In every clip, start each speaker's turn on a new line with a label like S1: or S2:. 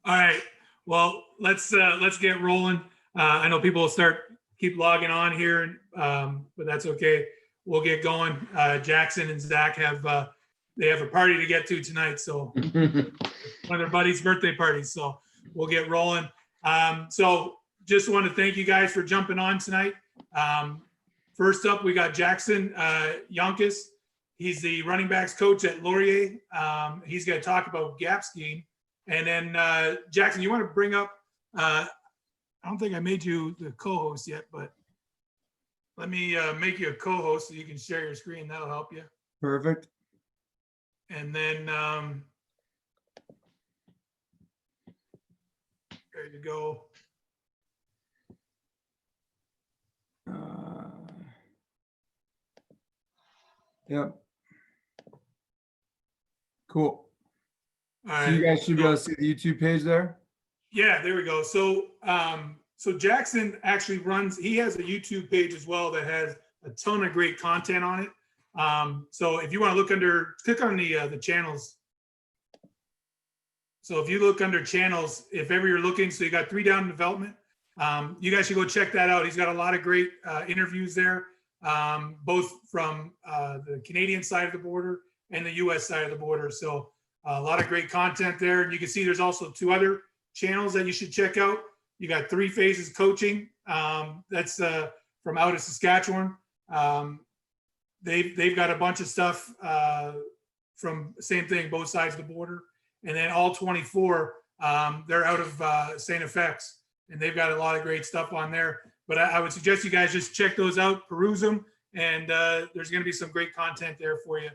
S1: All right. Well, let's get rolling. I know people will keep logging on here, but that's okay. We'll get going. Jackson and Zach they have a party to get to tonight, so one of their buddies' birthday parties. So we'll get rolling. So just want to thank you guys for jumping on tonight. First up, we got Jackson Yanchus. He's the running backs coach at Laurier. He's going to talk about gap scheme. And then Jackson, you want to bring up, I don't think I made you the co-host yet, but let me make you a co-host so you can share your screen. That'll help you.
S2: Perfect.
S1: And then there you go.
S2: Yep. Cool.
S1: All right.
S2: So you guys should be able to see the YouTube page there.
S1: Yeah, there we go. So so Jackson actually he has a YouTube page as well that has a ton of great content on it. So if you want to click on the channels. So if you look under channels, if ever you're looking, so you got 3 Down Development. You guys should go check that out. He's got a lot of great interviews there, both from the Canadian side of the border and the US side of the border. So a lot of great content there. And you can see there's also 2 other channels that you should check out. You got 3 Phases Coaching. That's from out of Saskatchewan. They've got a bunch of stuff from same thing, both sides of the border. And then all 24, they're out of St. FX, and they've got a lot of great stuff on there. But I would suggest you guys just check those out, peruse them, and there's going to be some great content there for you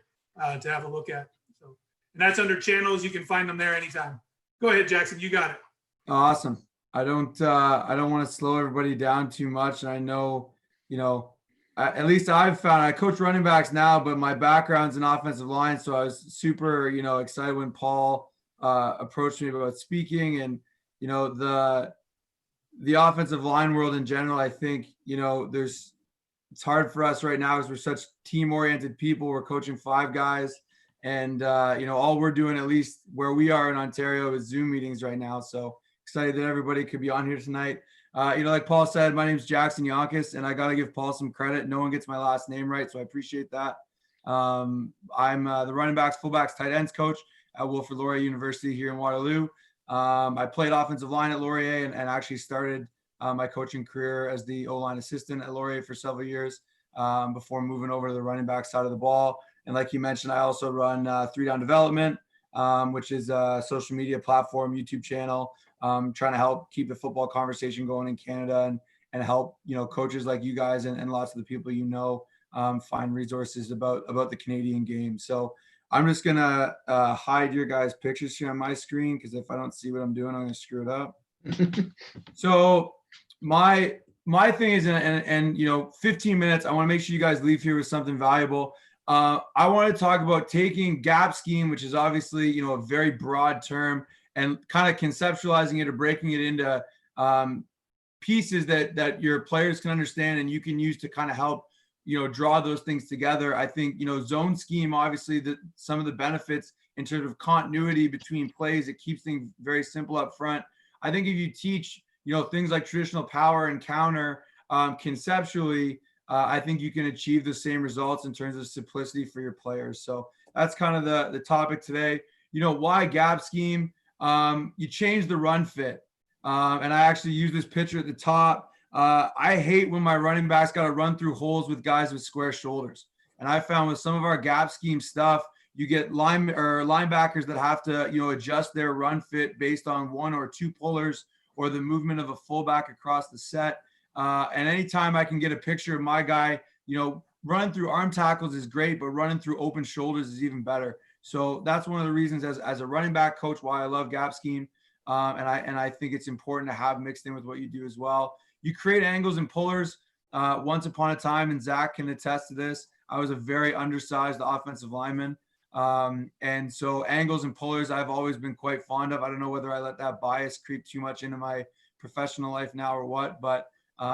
S1: to have a look at. So, and that's under channels. You can find them there anytime. Go ahead, Jackson. You got it.
S2: Awesome. I don't want to slow everybody down too much. And I know, at least I've found I coach running backs now, but my background's in offensive line. So I was super, excited when Paul approached me about speaking, and, the offensive line world in general. I think, it's hard for us right now because we're such team oriented people. We're coaching 5 guys, and, all we're doing, at least where we are in Ontario, is Zoom meetings right now. So excited that everybody could be on here tonight. Like Paul said, my name is Jackson Yanchus, and I got to give Paul some credit. No one gets my last name right, so I appreciate that. I'm the running backs, fullbacks, tight ends coach at Wilfrid Laurier University here in Waterloo. I played offensive line at Laurier and actually started my coaching career as the O-line assistant at Laurier for several years before moving over to the running back side of the ball. And like you mentioned, I also run 3 Down Development, which is a social media platform, YouTube channel, trying to help keep the football conversation going in Canada and help, coaches like you guys and lots of the people, find resources about the Canadian game. So I'm just going to hide your guys' pictures here on my screen, because if I don't see what I'm doing, I'm going to screw it up. So my thing is, and 15 minutes, I want to make sure you guys leave here with something valuable. I want to talk about taking gap scheme, which is obviously, a very broad term, and kind of conceptualizing it or breaking it into pieces that your players can understand and you can use to kind of help, draw those things together. I think, zone scheme, obviously some of the benefits in terms of continuity between plays, it keeps things very simple up front. I think if you teach, things like traditional power and counter conceptually, I think you can achieve the same results in terms of simplicity for your players. So that's kind of the topic today. Why gap scheme? You change the run fit. And I actually use this picture at the top. I hate when my running backs got to run through holes with guys with square shoulders. And I found with some of our gap scheme stuff, you get linebackers that have to, adjust their run fit based on 1 or 2 pullers or the movement of a fullback across the set. And anytime I can get a picture of my guy, running through arm tackles is great, but running through open shoulders is even better. So that's one of the reasons as a running back coach why I love gap scheme. And I think it's important to have mixed in with what you do as well. You create angles and pullers. Once upon a time, and Zach can attest to this, I was a very undersized offensive lineman. And so angles and pullers I've always been quite fond of. I don't know whether I let that bias creep too much into my professional life now or what, but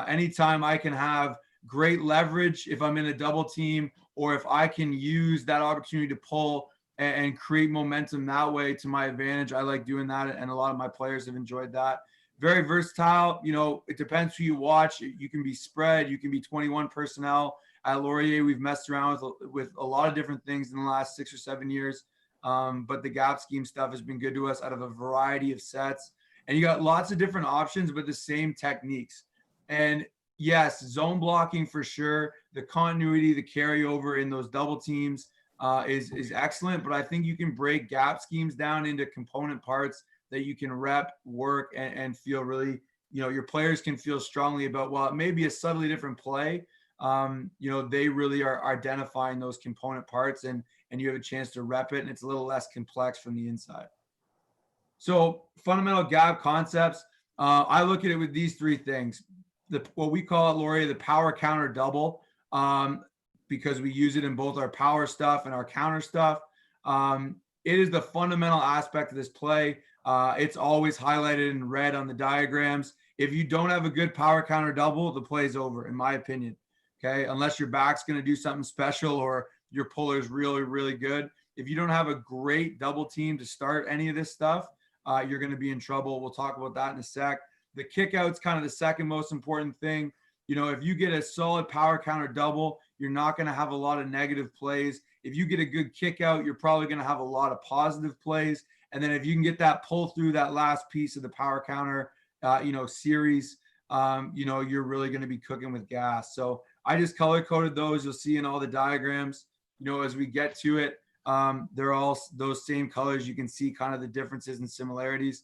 S2: anytime I can have great leverage if I'm in a double team, or if I can use that opportunity to pull and create momentum that way to my advantage. I like doing that, and a lot of my players have enjoyed that. Very versatile. It depends who you watch. You can be spread. You can be 21 personnel. At Laurier, we've messed around with a lot of different things in the last 6 or 7 years. But the gap scheme stuff has been good to us out of a variety of sets. And you got lots of different options, but the same techniques. And yes, zone blocking for sure. The continuity, the carryover in those double teams is excellent. But I think you can break gap schemes down into component parts that you can rep, work, and feel really, your players can feel strongly about. While it may be a subtly different play, they really are identifying those component parts, and you have a chance to rep it, and it's a little less complex from the inside. So fundamental gap concepts, I look at it with these three things. What we call at Laurier, the power counter double, because we use it in both our power stuff and our counter stuff. It is the fundamental aspect of this play. It's always highlighted in red on the diagrams. If you don't have a good power counter double, the play's over, in my opinion. Okay, unless your back's going to do something special or your puller is really, really good. If you don't have a great double team to start any of this stuff, you're going to be in trouble. We'll talk about that in a sec. The kick out's kind of the second most important thing. If you get a solid power counter double, you're not going to have a lot of negative plays. If you get a good kick out, you're probably going to have a lot of positive plays. And then if you can get that pull through that last piece of the power counter, series, you're really going to be cooking with gas. So I just color coded those. You'll see in all the diagrams, as we get to it, they're all those same colors. You can see kind of the differences and similarities.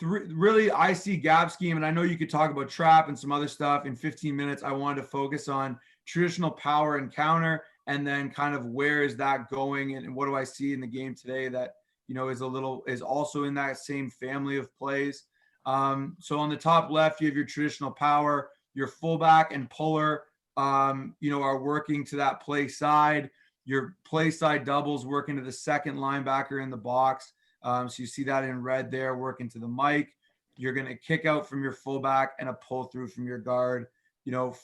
S2: Really, I see gap scheme, and I know you could talk about trap and some other stuff in 15 minutes. I wanted to focus on traditional power and counter, and then kind of where is that going, and what do I see in the game today that is also in that same family of plays. So on the top left, you have your traditional power, your fullback and puller, are working to that play side. Your play side doubles working to the second linebacker in the box. So you see that in red there, working to the mic. You're going to kick out from your fullback and a pull through from your guard.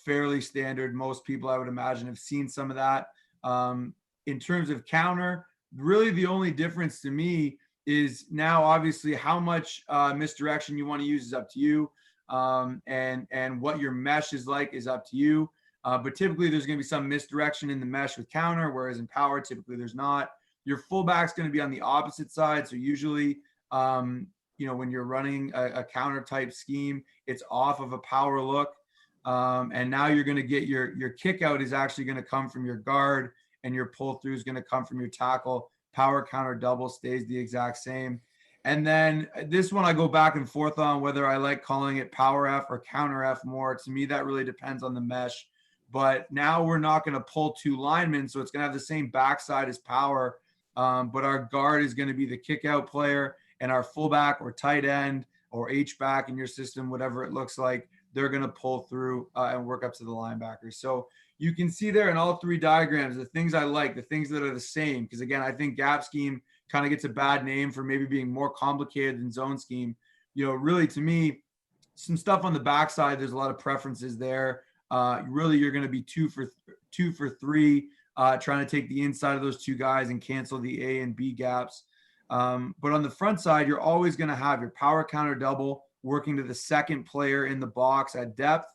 S2: Fairly standard. Most people, I would imagine, have seen some of that. In terms of counter, really the only difference to me is now obviously how much misdirection you want to use is up to you. And what your mesh is like is up to you. But typically there's going to be some misdirection in the mesh with counter, whereas in power, typically there's not. Your fullback's going to be on the opposite side. So usually, when you're running a counter type scheme, it's off of a power look. And now you're going to get your kick out is actually going to come from your guard, and your pull through is going to come from your tackle. Power counter double stays the exact same. And then this one I go back and forth on whether I like calling it power F or counter F more. To me, that really depends on the mesh. But now we're not going to pull two linemen, so it's going to have the same backside as power. But our guard is going to be the kick out player, and our fullback or tight end or H-back in your system, whatever it looks like, they're going to pull through and work up to the linebackers. So you can see there in all three diagrams, the things I like, the things that are the same. Because again, I think gap scheme kind of gets a bad name for maybe being more complicated than zone scheme. Really to me, some stuff on the backside, there's a lot of preferences there. Really, you're going to be two for three, trying to take the inside of those two guys and cancel the A and B gaps. But on the front side, you're always going to have your power counter double working to the second player in the box at depth.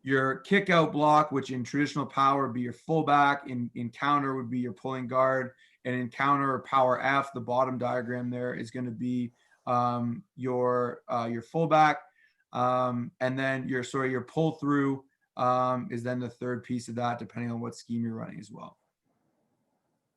S2: Your kick out block, which in traditional power would be your fullback, in counter would be your pulling guard, and in counter or power F, the bottom diagram there is going to be your fullback, and then your pull through is then the third piece of that, depending on what scheme you're running as well.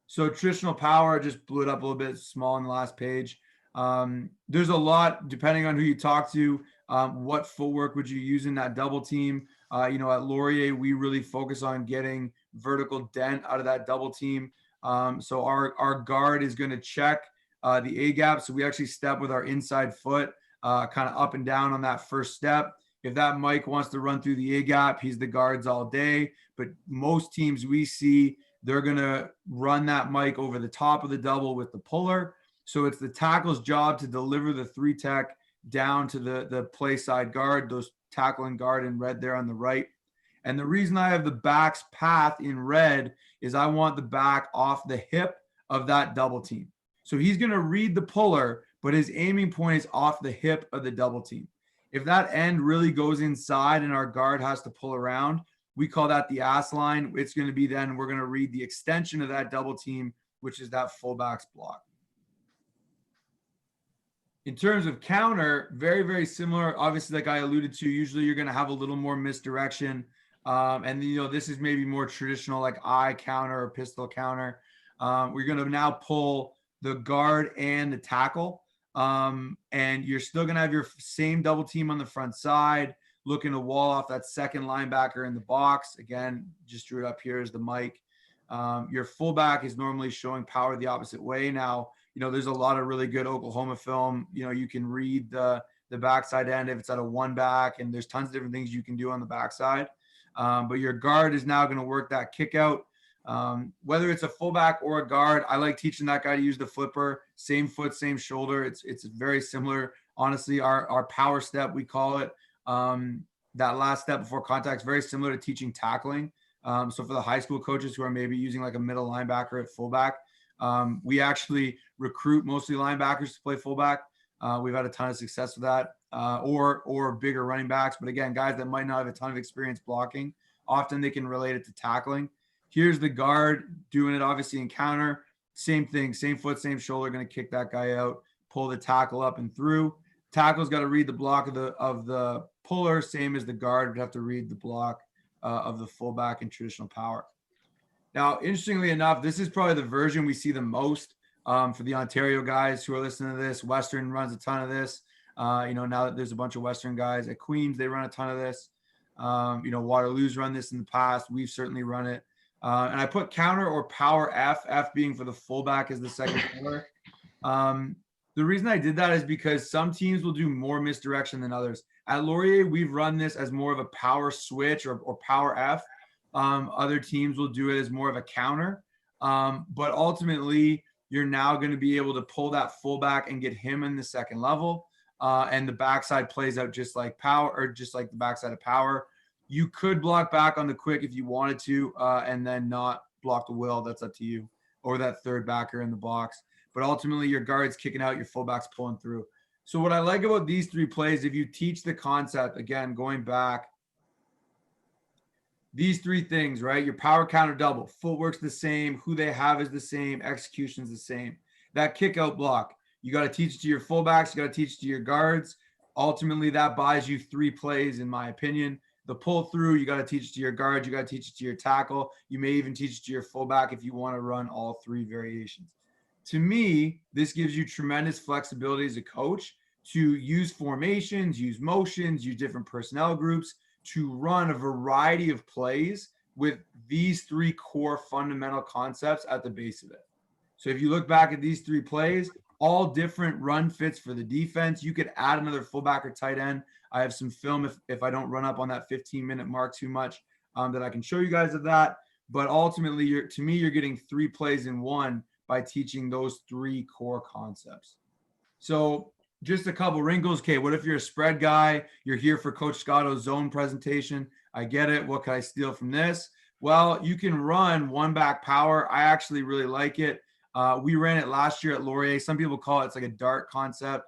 S2: So traditional power, just blew it up a little bit small on the last page. There's a lot, depending on who you talk to, what footwork would you use in that double team? At Laurier, we really focus on getting vertical dent out of that double team. So our guard is going to check the A gap. So we actually step with our inside foot kind of up and down on that first step. If that Mike wants to run through the A gap, he's the guards all day. But most teams we see, they're going to run that Mike over the top of the double with the puller. So it's the tackle's job to deliver the three tech down to the play side guard, those tackle and guard in red there on the right. And the reason I have the back's path in red is I want the back off the hip of that double team. So he's going to read the puller, but his aiming point is off the hip of the double team. If that end really goes inside and our guard has to pull around, we call that the ass line. It's going to be then we're going to read the extension of that double team, which is that fullback's block. In terms of counter, very, very similar. Obviously, like I alluded to, usually you're going to have a little more misdirection. And, this is maybe more traditional, like eye counter or pistol counter. We're going to now pull the guard and the tackle. And you're still going to have your same double team on the front side, looking to wall off that second linebacker in the box. Again, just drew it up here as the mic. Your fullback is normally showing power the opposite way. Now, there's a lot of really good Oklahoma film. You can read the backside end if it's at a one back, and there's tons of different things you can do on the backside. But your guard is now going to work that kick out. Whether it's a fullback or a guard, I like teaching that guy to use the flipper, same foot, same shoulder. It's very similar. Honestly, our power step, we call it, that last step before contact is very similar to teaching tackling. So for the high school coaches who are maybe using like a middle linebacker at fullback, we actually recruit mostly linebackers to play fullback. We've had a ton of success with that, or bigger running backs. But again, guys that might not have a ton of experience blocking, often they can relate it to tackling. Here's the guard doing it, obviously in counter. Same thing, same foot, same shoulder, going to kick that guy out, pull the tackle up and through. Tackle's got to read the block of the puller, same as the guard would have to read the block of the fullback in traditional power. Now, interestingly enough, this is probably the version we see the most for the Ontario guys who are listening to this. Western runs a ton of this. Now that there's a bunch of Western guys at Queens, they run a ton of this. Waterloo's run this in the past. We've certainly run it. And I put counter or power F being for the fullback as the second pillar. The reason I did that is because some teams will do more misdirection than others. At Laurier, we've run this as more of a power switch or power F. Other teams will do it as more of a counter. But ultimately, you're now going to be able to pull that fullback and get him in the second level. And the backside plays out just like power, or just like the backside of power. You could block back on the quick if you wanted to, and then not block the will. That's up to you, or that third backer in the box. But ultimately, your guard's kicking out, your fullback's pulling through. So what I like about these three plays, if you teach the concept, again, going back, these three things, right? Your power counter double, footwork's the same, who they have is the same, execution's the same. That kick out block, you got to teach it to your fullbacks, you got to teach it to your guards. Ultimately, that buys you three plays, in my opinion. The pull through, you got to teach it to your guard, you got to teach it to your tackle. You may even teach it to your fullback if you want to run all three variations. To me, this gives you tremendous flexibility as a coach to use formations, use motions, use different personnel groups to run a variety of plays with these three core fundamental concepts at the base of it. So if you look back at these three plays, all different run fits for the defense. You could add another fullback or tight end. I have some film if I don't run up on that 15-minute mark too much that I can show you guys of that. But ultimately, you're getting three plays in one by teaching those three core concepts. So just a couple wrinkles. Okay, what if you're a spread guy? You're here for Coach Scotto's zone presentation. I get it. What can I steal from this? Well, you can run one back power. I actually really like it. We ran it last year at Laurier. Some people call it, it's like a dart concept.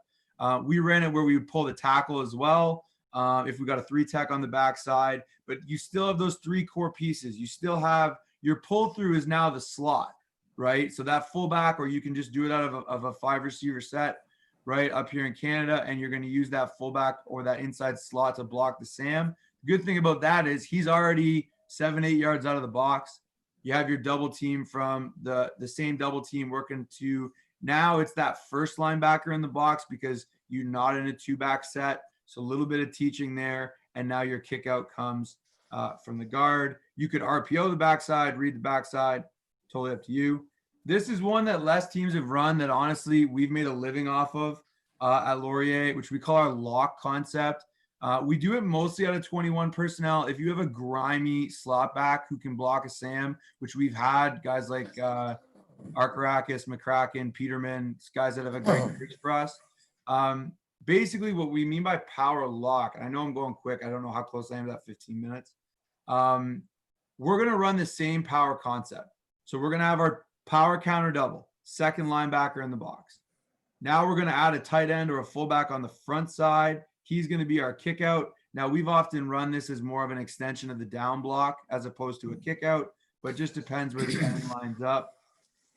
S2: We ran it where we would pull the tackle as well. If we got a three tech on the backside, but you still have those three core pieces. You still have your pull through is now the slot, right? So that fullback, or you can just do it out of a five receiver set right up here in Canada. And you're going to use that fullback or that inside slot to block the Sam. The good thing about that is he's already 7-8 yards out of the box. You have your double team from the same double team working to now it's that first linebacker in the box because you're not in a two back set. So a little bit of teaching there. And now your kick out comes from the guard. You could RPO the backside, read the backside, totally up to you. This is one that less teams have run that honestly we've made a living off of at Laurier, which we call our lock concept. We do it mostly out of 21 personnel. If you have a grimy slot back who can block a Sam, which we've had guys like Arkarakis, McCracken, Peterman, guys that have a great reach for us. Basically what we mean by power lock, and I know I'm going quick. I don't know how close I am to that 15 minutes. We're going to run the same power concept. So we're going to have our power counter double. second linebacker in the box. Now we're going to add a tight end or a fullback on the front side. He's going to be our kick out. Now, we've often run this as more of an extension of the down block as opposed to a kick out, but it just depends where the end lines up.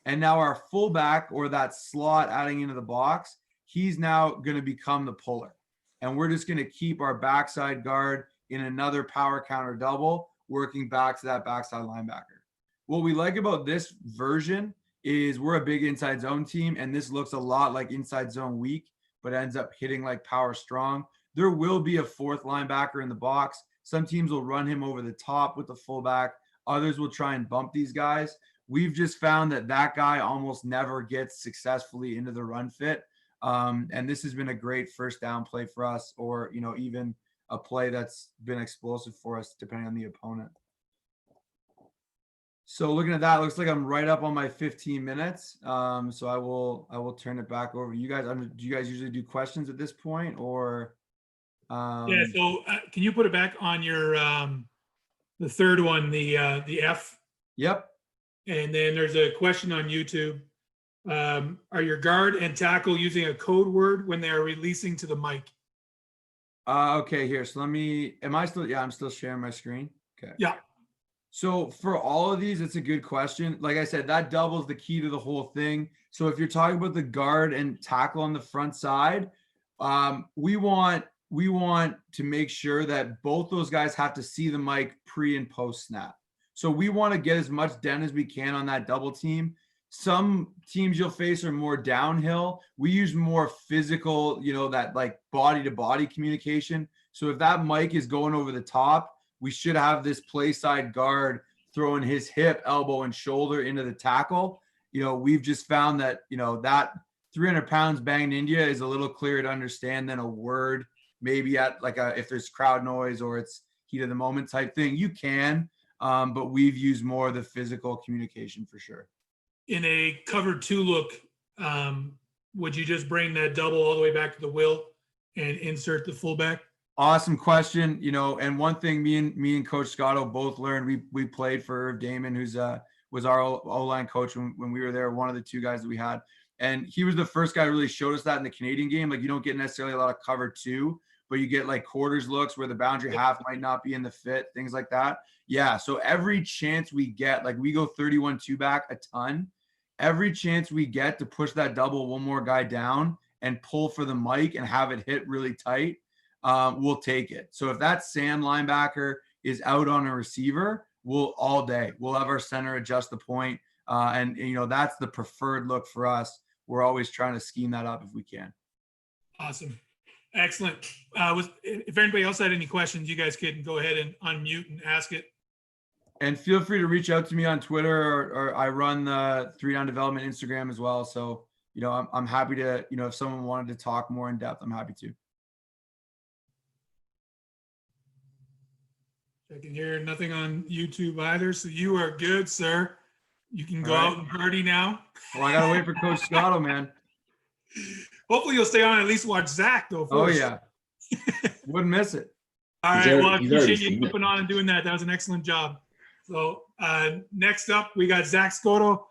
S2: And now our fullback, or that slot adding into the box, he's now going to become the puller. And we're just going to keep our backside guard in another power counter double, working back to that backside linebacker. What we like about this version is we're a big inside zone team, and this looks a lot like inside zone weak, but ends up hitting like power strong. There will be a fourth linebacker in the box. Some teams will run him over the top with the fullback. Others will try and bump these guys. We've just found that guy almost never gets successfully into the run fit. And this has been a great first down play for us, or, even a play that's been explosive for us depending on the opponent. So looking at that, looks like I'm right up on my 15 minutes. So I will turn it back over to you guys. Do you guys usually do questions at this point, or?
S1: Yeah. So can you put it back on your the third one, the F?
S2: Yep.
S1: And then there's a question on YouTube. Are your guard and tackle using a code word when they are releasing to the mic?
S2: Okay, here. So I'm still sharing my screen. Okay.
S1: Yeah.
S2: So for all of these, it's a good question. Like I said, that doubles the key to the whole thing. So if you're talking about the guard and tackle on the front side, we want to make sure that both those guys have to see the mic pre and post snap. So we want to get as much done as we can on that double team. Some teams you'll face are more downhill. We use more physical, that like body to body communication. So if that mic is going over the top, we should have this play side guard throwing his hip, elbow, and shoulder into the tackle. We've just found that, that 300 pounds banged India is a little clearer to understand than a word, maybe at like if there's crowd noise or it's heat of the moment type thing, you can, but we've used more of the physical communication for sure.
S1: In a cover 2 look, would you just bring that double all the way back to the will and insert the fullback?
S2: Awesome question. And one thing me and Coach Scotto both learned, we played for Damon, who's was our O-line coach when we were there, one of the 2 guys that we had. And he was the first guy who really showed us that in the Canadian game. Like, you don't get necessarily a lot of cover 2, but you get like quarters looks where the boundary half might not be in the fit, things like that. Yeah. So every chance we get, like we go 31-2 back a ton, every chance we get to push that double one more guy down and pull for the mic and have it hit really tight, we'll take it. So if that Sam linebacker is out on a receiver, we'll have our center adjust the point. And that's the preferred look for us. We're always trying to scheme that up if we can.
S1: Awesome. Excellent. If anybody else had any questions, you guys can go ahead and unmute and ask it.
S2: And feel free to reach out to me on Twitter, or I run the 3 Down Development Instagram as well. So, I'm happy to, if someone wanted to talk more in depth, I'm happy to.
S1: I can hear nothing on YouTube either. So you are good, sir. You can go out and party now.
S2: Well, I got to wait for Coach Scotto, man.
S1: Hopefully you'll stay on and at least watch Zach, though. First.
S2: Oh, yeah. Wouldn't miss it.
S1: All right. Well, I appreciate you jumping on and doing that. That was an excellent job. So next up, we got Zach Scotto.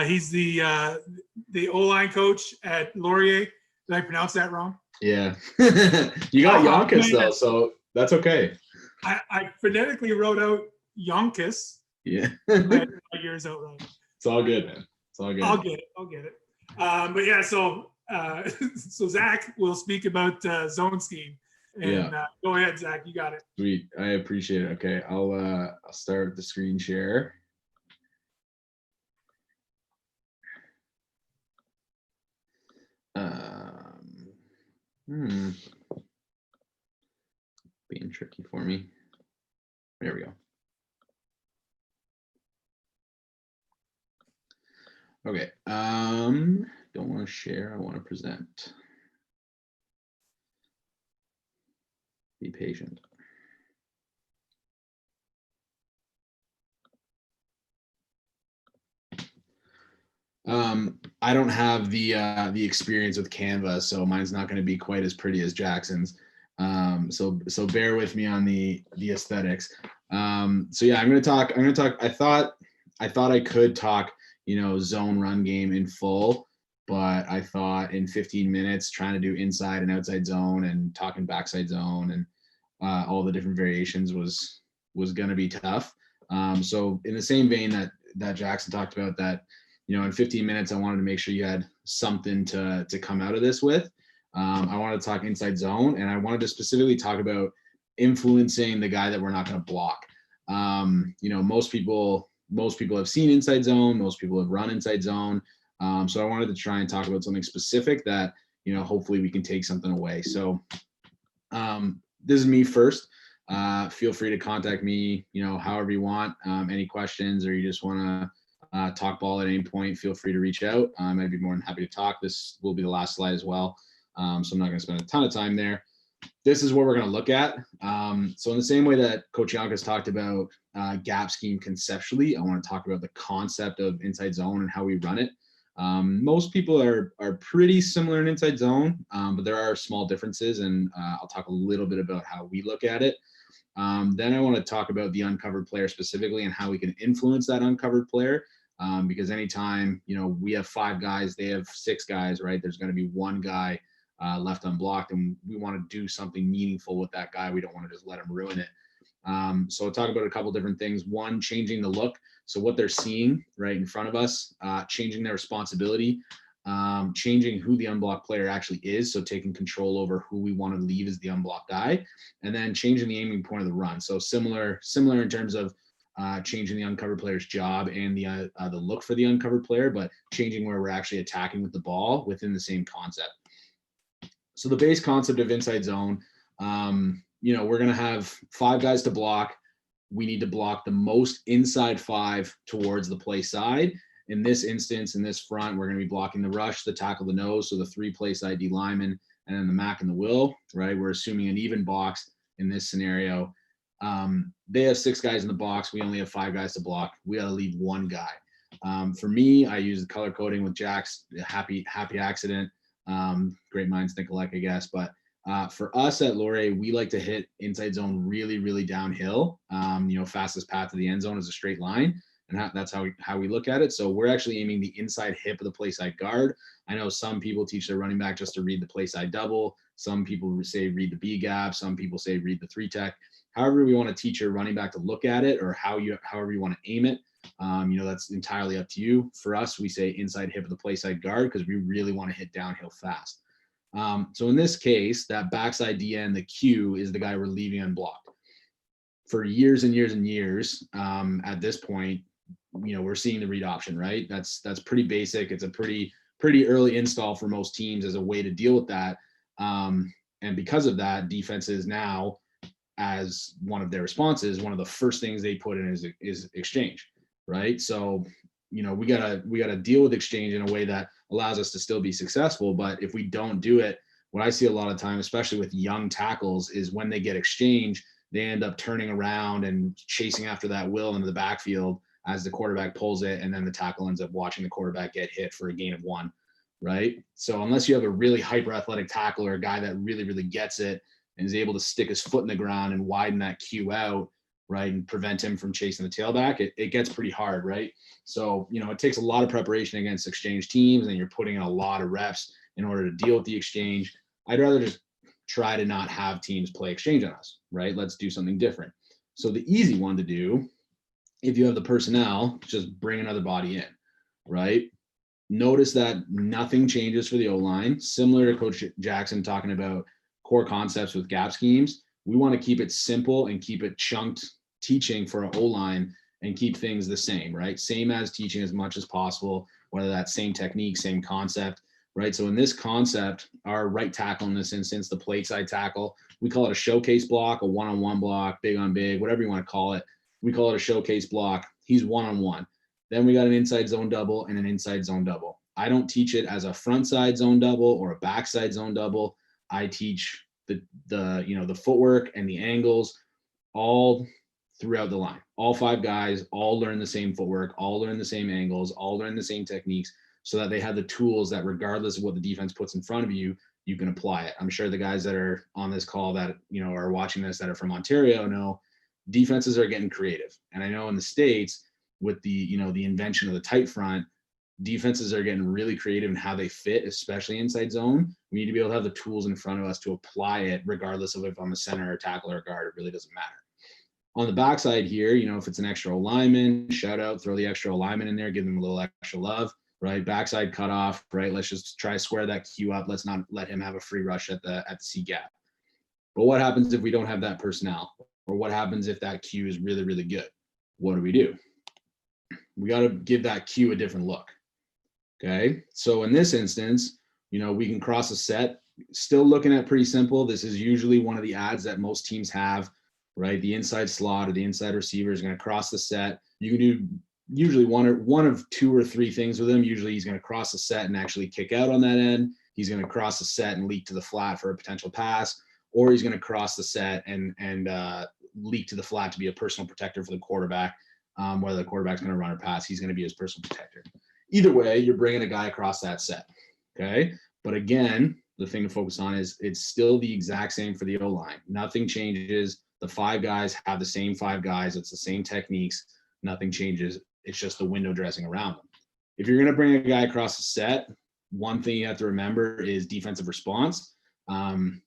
S1: He's the O-line coach at Laurier. Did I pronounce that wrong?
S3: Yeah. You got Yanchus, though, so that's okay.
S1: I phonetically wrote out Yanchus.
S3: Yeah.
S1: Years out wrong.
S3: It's all good, man. It's all good.
S1: I'll get it. But yeah, so Zach will speak about zone scheme. And go ahead, Zach. You got it.
S3: Sweet. I appreciate it. Okay, I'll start the screen share. Being tricky for me. There we go. Okay. Don't want to share. I want to present. Be patient. I don't have the experience with Canva, so mine's not going to be quite as pretty as Jackson's. So bear with me on the aesthetics. So yeah, I'm going to talk. I thought I could talk zone run game in full. But I thought in 15 minutes, trying to do inside and outside zone and talking backside zone and all the different variations was going to be tough. So in the same vein that Jackson talked about, that in 15 minutes, I wanted to make sure you had something to come out of this with. I wanted to talk inside zone, and I wanted to specifically talk about influencing the guy that we're not going to block. Most people have seen inside zone. Most people have run inside zone. So I wanted to try and talk about something specific that, hopefully we can take something away. So this is me first. Feel free to contact me, however you want. Any questions, or you just want to talk ball at any point, feel free to reach out. I'd be more than happy to talk. This will be the last slide as well. So I'm not going to spend a ton of time there. This is what we're going to look at. So in the same way that Coach Yanchus talked about gap scheme conceptually, I want to talk about the concept of inside zone and how we run it. Most people are pretty similar in inside zone, but there are small differences, and I'll talk a little bit about how we look at it. Then I want to talk about the uncovered player specifically and how we can influence that uncovered player. Because anytime, we have 5 guys, they have 6 guys, right? There's going to be 1 guy left unblocked, and we want to do something meaningful with that guy. We don't want to just let him ruin it. So I'll talk about a couple different things. One, changing the look. So what they're seeing right in front of us, changing their responsibility, changing who the unblocked player actually is. So taking control over who we want to leave as the unblocked guy, and then changing the aiming point of the run. So similar in terms of changing the uncovered player's job and the look for the uncovered player, but changing where we're actually attacking with the ball within the same concept. So the base concept of inside zone, we're going to have 5 guys to block. We need to block the most inside 5 towards the play side. In this instance, in this front, we're going to be blocking the rush, the tackle, the nose, so the 3 play side D linemen, and then the Mac and the Will, right? We're assuming an even box in this scenario. They have 6 guys in the box. We only have 5 guys to block. We got to leave 1 guy. For me, I use the color coding with Jack's happy accident. Great minds think alike, I guess. But for us at Laurier, we like to hit inside zone really, really downhill. Fastest path to the end zone is a straight line. And that's how we look at it. So we're actually aiming the inside hip of the play side guard. I know some people teach their running back just to read the play side double. Some people say read the B gap. Some people say read the 3 tech. However we want to teach your running back to look at it, or however you want to aim it, that's entirely up to you. For us, we say inside hip of the play side guard because we really want to hit downhill fast. So in this case, that backside DN, the Q, is the guy we're leaving unblocked. For years and years and years, at this point, we're seeing the read option, right? That's pretty basic. It's a pretty early install for most teams as a way to deal with that. And because of that, defenses now, as one of their responses, one of the first things they put in is exchange, right? So, we gotta deal with exchange in a way that allows us to still be successful. But if we don't do it, what I see a lot of time, especially with young tackles, is when they get exchange, they end up turning around and chasing after that will into the backfield as the quarterback pulls it, and then the tackle ends up watching the quarterback get hit for a gain of 1, right? So unless you have a really hyper athletic tackle or a guy that really, really gets it and is able to stick his foot in the ground and widen that Q out, right, and prevent him from chasing the tailback, it gets pretty hard, right? So, it takes a lot of preparation against exchange teams, and you're putting in a lot of reps in order to deal with the exchange. I'd rather just try to not have teams play exchange on us, right? Let's do something different. So the easy one to do, if you have the personnel, just bring another body in, right? Notice that nothing changes for the O-line. Similar to Coach Jackson talking about core concepts with gap schemes, we want to keep it simple and keep it chunked teaching for an O-line and keep things the same, right? Same as teaching as much as possible, whether that's same technique, same concept, right? So in this concept, our right tackle in this instance, the plate side tackle, we call it a showcase block, a one-on-one block, big on big, whatever you want to call it. We call it a showcase block. He's one-on-one. Then we got an inside zone double and an inside zone double. I don't teach it as a front side zone double or a backside zone double. I teach the footwork and the angles all throughout the line. All 5 guys all learn the same footwork, all learn the same angles, all learn the same techniques, so that they have the tools that regardless of what the defense puts in front of you, you can apply it. I'm sure the guys that are on this call that are watching this that are from Ontario know defenses are getting creative. And I know in the States with the the invention of the tight front, defenses are getting really creative in how they fit, especially inside zone. We need to be able to have the tools in front of us to apply it, regardless of if I'm a center or tackle or guard. It really doesn't matter. On the backside here, you know, if it's an extra lineman, shout out, throw the extra lineman in there, give them a little extra love, right? Backside cutoff, right? Let's just try to square that Q up. Let's not let him have a free rush at the C gap. But what happens if we don't have that personnel? Or what happens if that Q is really, really good? What do? We got to give that Q a different look. Okay. So in this instance, you know, we can cross a set, still looking at pretty simple. This is usually one of the ads that most teams have, right? The inside slot or the inside receiver is going to cross the set. You can do usually one of 2 or 3 things with him. Usually he's going to cross the set and actually kick out on that end. He's going to cross the set and leak to the flat for a potential pass, or he's going to cross the set and leak to the flat to be a personal protector for the quarterback. Whether the quarterback's going to run or pass, he's going to be his personal protector. Either way, you're bringing a guy across that set. Okay. But again, the thing to focus on is it's still the exact same for the O-line. Nothing changes. The 5 guys have the same 5 guys. It's the same techniques. Nothing changes. It's just the window dressing around them. If you're going to bring a guy across the set, one thing you have to remember is defensive response.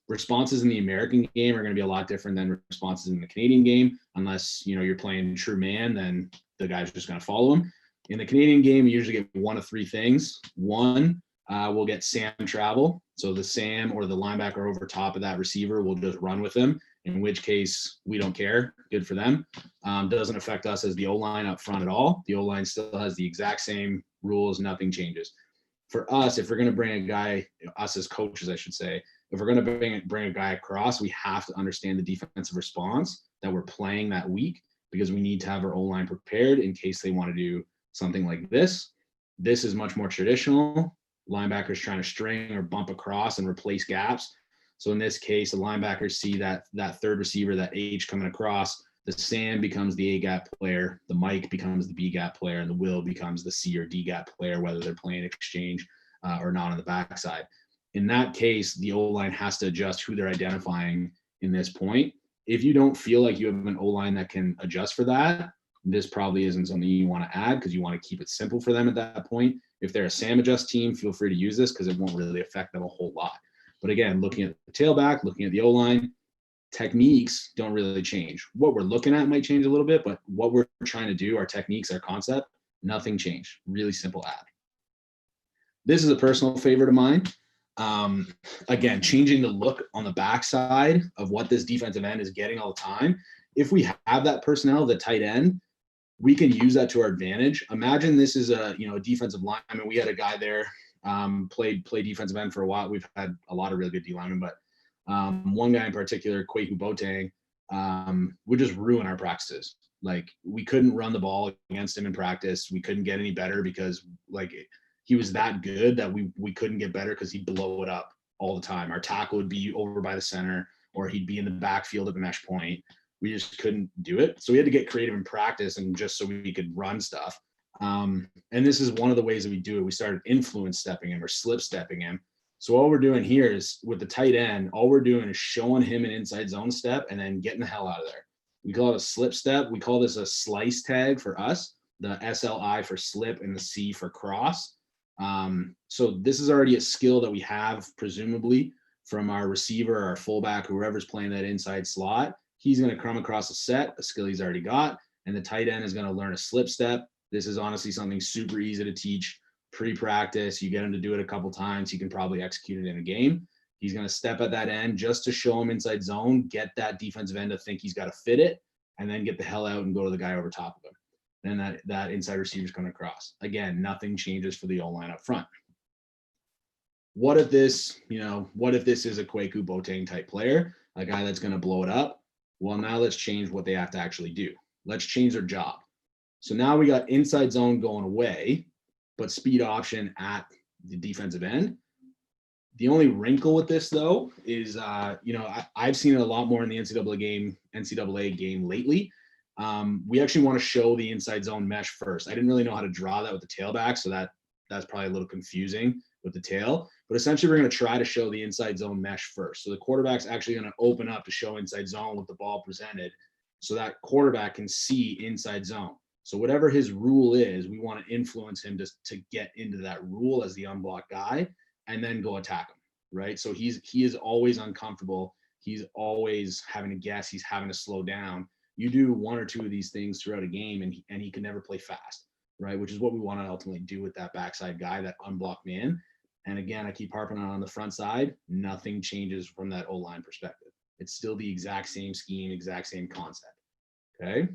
S3: Responses in the American game are going to be a lot different than responses in the Canadian game. Unless, you know, you're playing true man, then the guy's just going to follow him. In the Canadian game, you usually get 1 of 3 things. One, we'll get Sam travel. So the Sam or the linebacker over top of that receiver will just run with him, in which case we don't care. Good for them. Doesn't affect us as the O-line up front at all. The O-line still has the exact same rules. Nothing changes. For us, if we're going to bring a guy, us as coaches, I should say, if we're going to bring a guy across, we have to understand the defensive response that we're playing that week, because we need to have our O-line prepared in case they want to do something like this. This is much more traditional. Linebackers trying to string or bump across and replace gaps. So in this case, the linebackers see that third receiver, that H coming across. The Sam becomes the A gap player. The Mike becomes the B gap player, and the Will becomes the C or D gap player, whether they're playing exchange or not on the backside. In that case, the O-line has to adjust who they're identifying in this point. If you don't feel like you have an O-line that can adjust for that, this probably isn't something you want to add, because you want to keep it simple for them at that point. If they're a Sam adjust team, feel free to use this because it won't really affect them a whole lot. But again, looking at the tailback, looking at the O-line, techniques don't really change. What we're looking at might change a little bit, but what we're trying to do, our techniques, our concept, nothing changed. Really simple add. This is a personal favorite of mine. Again, changing the look on the backside of what this defensive end is getting all the time. If we have that personnel, the tight end, we can use that to our advantage. Imagine this is a defensive lineman. We had a guy there, played defensive end for a while. We've had a lot of really good D linemen, but one guy in particular, Kwaku Boateng, would just ruin our practices. Like, we couldn't run the ball against him in practice. We couldn't get any better because he was that good that we couldn't get better because he'd blow it up all the time. Our tackle would be over by the center, or he'd be in the backfield at the mesh point. We just couldn't do it. So we had to get creative in practice, and just so we could run stuff. And this is one of the ways that we do it. We started influence stepping him or slip stepping him. So all we're doing here is with the tight end, all we're doing is showing him an inside zone step and then getting the hell out of there. We call it a slip step. We call this a slice tag for us, the SLI for slip and the C for cross. So this is already a skill that we have, presumably, from our receiver, our fullback, whoever's playing that inside slot. He's going to come across a set, a skill he's already got, and the tight end is going to learn a slip step. This is honestly something super easy to teach pre-practice. You get him to do it a couple times, he can probably execute it in a game. He's going to step at that end just to show him inside zone, get that defensive end to think he's got to fit it, and then get the hell out and go to the guy over top of him. Then that inside receiver is coming across. Again, nothing changes for the O-line up front. What if this is a Kwaku Boateng type player, a guy that's going to blow it up? Well, now let's change what they have to actually do. Let's change their job. So now we got inside zone going away, but speed option at the defensive end. The only wrinkle with this, though, is, I've seen it a lot more in the NCAA game lately. We actually want to show the inside zone mesh first. I didn't really know how to draw that with the tailback, so that's probably a little confusing with the tail. But essentially, we're going to try to show the inside zone mesh first. So the quarterback's actually going to open up to show inside zone with the ball presented, so that quarterback can see inside zone. So whatever his rule is, we want to influence him to get into that rule as the unblocked guy and then go attack him, right? So he is always uncomfortable. He's always having to guess. He's having to slow down. You do one or two of these things throughout a game and he can never play fast, right? Which is what we want to ultimately do with that backside guy, that unblocked man. And again, I keep harping on the front side, nothing changes from that O-line perspective. It's still the exact same scheme, exact same concept, okay?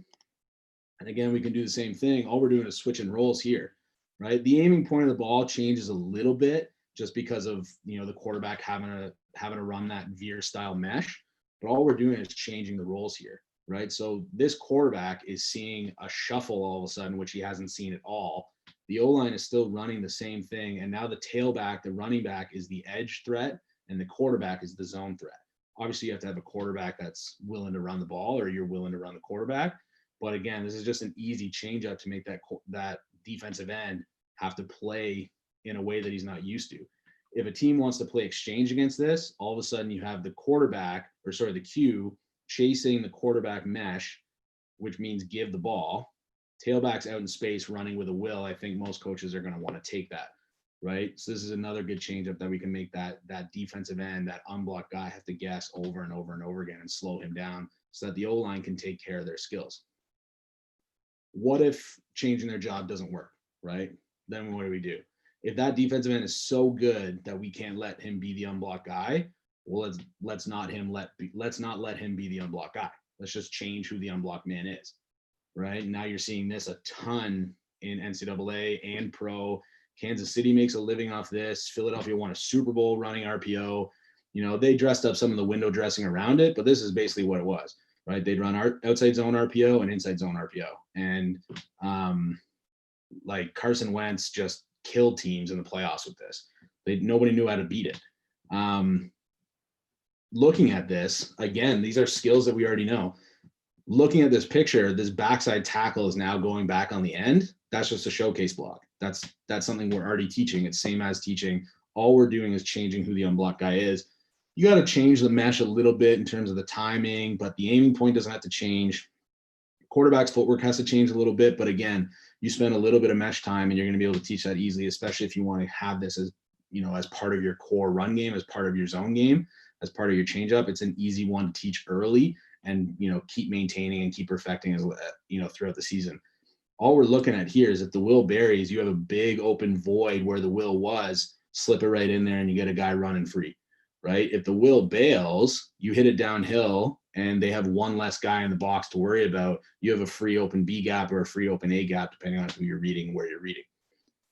S3: And again, we can do the same thing. All we're doing is switching roles here, right? The aiming point of the ball changes a little bit just because of, the quarterback having to run that veer style mesh, but all we're doing is changing the roles here, right? So this quarterback is seeing a shuffle all of a sudden, which he hasn't seen at all. The O-line is still running the same thing. And now the tailback, the running back, is the edge threat and the quarterback is the zone threat. Obviously, you have to have a quarterback that's willing to run the ball or you're willing to run the quarterback. But again, this is just an easy change up to make that defensive end have to play in a way that he's not used to. If a team wants to play exchange against this, all of a sudden you have the the Q chasing the quarterback mesh, which means give the ball. Tailback's out in space running with a will. I think most coaches are going to want to take that, right? So this is another good change up that we can make that defensive end, that unblocked guy, have to guess over and over and over again and slow him down so that the O-line can take care of their skills. What if changing their job doesn't work, right? Then what do? If that defensive end is so good that we can't let him be the unblocked guy, well, let's not let him be the unblocked guy. Let's just change who the unblocked man is, right? Now you're seeing this a ton in NCAA and pro. Kansas City makes a living off this. Philadelphia won a Super Bowl running RPO. They dressed up some of the window dressing around it, but this is basically what it was, right? They'd run outside zone RPO and inside zone RPO. And like Carson Wentz just killed teams in the playoffs with this. Nobody knew how to beat it. Looking at this, again, these are skills that we already know. Looking at this picture, this backside tackle is now going back on the end. That's just a showcase block. That's something we're already teaching. It's same as teaching. All we're doing is changing who the unblocked guy is. You got to change the mesh a little bit in terms of the timing, but the aiming point doesn't have to change. Quarterback's footwork has to change a little bit, but again, you spend a little bit of mesh time and you're going to be able to teach that easily, especially if you want to have this as, as part of your core run game, as part of your zone game, as part of your changeup. It's an easy one to teach early and, keep maintaining and keep perfecting as, throughout the season. All we're looking at here is if the will buries, you have a big open void where the will was, slip it right in there and you get a guy running free, right? If the will bails, you hit it downhill and they have one less guy in the box to worry about. You have a free open B gap or a free open A gap, depending on who you're reading and where you're reading,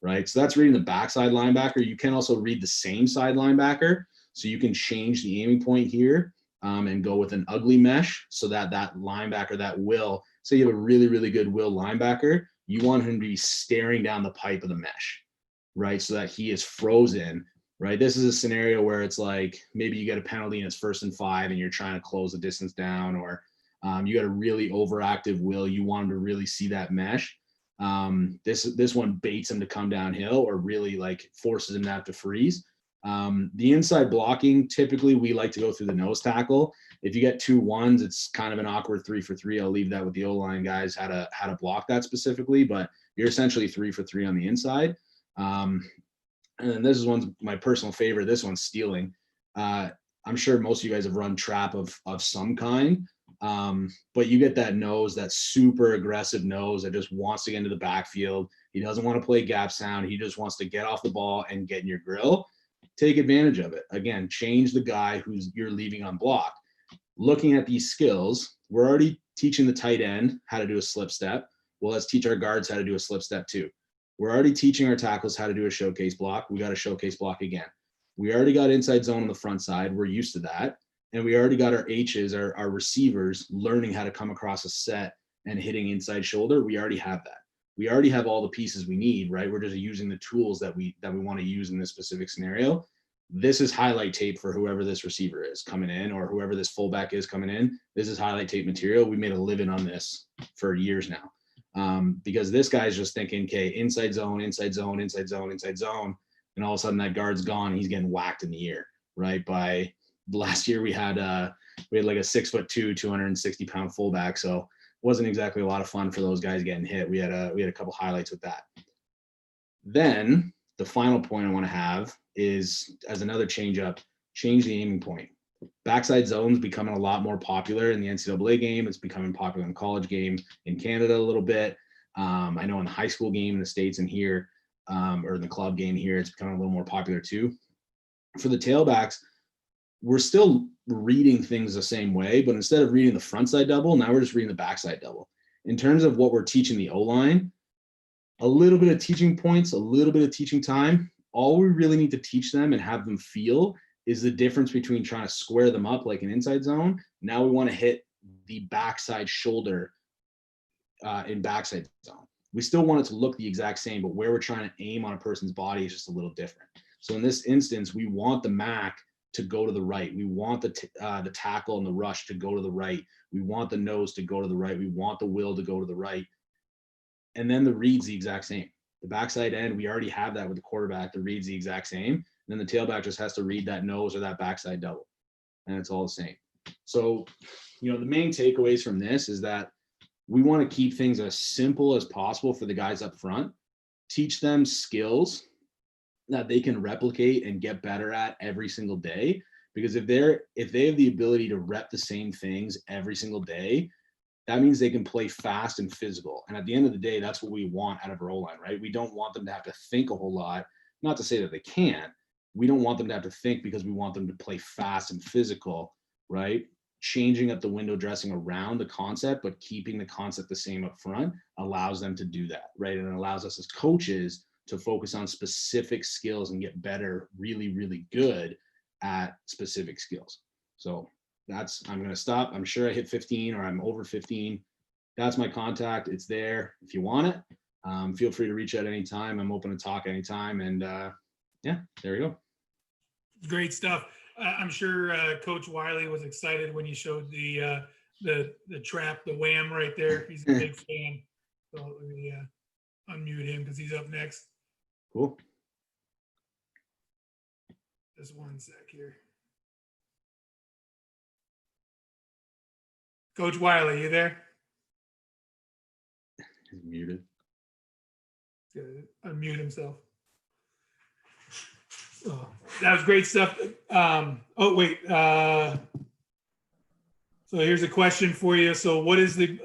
S3: right? So that's reading the backside linebacker. You can also read the same side linebacker. So you can change the aiming point here and go with an ugly mesh so that linebacker, that will, say you have a really, really good will linebacker, you want him to be staring down the pipe of the mesh, right? So that he is frozen, right? This is a scenario where it's like maybe you get a penalty and it's 1st and 5 and you're trying to close the distance down, or you got a really overactive will. You want him to really see that mesh. This one baits him to come downhill or really like forces him to have to freeze. The inside blocking, typically we like to go through the nose tackle. If you get 2 1s, it's kind of an awkward 3 for 3. I'll leave that with the O-line guys how to block that specifically, but you're essentially 3 for 3 on the inside. And then this is my personal favorite. This one's stealing. I'm sure most of you guys have run trap of some kind, but you get that nose, that super aggressive nose that just wants to get into the backfield. He doesn't want to play gap sound. He just wants to get off the ball and get in your grill. Take advantage of it. Again, change the guy you're leaving unblocked. Looking at these skills, we're already teaching the tight end how to do a slip step. Well, let's teach our guards how to do a slip step too. We're already teaching our tackles how to do a showcase block. We got a showcase block again. We already got inside zone on the front side. We're used to that. And we already got our H's, our receivers, learning how to come across a set and hitting inside shoulder. We already have that. We already have all the pieces we need, right? We're just using the tools that we want to use in this specific scenario. This is highlight tape for whoever this receiver is coming in, or whoever this fullback is coming in. This is highlight tape material. We made a living on this for years now. Because this guy's just thinking, okay, inside zone, inside zone, inside zone, inside zone. And all of a sudden that guard's gone. He's getting whacked in the ear, right? By last year, we had like a 6'2", 260-pound fullback. So wasn't exactly a lot of fun for those guys getting hit. We had a couple highlights with that. Then the final point I want to have is, as another change the aiming point. Backside zones becoming a lot more popular in the NCAA game. It's becoming popular in the college game in Canada a little bit. I know in the high school game in the States and here, or in the club game here, it's becoming a little more popular too. For the tailbacks, we're still reading things the same way, but instead of reading the front side double, now we're just reading the backside double. In terms of what we're teaching the O-line, a little bit of teaching points, a little bit of teaching time. All we really need to teach them and have them feel is the difference between trying to square them up like an inside zone. Now we want to hit the backside shoulder in backside zone. We still want it to look the exact same, but where we're trying to aim on a person's body is just a little different. So in this instance, we want the MAC to go to the right. We want the tackle and the rush to go to the right. We want the nose to go to the right. We want the will to go to the right. And then the read's the exact same. The backside end, we already have that with the quarterback. The read's the exact same. And then the tailback just has to read that nose or that backside double. And it's all the same. So, the main takeaways from this is that we want to keep things as simple as possible for the guys up front, teach them skills that they can replicate and get better at every single day. Because if they have the ability to rep the same things every single day, that means they can play fast and physical. And at the end of the day, that's what we want out of our O-line, right? We don't want them to have to think a whole lot. Not to say that they can't. We don't want them to have to think because we want them to play fast and physical, right? Changing up the window dressing around the concept, but keeping the concept the same up front allows them to do that, right? And it allows us as coaches to focus on specific skills and get better, really, really good at specific skills. So I'm going to stop. I'm sure I hit 15 or I'm over 15. That's my contact. It's there. If you want it, feel free to reach out anytime. I'm open to talk anytime. And there we go.
S1: Great stuff. I'm sure Coach Wylie was excited when you showed the trap, the wham right there. He's a big fan. So let me unmute him because he's up next.
S3: Cool.
S1: Just one sec here. Coach Wylie, you there?
S3: He's muted.
S1: He's gonna unmute himself. Oh, that was great stuff. So here's a question for you. So what is the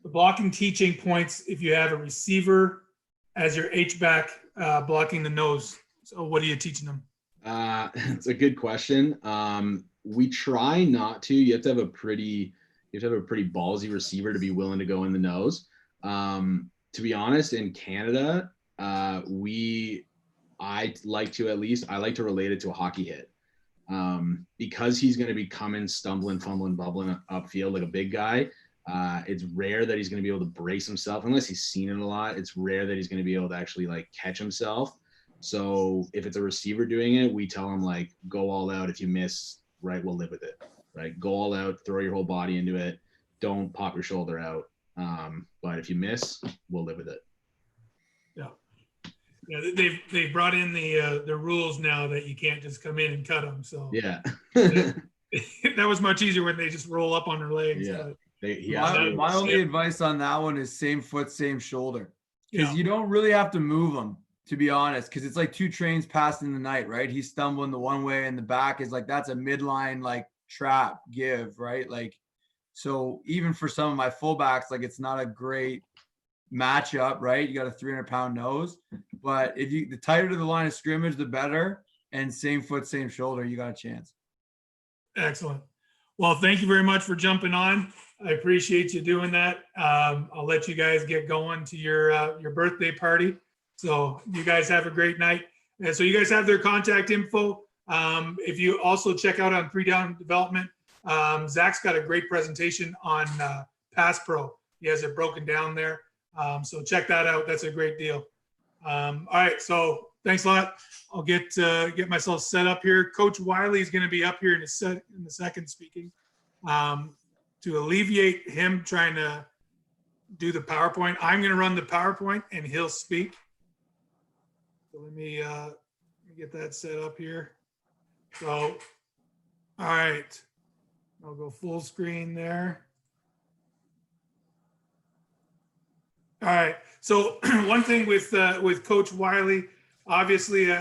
S1: blocking teaching points if you have a receiver as your H-back blocking the nose? So what are you teaching them?
S3: It's a good question. We try not to. You have to have a pretty ballsy receiver to be willing to go in the nose. To be honest, in Canada, I like to relate it to a hockey hit. Because he's going to be coming, stumbling, fumbling, bubbling upfield like a big guy. It's rare that he's going to be able to brace himself unless he's seen it a lot. It's rare that he's going to be able to actually catch himself. So if it's a receiver doing it, we tell him go all out. If you miss, right, we'll live with it, right? Go all out, throw your whole body into it. Don't pop your shoulder out. But if you miss, we'll live with it.
S1: Yeah, they've brought in the rules now that you can't just come in and cut them. So
S3: yeah,
S1: that was much easier when they just roll up on their legs.
S2: Yeah, my only advice on that one is same foot, same shoulder, because you don't really have to move them, to be honest, because it's like two trains passed in the night, right? He's stumbling the one way and the back is that's a midline trap give, right? So even for some of my fullbacks, it's not a great matchup, right? You got a 300-pound nose, but the tighter to the line of scrimmage, the better. And same foot, same shoulder, you got a chance.
S1: Excellent. Well, thank you very much for jumping on. I appreciate you doing that. I'll let you guys get going to your birthday party. So you guys have a great night. And so you guys have their contact info. If you also check out on 3Down Development, Zach's got a great presentation on Pass Pro. He has it broken down there. So check that out. That's a great deal. All right. So thanks a lot. I'll get myself set up here. Coach Wylie is going to be up here in the second speaking. To alleviate him trying to do the PowerPoint, I'm going to run the PowerPoint and he'll speak. So let me get that set up here. So, all right. I'll go full screen there. All right. So one thing with Coach Wylie, obviously,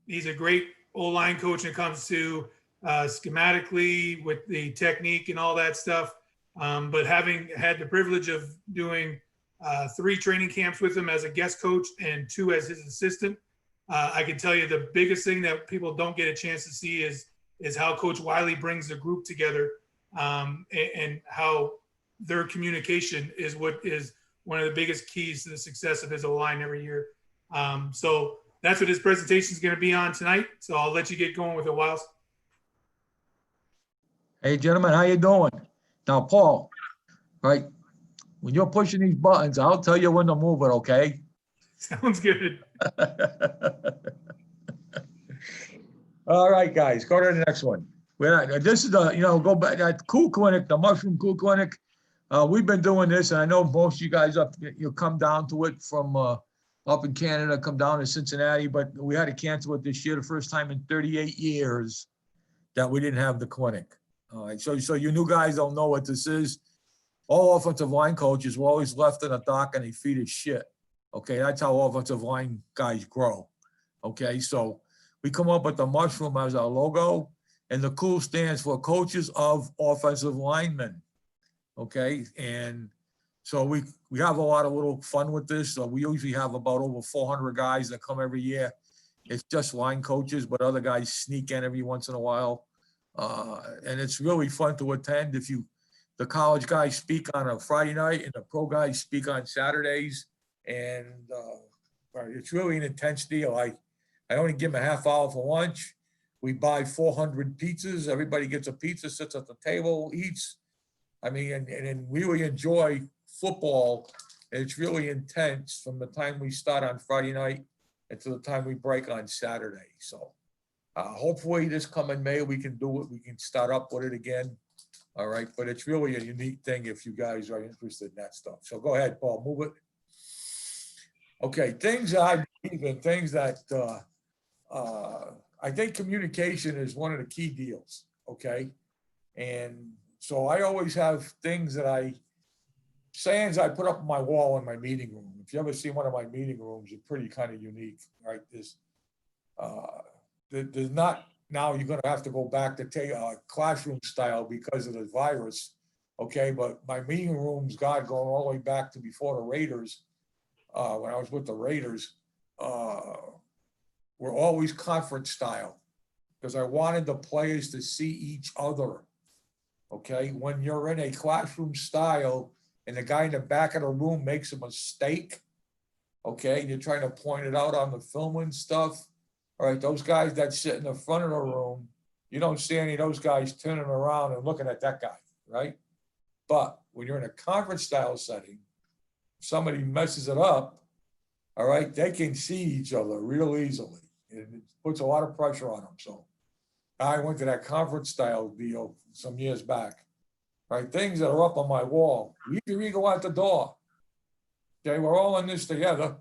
S1: he's a great O-line coach when it comes to schematically with the technique and all that stuff. But having had the privilege of doing 3 training camps with him as a guest coach and 2 as his assistant, I can tell you the biggest thing that people don't get a chance to see is how Coach Wylie brings the group together, and how their communication is what is one of the biggest keys to the success of his O-line every year. So that's what his presentation is going to be on tonight. So I'll let you get going with it, Wiles.
S4: Hey, gentlemen, how you doing? Now, Paul, right, when you're pushing these buttons, I'll tell you when to move it, okay?
S1: Sounds good.
S4: All right, guys, go to the next one. This is the, go back, that Cool Clinic, the Mushroom Cool Clinic. We've been doing this, and I know most of you guys you come down to it from up in Canada, come down to Cincinnati, but we had to cancel it this year, the first time in 38 years that we didn't have the clinic. All right, so you new guys don't know what this is. All offensive line coaches were always left in the dock and they feed as shit. Okay, that's how offensive line guys grow. Okay, so we come up with the mushroom as our logo, and the cool stands for Coaches of Offensive Linemen. Okay, and so we have a lot of little fun with this. So we usually have about over 400 guys that come every year. It's just line coaches, but other guys sneak in every once in a while. And it's really fun to attend. The college guys speak on a Friday night and the pro guys speak on Saturdays. And it's really an intense deal. I only give them a half hour for lunch. We buy 400 pizzas. Everybody gets a pizza, sits at the table, eats. I mean, and we really enjoy football. And it's really intense from the time we start on Friday night until the time we break on Saturday. So hopefully this coming May, we can do it. We can start up with it again. All right. But it's really a unique thing if you guys are interested in that stuff. So go ahead, Paul, move it. Okay. Things that I believe in, things that I think communication is one of the key deals. Okay. And so I always have things that sayings I put up on my wall in my meeting room. If you ever see one of my meeting rooms, it's pretty kind of unique, right? There's not, now you're going to have to go back to classroom style because of the virus. Okay. But my meeting rooms, God, going all the way back to before the Raiders, when I was with the Raiders, were always conference style because I wanted the players to see each other. Okay. When you're in a classroom style and the guy in the back of the room makes a mistake, okay, and you're trying to point it out on the film and stuff. All right, those guys that sit in the front of the room, you don't see any of those guys turning around and looking at that guy, right? But when you're in a conference style setting, somebody messes it up, all right, they can see each other real easily. And it puts a lot of pressure on them. So I went to that conference style deal some years back. Right, things that are up on my wall. We go out the door. Okay, we're all in this together.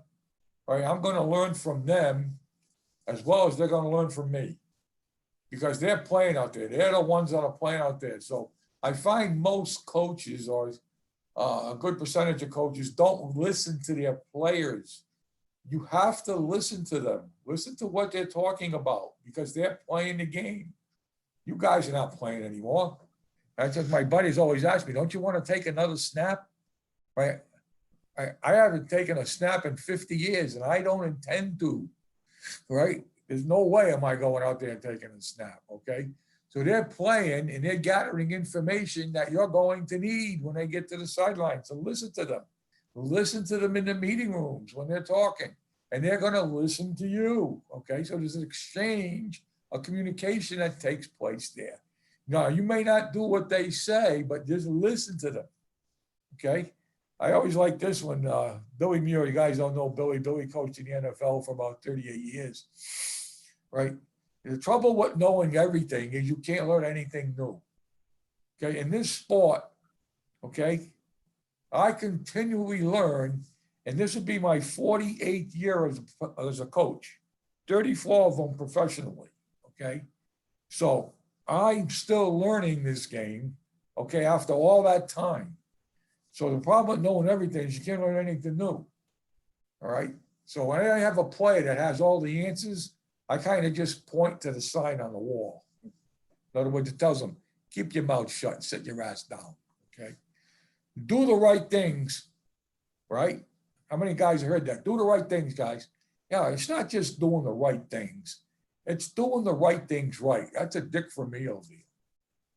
S4: Right, I'm going to learn from them as well as they're going to learn from me because they're playing out there. They're the ones that are playing out there. So I find most coaches or a good percentage of coaches don't listen to their players. You have to listen to them. Listen to what they're talking about because they're playing the game. You guys are not playing anymore. That's just my buddies always ask me, don't you want to take another snap? Right? I haven't taken a snap in 50 years and I don't intend to, right? There's no way am I going out there and taking a snap, okay? So they're playing and they're gathering information that you're going to need when they get to the sideline. So listen to them. Listen to them in the meeting rooms when they're talking and they're going to listen to you, okay? So there's an exchange of communication that takes place there. No, you may not do what they say, but just listen to them. Okay. I always like this one. Billy Muir, you guys don't know Billy. Billy coached in the NFL for about 38 years. Right. The trouble with knowing everything is you can't learn anything new. Okay. In this sport, okay, I continually learn, and this would be my 48th year as a coach, 34 of them professionally. Okay. So I'm still learning this game, okay, after all that time. So the problem with knowing everything is you can't learn anything new. All right. So when I have a player that has all the answers, I kind of just point to the sign on the wall. In other words, it tells them, keep your mouth shut and sit your ass down. Okay. Do the right things. Right. How many guys have heard that? Do the right things, guys. Yeah, it's not just doing the right things. It's doing the right things right. That's a Dick Vermeil deal.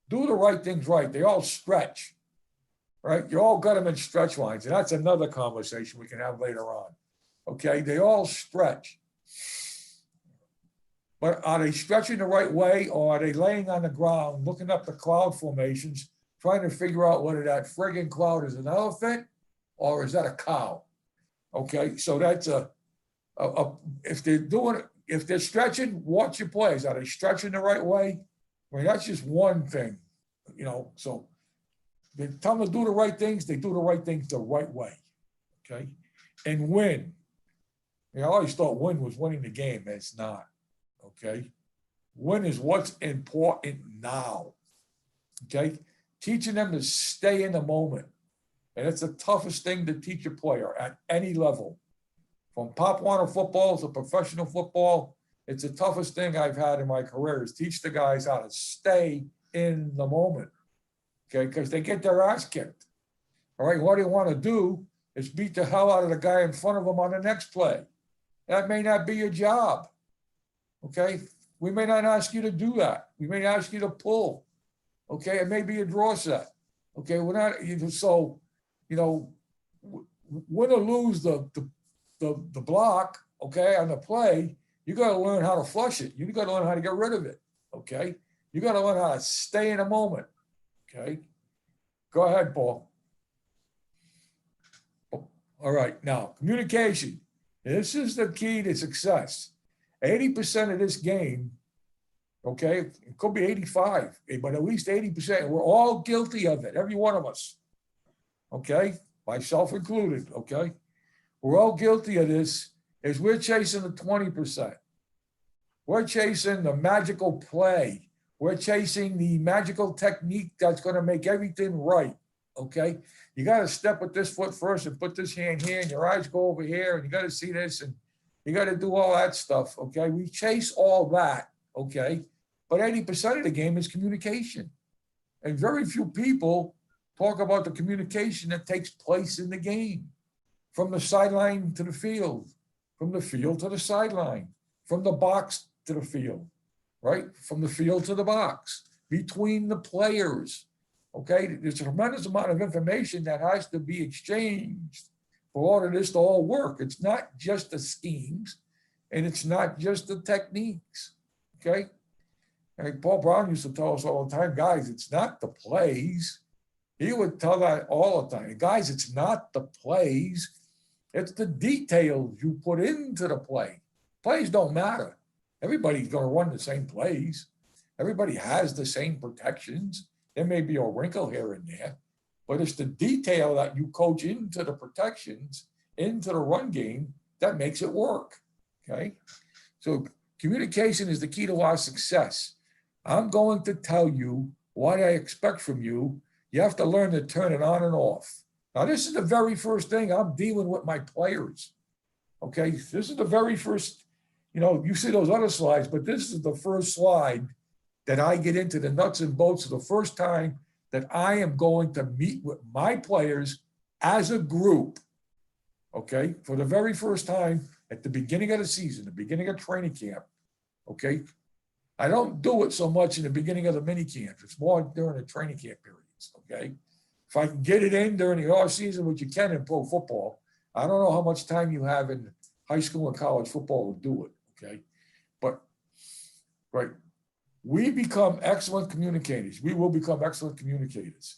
S4: Do the right things right. They all stretch. Right? You all got them in stretch lines. And that's another conversation we can have later on. Okay, they all stretch. But are they stretching the right way, or are they laying on the ground, looking up the cloud formations, trying to figure out whether that friggin' cloud is an elephant or is that a cow? Okay, so that's if they're doing it, if they're stretching, watch your plays. Are they stretching the right way? I mean, that's just one thing, you know. So they tell them to do the right things, they do the right things the right way. Okay, and win. I always thought win was winning the game. It's not. Okay. Win is what's important now. Okay. Teaching them to stay in the moment. And it's the toughest thing to teach a player at any level. From Pop Warner football to professional football, it's the toughest thing I've had in my career is teach the guys how to stay in the moment. Okay. Because they get their ass kicked. All right. What they want to do is beat the hell out of the guy in front of them on the next play. That may not be your job. Okay. We may not ask you to do that. We may ask you to pull. Okay. It may be a draw set. Okay. We're not, so, you know, win or lose the block, okay, on the play, you got to learn how to flush it. You got to learn how to get rid of it. Okay. You got to learn how to stay in a moment. Okay. Go ahead, Paul. All right. Now, communication. This is the key to success. 80% of this game, okay, it could be 85, but at least 80%, we're all guilty of it, every one of us, okay, myself included, okay? We're all guilty of this, is we're chasing the 20%. We're chasing the magical play. We're chasing the magical technique that's going to make everything right, okay? You got to step with this foot first and put this hand here, and your eyes go over here, and you got to see this, and you got to do all that stuff, okay? We chase all that, okay? But 80% of the game is communication. And very few people talk about the communication that takes place in the game. From the sideline to the field, from the field to the sideline, from the box to the field, right? From the field to the box, between the players, okay? There's a tremendous amount of information that has to be exchanged for all of this to all work. It's not just the schemes and it's not just the techniques, okay? And Paul Brown used to tell us all the time, guys, it's not the plays. He would tell that all the time. Guys, it's not the plays. It's the details you put into the play. Plays don't matter. Everybody's going to run the same plays. Everybody has the same protections. There may be a wrinkle here and there, but it's the detail that you coach into the protections, into the run game, that makes it work, okay? So communication is the key to our success. I'm going to tell you what I expect from you. You have to learn to turn it on and off. Now, this is the very first thing I'm dealing with my players, okay? This is the very first, you know, you see those other slides, but this is the first slide that I get into the nuts and bolts of the first time that I am going to meet with my players as a group, okay? For the very first time at the beginning of the season, the beginning of training camp, okay? I don't do it so much in the beginning of the mini camp. It's more during the training camp periods, okay? If I can get it in during the off season, which you can in pro football, I don't know how much time you have in high school and college football to do it, okay? But, right, we become excellent communicators. We will become excellent communicators.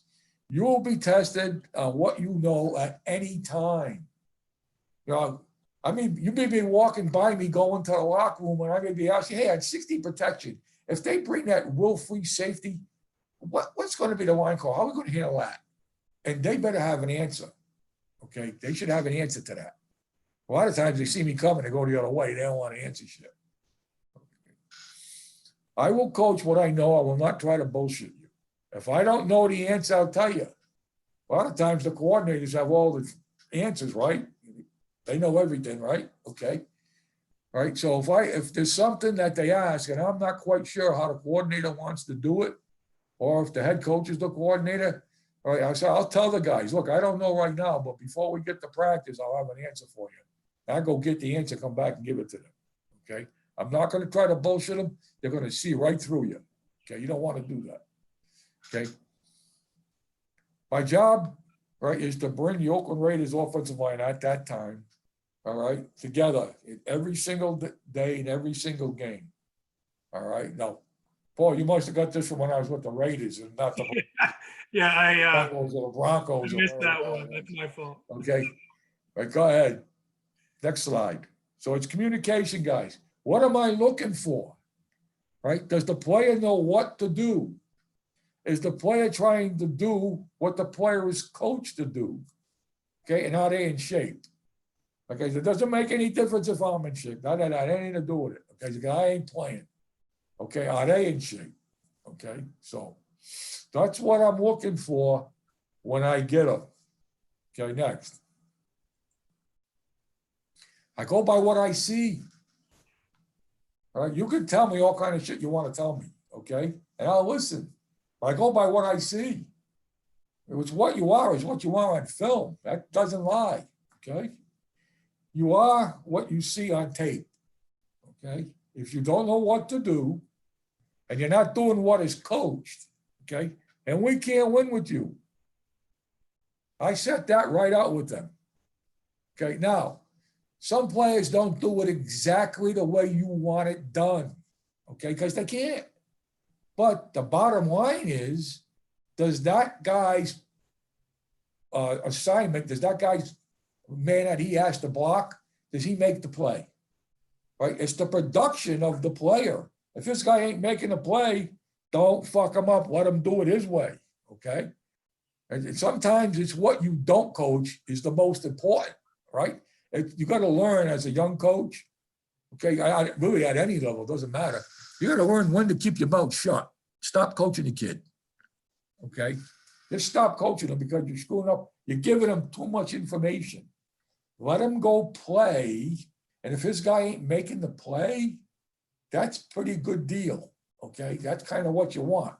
S4: You will be tested on what you know at any time. You know, I mean, you may be walking by me going to the locker room and I may be asking, hey, at 60 protection, if they bring that will-free safety, what's going to be the line call? How are we going to handle that? And they better have an answer, okay? They should have an answer to that. A lot of times they see me coming, they go the other way. They don't want to answer shit. I will coach what I know. I will not try to bullshit you. If I don't know the answer, I'll tell you. A lot of times the coordinators have all the answers, right? They know everything, right? Okay. All right, so if there's something that they ask and I'm not quite sure how the coordinator wants to do it, or if the head coach is the coordinator, all right, I say, I'll tell the guys, look, I don't know right now, but before we get to practice, I'll have an answer for you. I go get the answer, come back and give it to them. Okay. I'm not going to try to bullshit them. They're going to see right through you. Okay. You don't want to do that. Okay. My job, right, is to bring the Oakland Raiders offensive line at that time, all right, together every single day in every single game. All right. Now, Paul, you must have got this from when I was with the Raiders and not the
S1: Yeah, I
S4: Bengals or the Broncos.
S1: missed
S4: or
S1: that
S4: whatever.
S1: one. That's my fault.
S4: Okay. All right, go ahead. Next slide. So it's communication, guys. What am I looking for? Right? Does the player know what to do? Is the player trying to do what the player is coached to do? Okay, and are they in shape? Okay, so it doesn't make any difference if I'm in shape. That had anything to do with it. Okay, the guy ain't playing. Okay, are they in shape? Okay, so that's what I'm looking for when I get them. Okay, next. I go by what I see. All right, you can tell me all kind of shit you want to tell me, okay? And I'll listen. But I go by what I see. It's what you are is what you are on film. That doesn't lie, okay? You are what you see on tape, okay? If you don't know what to do and you're not doing what is coached, okay? And we can't win with you. I set that right out with them. Okay, now, some players don't do it exactly the way you want it done, okay, because they can't. But the bottom line is, does that guy's assignment, does that guy's man that he has to block, does he make the play? Right? It's the production of the player. If this guy ain't making a play, don't fuck him up. Let him do it his way, okay? And sometimes it's what you don't coach is the most important, right? You got to learn as a young coach, okay, I really at any level, doesn't matter. You got to learn when to keep your mouth shut. Stop coaching the kid, okay? Just stop coaching them because you're screwing up. You're giving them too much information. Let him go play, and if this guy ain't making the play, that's pretty good deal, okay? That's kind of what you want,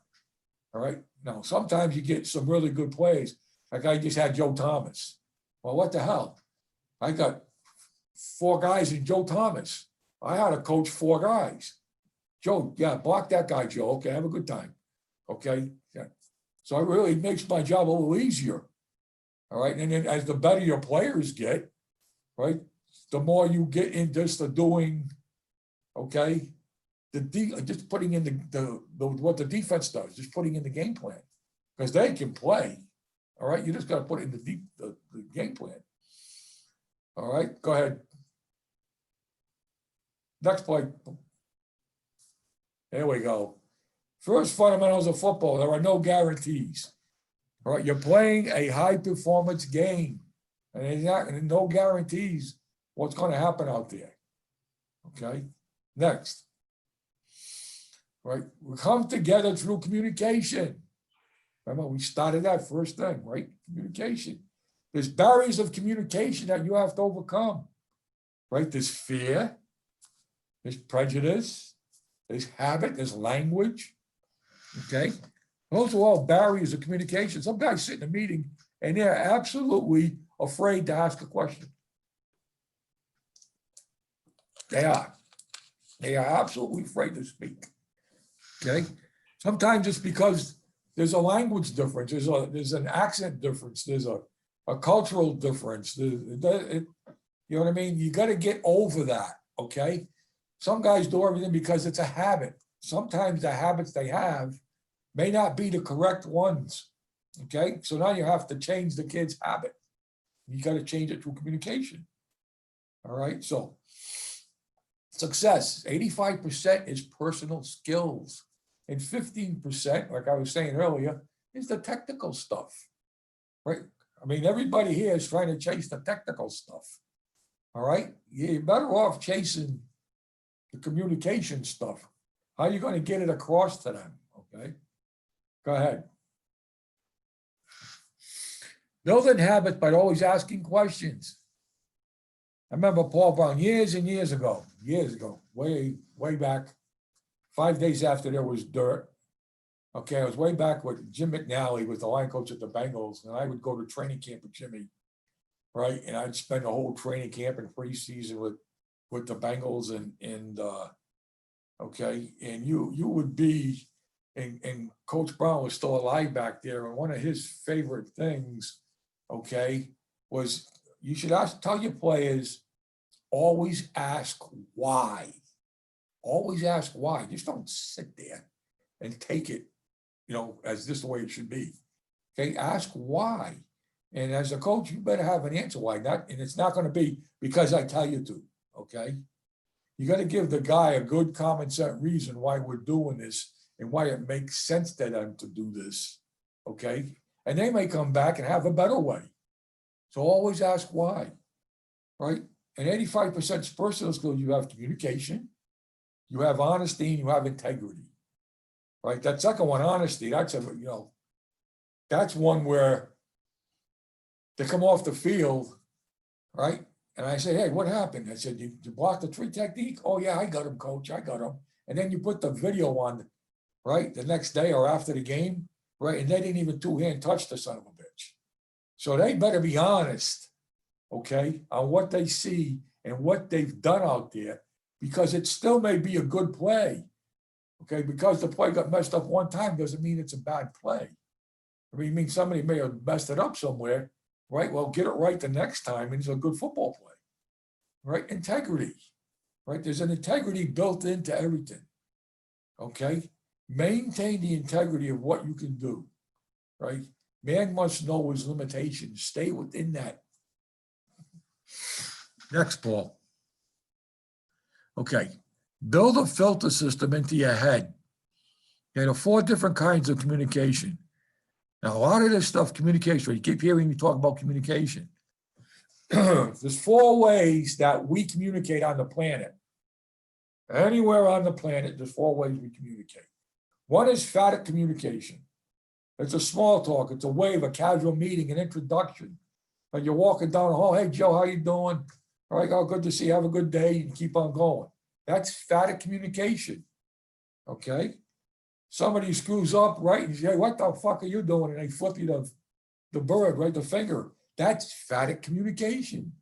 S4: all right? Now, sometimes you get some really good plays. Like I just had Joe Thomas. Well, what the hell? I got 4 guys in Joe Thomas. I had to coach 4 guys. Joe, yeah, block that guy, Joe. Okay, have a good time. Okay, yeah. So it really makes my job a little easier. All right, and then as the better your players get, right, the more you get into just the doing, okay, just putting in the what the defense does, just putting in the game plan, because they can play. All right, you just got to put in the game plan. All right, go ahead. Next play. There we go. First fundamentals of football, there are no guarantees. All right, you're playing a high performance game, and there's no guarantees what's going to happen out there. Okay, next. Right, we come together through communication. Remember, we started that first thing, right? Communication. There's barriers of communication that you have to overcome, right? There's fear, there's prejudice, there's habit, there's language, okay? Those are all barriers of communication. Some guys sit in a meeting and they're absolutely afraid to ask a question. They are. They are absolutely afraid to speak, okay? Sometimes it's because there's a language difference, there's an accent difference, there's a cultural difference. You know what I mean? You got to get over that, okay? Some guys do everything because it's a habit. Sometimes the habits they have may not be the correct ones, okay? So now you have to change the kid's habit. You got to change it through communication, all right? So success, 85% is personal skills, and 15%, like I was saying earlier, is the technical stuff, right? I mean, everybody here is trying to chase the technical stuff, all right? You're better off chasing the communication stuff. How are you going to get it across to them, okay? Go ahead. Building habits by always asking questions. I remember Paul Brown years and years ago, way back, 5 days after there was dirt. Okay, I was way back with Jim McNally, was the line coach at the Bengals, and I would go to training camp with Jimmy, right? And I'd spend the whole training camp and preseason with the Bengals okay, and you would be, and Coach Brown was still alive back there, and one of his favorite things, okay, was you should tell your players, always ask why. Always ask why. Just don't sit there and take it, as this the way it should be. Okay, ask why. And as a coach, you better have an answer why. And it's not going to be because I tell you to, okay? You got to give the guy a good common sense reason why we're doing this and why it makes sense to them to do this, okay? And they may come back and have a better way. So always ask why, right? And 85% personal skills, you have communication, you have honesty, and you have integrity, right? That second one, honesty, that's that's one where they come off the field, right? And I say, hey, what happened? I said, you blocked the tree technique? Oh yeah, I got him, coach, I got him. And then you put the video on, right, the next day or after the game, right? And they didn't even two-hand touch the son of a bitch. So they better be honest, okay, on what they see and what they've done out there, because it still may be a good play, okay? Because the play got messed up one time doesn't mean it's a bad play. I mean, it means somebody may have messed it up somewhere, right? Well, get it right the next time, and it's a good football play, right? Integrity, right? There's an integrity built into everything, okay? Maintain the integrity of what you can do, right? Man must know his limitations. Stay within that. Next, Paul. Okay, build a filter system into your head. There are 4 different kinds of communication. Now, a lot of this stuff, communication, you keep hearing me talk about communication. There's 4 ways that we communicate on the planet. Anywhere on the planet, there's 4 ways we communicate. One is phatic communication. It's a small talk. It's a wave, a casual meeting, an introduction. When you're walking down the hall, hey, Joe, how you doing? All right, oh, good to see you. Have a good day. And keep on going. That's phatic communication, okay? Somebody screws up, right? And you say, hey, what the fuck are you doing? And they flip you the bird, right? The finger. That's phatic communication,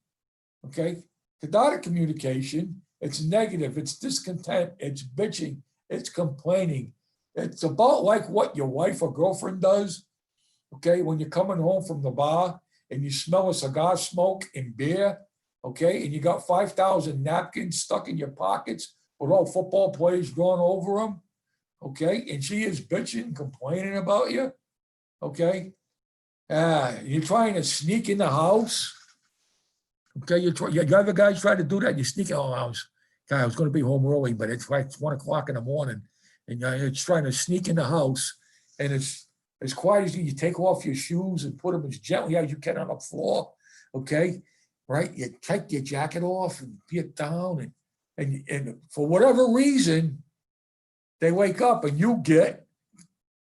S4: okay? Cathartic communication, it's negative, it's discontent, it's bitching, it's complaining. It's about like what your wife or girlfriend does, okay? When you're coming home from the bar and you smell a cigar smoke and beer, okay? And you got 5,000 napkins stuck in your pockets with all football players drawn over them, okay? And she is bitching, complaining about you, okay? You're trying to sneak in the house, okay? You other guys try to do that. You sneak in the house. God, I was going to be home early, but it's like 1 o'clock in the morning, and it's trying to sneak in the house, and it's as quiet as you take off your shoes and put them as gently as you can on the floor, okay? Right? You take your jacket off and get down, and for whatever reason, they wake up and you get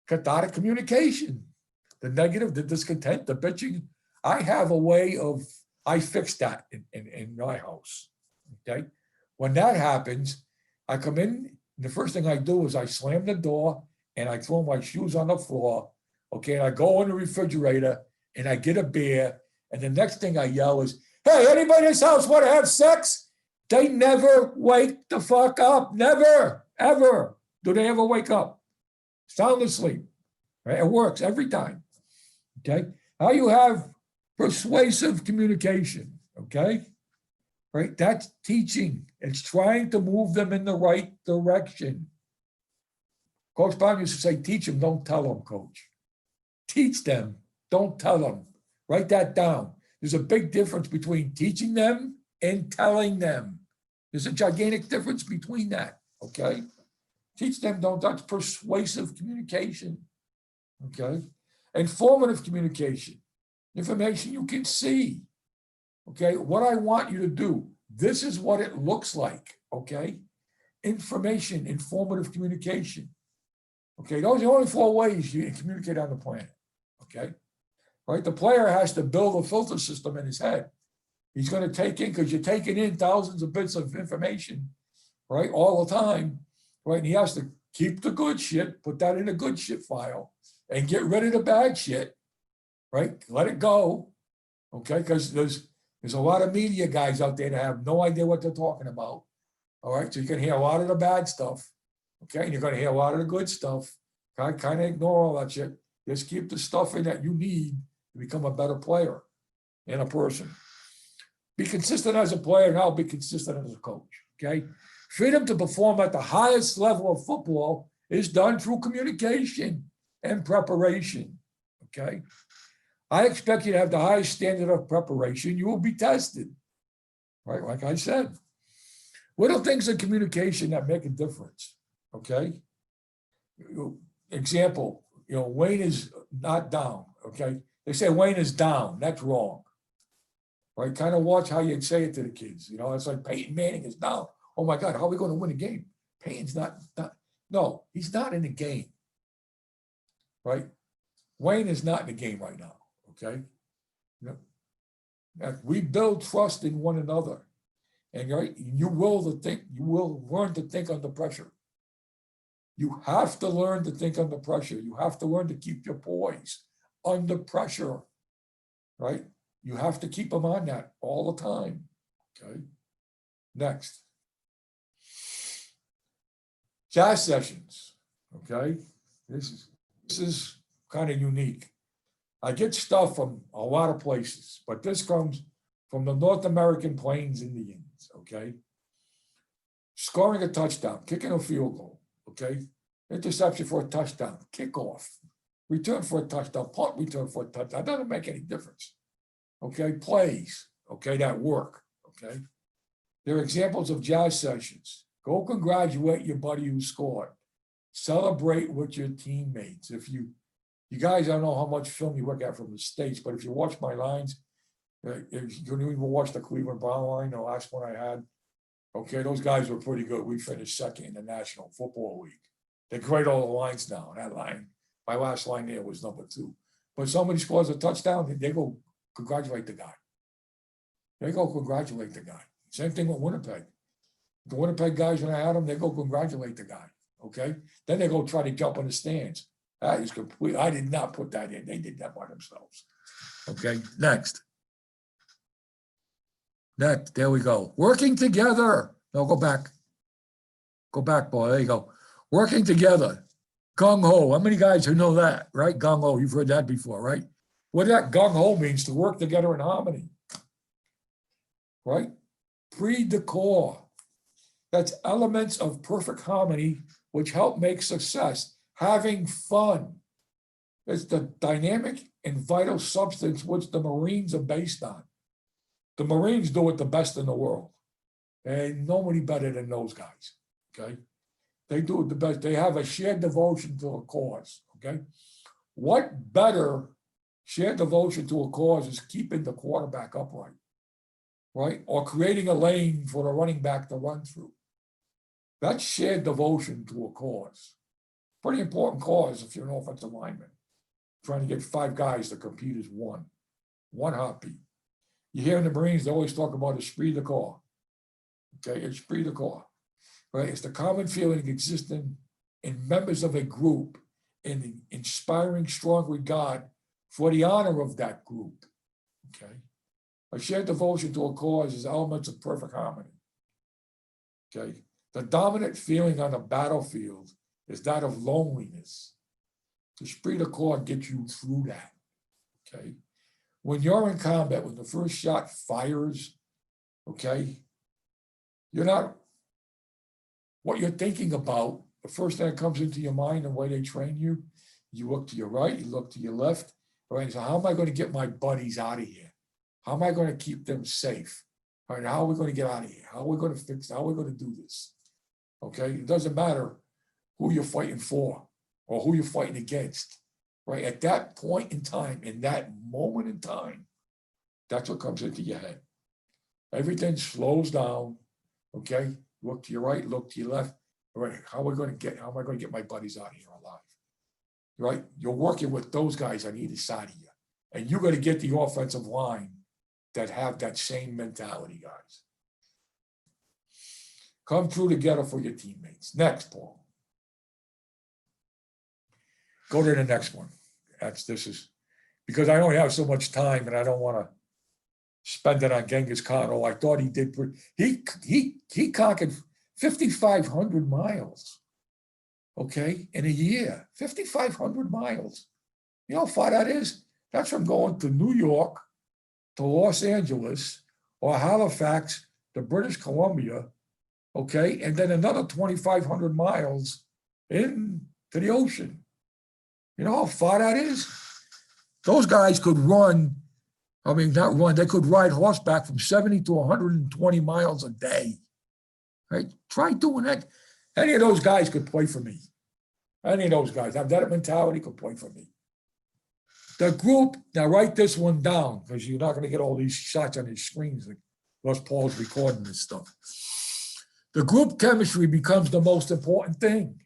S4: cathartic communication. The negative, the discontent, the bitching. I have a way of, I fix that in my house, okay? When that happens, I come in, the first thing I do is I slam the door and I throw my shoes on the floor, okay? And I go in the refrigerator and I get a beer, and the next thing I yell is, hey, anybody in this house want to have sex? They never wake the fuck up, never, ever. Do they ever wake up? Sound asleep, right? It works every time, okay? How you have persuasive communication, okay? Right, that's teaching. It's trying to move them in the right direction. Coach Brown used to say, teach them, don't tell them, coach. Teach them, don't tell them. Write that down. There's a big difference between teaching them and telling them. There's a gigantic difference between that, okay? Teach them, don't, that's persuasive communication, okay? Informative communication, information you can see, okay? What I want you to do, this is what it looks like, okay? Information, informative communication, okay? Those are the only 4 ways you can communicate on the planet, okay? right? The player has to build a filter system in his head. He's going to take in, because you're taking in thousands of bits of information, right, all the time, right? And he has to keep the good shit, put that in a good shit file, and get rid of the bad shit, right? Let it go, okay? Because there's a lot of media guys out there that have no idea what they're talking about, all right? So you can hear a lot of the bad stuff, okay? And you're going to hear a lot of the good stuff. Kind of ignore all that shit. Just keep the stuff in that you need to become a better player and a person. Be consistent as a player, and I'll be consistent as a coach, okay? Freedom to perform at the highest level of football is done through communication and preparation, okay? I expect you to have the highest standard of preparation. You will be tested, right? Like I said, little things in communication that make a difference, okay? Example, Wayne is not down, okay? They say Wayne is down. That's wrong, right? Kind of watch how you say it to the kids. It's like Peyton Manning is down. Oh my God, how are we going to win a game? Peyton's not. No, he's not in the game, right? Wayne is not in the game right now, okay? We build trust in one another, and right, you will learn to think under pressure. You have to learn to think under pressure. You have to learn to keep your poise under pressure, right? You have to keep them on that all the time, okay? Next. Jazz sessions, okay? This is kind of unique. I get stuff from a lot of places, but this comes from the North American Plains Indians, okay? Scoring a touchdown, kicking a field goal, okay? Interception for a touchdown, kickoff, return for a touchdown, punt return for a touchdown. It doesn't make any difference, okay? Plays, okay, that work, okay? They're examples of jazz sessions. Go congratulate your buddy who scored. Celebrate with your teammates. If you guys, I don't know how much film you look at from the States, but if you watch my lines, if you can even watch the Cleveland Brown line, the last one I had, okay, those guys were pretty good. We finished second in the National Football League. They grade all the lines now. That line, my last line there was number 2. But somebody scores a touchdown, they go congratulate the guy. They go congratulate the guy. Same thing with Winnipeg. The Winnipeg guys, when I had them, they go congratulate the guy, okay? Then they go try to jump in the stands. That is complete. I did not put that in. They did that by themselves. Okay, next. There we go. Working together. No, go back. Go back, boy. There you go. Working together. Gung ho. How many guys who know that, right? Gung ho. You've heard that before, right? What that gung ho means, to work together in harmony, right? Pre-decor. That's elements of perfect harmony which help make success. Having fun. It's the dynamic and vital substance which the Marines are based on. The Marines do it the best in the world. And nobody better than those guys, okay? They do it the best. They have a shared devotion to a cause, okay? What better shared devotion to a cause is keeping the quarterback upright, right? Or creating a lane for the running back to run through. That's shared devotion to a cause. Pretty important cause if you're an offensive lineman. Trying to get 5 guys to compete as one heartbeat. You hear in the Marines, they always talk about esprit de corps. Okay, esprit de corps. Right? It's the common feeling existing in members of a group in the inspiring strong regard for the honor of that group. Okay. A shared devotion to a cause is elements of perfect harmony. Okay. The dominant feeling on the battlefield is that of loneliness. The esprit de corps gets you through that. Okay. When you're in combat, when the first shot fires, okay, you're not, what you're thinking about, the first thing that comes into your mind, the way they train you, you look to your right, you look to your left, all right, so how am I going to get my buddies out of here? How am I going to keep them safe? All right, how are we going to get out of here? How are we going to fix, how are we going to do this? Okay, it doesn't matter who you're fighting for or who you're fighting against, right? At that point in time, in that moment in time, that's what comes into your head. Everything slows down, okay? Look to your right, look to your left. All right, how am I going to get my buddies out of here alive? Right? You're working with those guys on either side of you. And you got to get the offensive line that have that same mentality, guys. Come through together for your teammates. Next, Paul. Go to the next one. This is because I only have so much time and I don't want to spend it on Genghis Khan. Oh, I thought he did. He conquered 5,500 miles. Okay, in a year, 5,500 miles. You know how far that is? That's from going to New York to Los Angeles or Halifax to British Columbia. Okay, and then another 2,500 miles into the ocean. You know how far that is? Those guys could run, I mean, not run, they could ride horseback from 70 to 120 miles a day. Right? Try doing that. Any of those guys could play for me. Any of those guys have that mentality, could play for me. The group, now write this one down because you're not going to get all these shots on your screens. Like unless Paul's recording this stuff. The group chemistry becomes the most important thing.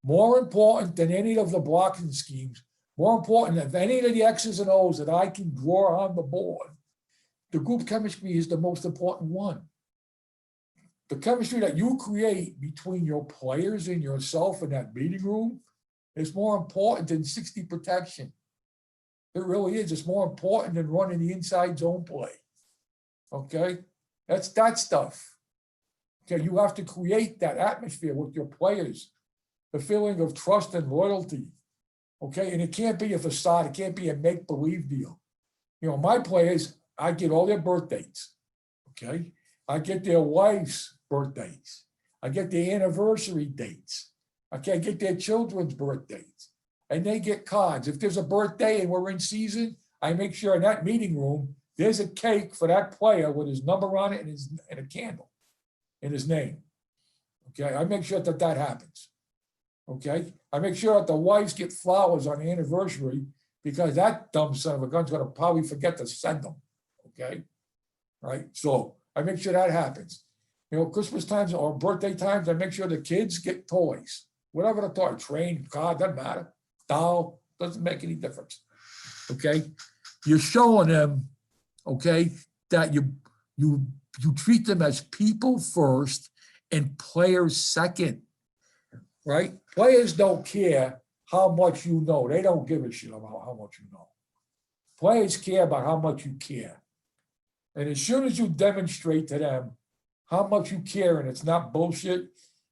S4: More important than any of the blocking schemes. More important than any of the X's and O's that I can draw on the board. The group chemistry is the most important one. The chemistry that you create between your players and yourself in that meeting room is more important than 60 protection. It really is. It's more important than running the inside zone play. Okay? That's that stuff. Okay, you have to create that atmosphere with your players, the feeling of trust and loyalty. Okay, and it can't be a facade. It can't be a make-believe deal. You know, my players, I get all their birth dates. Okay, I get their wife's birthdays. I get their anniversary dates. Okay, I get their children's birthdays. And they get cards. If there's a birthday and we're in season, I make sure in that meeting room, there's a cake for that player with his number on it and a candle in his name. Okay, I make sure that happens. Okay, I make sure that the wives get flowers on the anniversary because that dumb son of a gun's gonna probably forget to send them. Okay, right? So I make sure that happens. You know, Christmas times or birthday times, I make sure the kids get toys. Whatever the toy, train, car, doesn't matter. Doll, doesn't make any difference. Okay, you're showing them, okay, that you treat them as people first and players second. Right? Players don't care how much you know. They don't give a shit about how much you know. Players care about how much you care. And as soon as you demonstrate to them how much you care and it's not bullshit,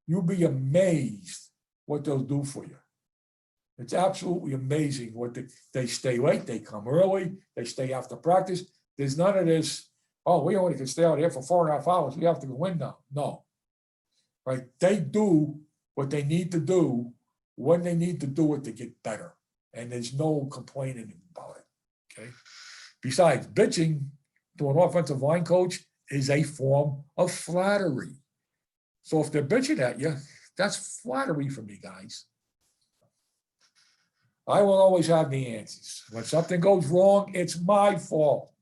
S4: you'll be amazed what they'll do for you. It's absolutely amazing what they stay late, they come early, they stay after practice. There's none of this, oh, we only can stay out here for 4.5 hours. We have to go in now. No. Right? They do what they need to do when they need to do it to get better. And there's no complaining about it. Okay. Besides, bitching to an offensive line coach is a form of flattery. So if they're bitching at you, that's flattery for me, guys. I will always have the answers. When something goes wrong, it's my fault.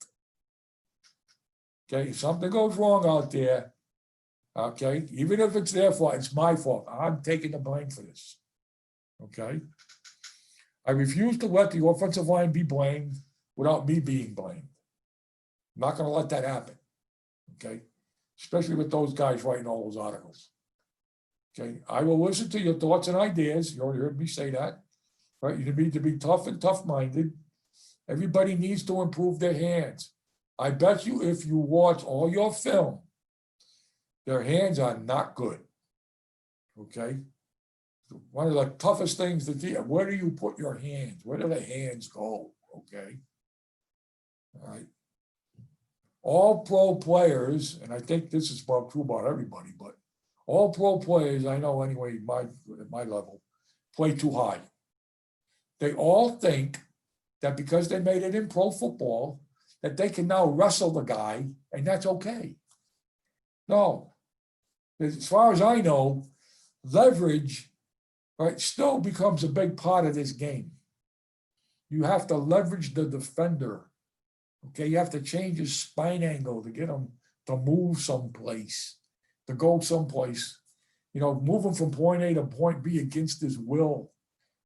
S4: Okay, if something goes wrong out there, okay, even if it's their fault, it's my fault. I'm taking the blame for this. Okay. I refuse to let the offensive line be blamed without me being blamed. I'm not going to let that happen. Okay. Especially with those guys writing all those articles. Okay. I will listen to your thoughts and ideas. You already heard me say that. Right. You need to be tough and tough-minded. Everybody needs to improve their hands. I bet you if you watch all your film, their hands are not good. Okay. One of the toughest things to do, where do you put your hands? Where do the hands go? Okay. All right. All pro players, and I think this is about true about everybody, but all pro players, I know anyway, at my level, play too high. They all think that because they made it in pro football, that they can now wrestle the guy, and that's okay. No. As far as I know, leverage, right, still becomes a big part of this game. You have to leverage the defender. Okay, you have to change his spine angle to get him to move someplace, to go someplace. You know, move him from point A to point B against his will.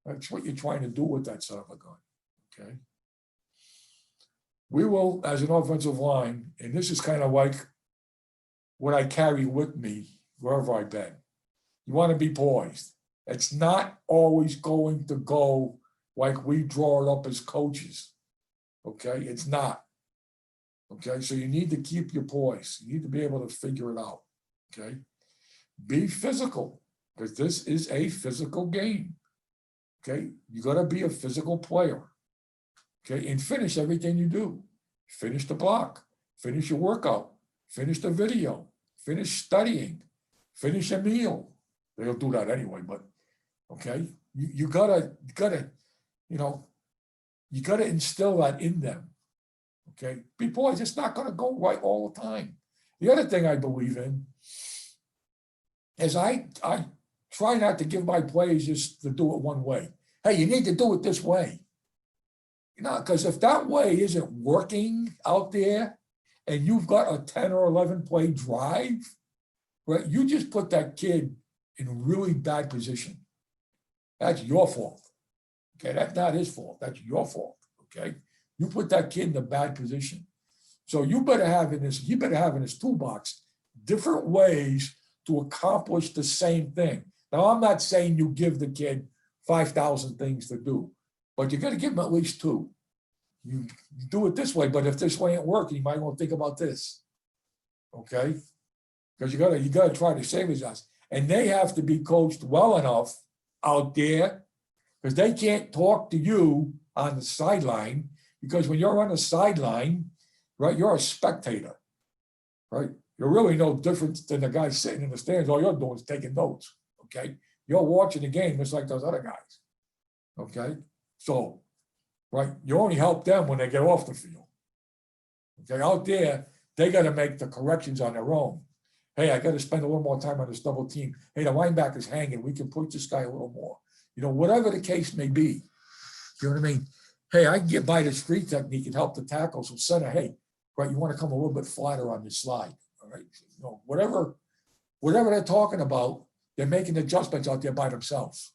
S4: That's what you're trying to do with that son of a gun. Okay. we will, as an offensive line, and this is kind of like what I carry with me wherever I've been. You want to be poised. It's not always going to go like we draw it up as coaches. Okay, it's not. Okay, so you need to keep your poise. You need to be able to figure it out. Okay, be physical, because this is a physical game. Okay, you got to be a physical player. Okay, and finish everything you do. Finish the block, finish your workout, finish the video, finish studying, finish a meal. They'll do that anyway, but okay, you gotta, you know, you gotta instill that in them. Okay, boys, it's not gonna go right all the time. The other thing I believe in is I try not to give my players just to do it one way. Hey, you need to do it this way. You know, because if that way isn't working out there and you've got a 10 or 11 play drive, right, you just put that kid in a really bad position. That's your fault. Okay, that's not his fault. That's your fault. Okay, you put that kid in a bad position. So you better have in his toolbox different ways to accomplish the same thing. Now, I'm not saying you give the kid 5,000 things to do, but you got to give him at least 2. You do it this way, but if this way ain't working, you might want to think about this. Okay? Because you gotta try to save his ass. And they have to be coached well enough out there, because they can't talk to you on the sideline, because when you're on the sideline, right, you're a spectator. Right? You're really no different than the guy sitting in the stands. All you're doing is taking notes. Okay? You're watching the game just like those other guys. Okay? So, right, you only help them when they get off the field. Okay, out there, they got to make the corrections on their own. Hey, I got to spend a little more time on this double team. Hey, the linebacker's hanging. We can push this guy a little more. You know, whatever the case may be. You know what I mean? Hey, I can get by the street technique and help the tackle. So center, hey, right, you want to come a little bit flatter on this slide. All right, you know, whatever they're talking about, they're making adjustments out there by themselves.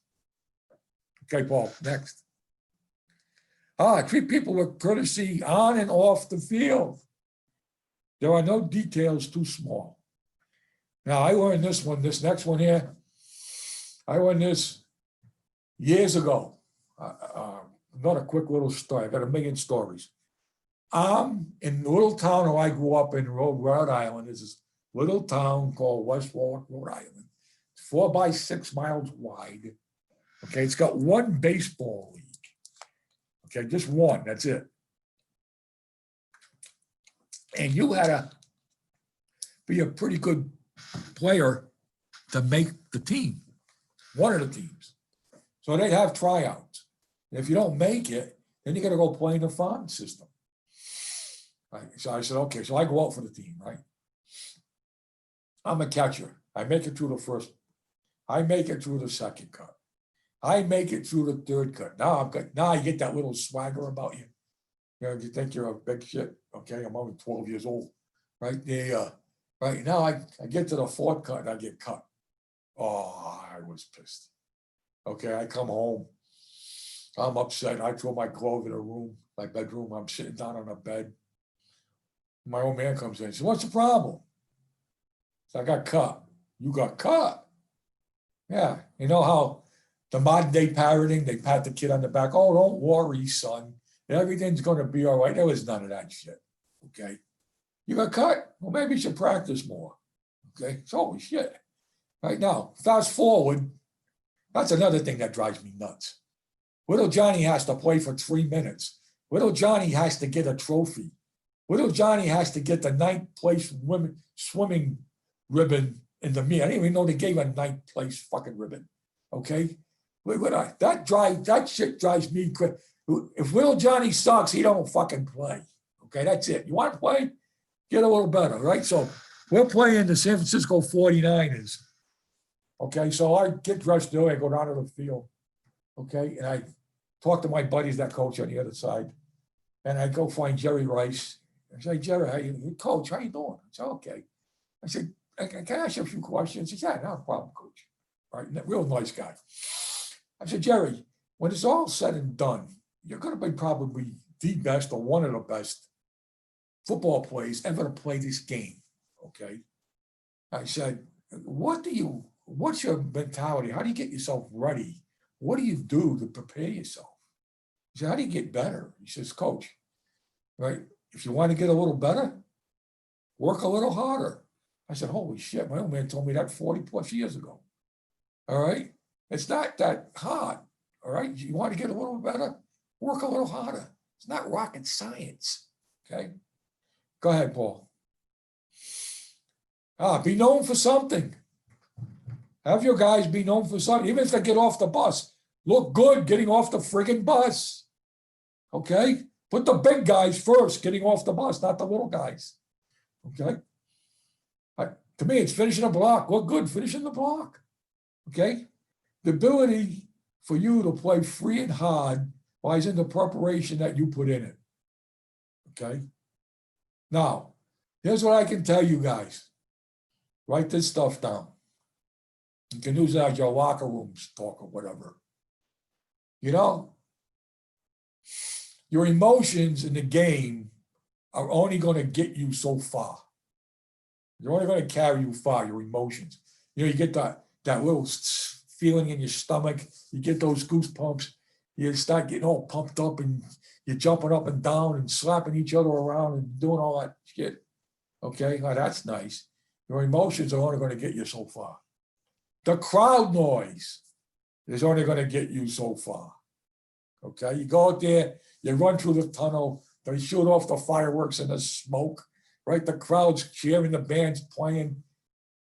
S4: Okay, Paul, next. Treat people with courtesy on and off the field. There are no details too small. Now, I learned this next one here. I learned this years ago. Not a quick little story. I got a million stories. In the little town where I grew up in Rhode Island. There's this little town called West Warwick, Rhode Island. It's 4 by 6 miles wide. Okay, it's got one baseball league. Okay, just one, that's it. And you had to be a pretty good player to make the team, one of the teams. So they'd have tryouts. And if you don't make it, then you got to go play in the farm system. Right? So I said, okay, so I go out for the team, right? I'm a catcher. I make it through the first. I make it through the second cut. I make it through the third cut. Now you get that little swagger about you. You know, you think you're a big shit. Okay, I'm only 12 years old. Right? Right now I get to the fourth cut and I get cut. Oh, I was pissed. Okay, I come home. I'm upset. I throw my clothes in a room, my bedroom. I'm sitting down on a bed. My old man comes in and says, "What's the problem?" So I got cut. You got cut? Yeah. You know how the modern day parroting, they pat the kid on the back. Oh, don't worry, son. Everything's going to be all right. There was none of that shit. Okay. You got cut? Well, maybe you should practice more. Okay. It's always shit. Right now, fast forward. That's another thing that drives me nuts. Little Johnny has to play for 3 minutes. Little Johnny has to get a trophy. Little Johnny has to get the 9th place women swimming ribbon in the meet. I didn't even know they gave a 9th place fucking ribbon. Okay. That shit drives me crazy. If little Johnny sucks, he don't fucking play. Okay, that's it. You want to play? Get a little better, right? So we're playing the San Francisco 49ers. Okay, so I get dressed early, I go down to the field. Okay, and I talk to my buddies that coach on the other side. And I go find Jerry Rice. I say, Jerry, coach, how you doing? I said, okay. I said, can I ask you a few questions? He said, yeah, no problem, coach. All right, real nice guy. I said, Jerry, when it's all said and done, you're going to be probably the best or one of the best football players ever to play this game. Okay. I said, what's your mentality? How do you get yourself ready? What do you do to prepare yourself? He said, how do you get better? He says, coach, right? If you want to get a little better, work a little harder. I said, holy shit, my old man told me that 40 plus years ago. All right. It's not that hard. All right. You want to get a little better, work a little harder. It's not rocket science. Okay. Go ahead, Paul. Be known for something. Have your guys be known for something. Even if they get off the bus, look good getting off the friggin' bus. Okay? Put the big guys first getting off the bus, not the little guys. Okay? To me, it's finishing a block. Look good finishing the block. Okay? The ability for you to play free and hard lies in the preparation that you put in it. Okay? Now, here's what I can tell you guys. Write this stuff down. You can use it as your locker rooms talk or whatever. You know, your emotions in the game are only going to get you so far. They're only going to carry you far, your emotions. You know, you get that little feeling in your stomach. You get those goosebumps. You start getting all pumped up and you're jumping up and down and slapping each other around and doing all that shit. Okay, well, that's nice. Your emotions are only going to get you so far. The crowd noise is only going to get you so far. Okay, you go out there, you run through the tunnel, they shoot off the fireworks and the smoke, right? The crowd's cheering, the band's playing.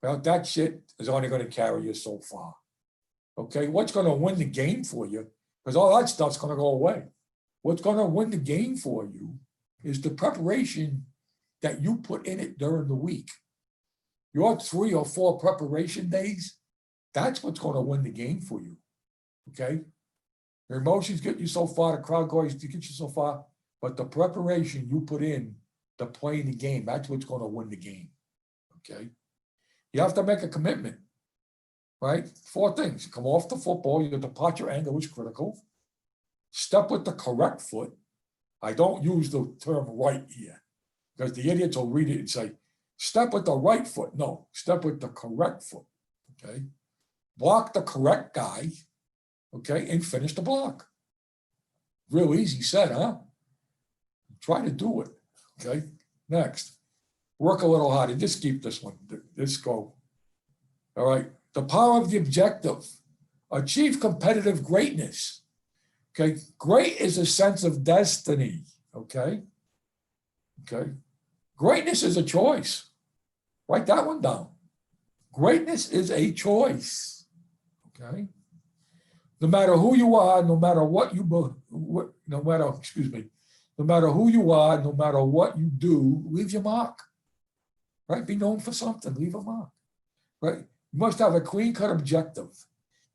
S4: Well, that shit is only going to carry you so far. Okay, what's going to win the game for you? Because all that stuff's going to go away. What's going to win the game for you is the preparation that you put in it during the week. Your 3 or 4 preparation days, that's what's going to win the game for you. Okay? Your emotions get you so far, the crowd goes to get you so far, but the preparation you put in to play the game, that's what's going to win the game. Okay? You have to make a commitment, right? 4 things. Come off the football, your departure angle is critical. Step with the correct foot. I don't use the term right here because the idiots will read it and say, step with the right foot. No, step with the correct foot. Okay? Block the correct guy. Okay? And finish the block. Real easy said, huh? Try to do it. Okay? Next. Work a little harder. Just keep this one. Let's go. All right. The power of the objective. Achieve competitive greatness. Okay. Great is a sense of destiny. Okay. Okay. Greatness is a choice. Write that one down. Greatness is a choice. Okay. No matter who you are, no matter what you, no matter who you are, no matter what you do, leave your mark. Right? Be known for something, leave a mark. Right? You must have a clean-cut objective.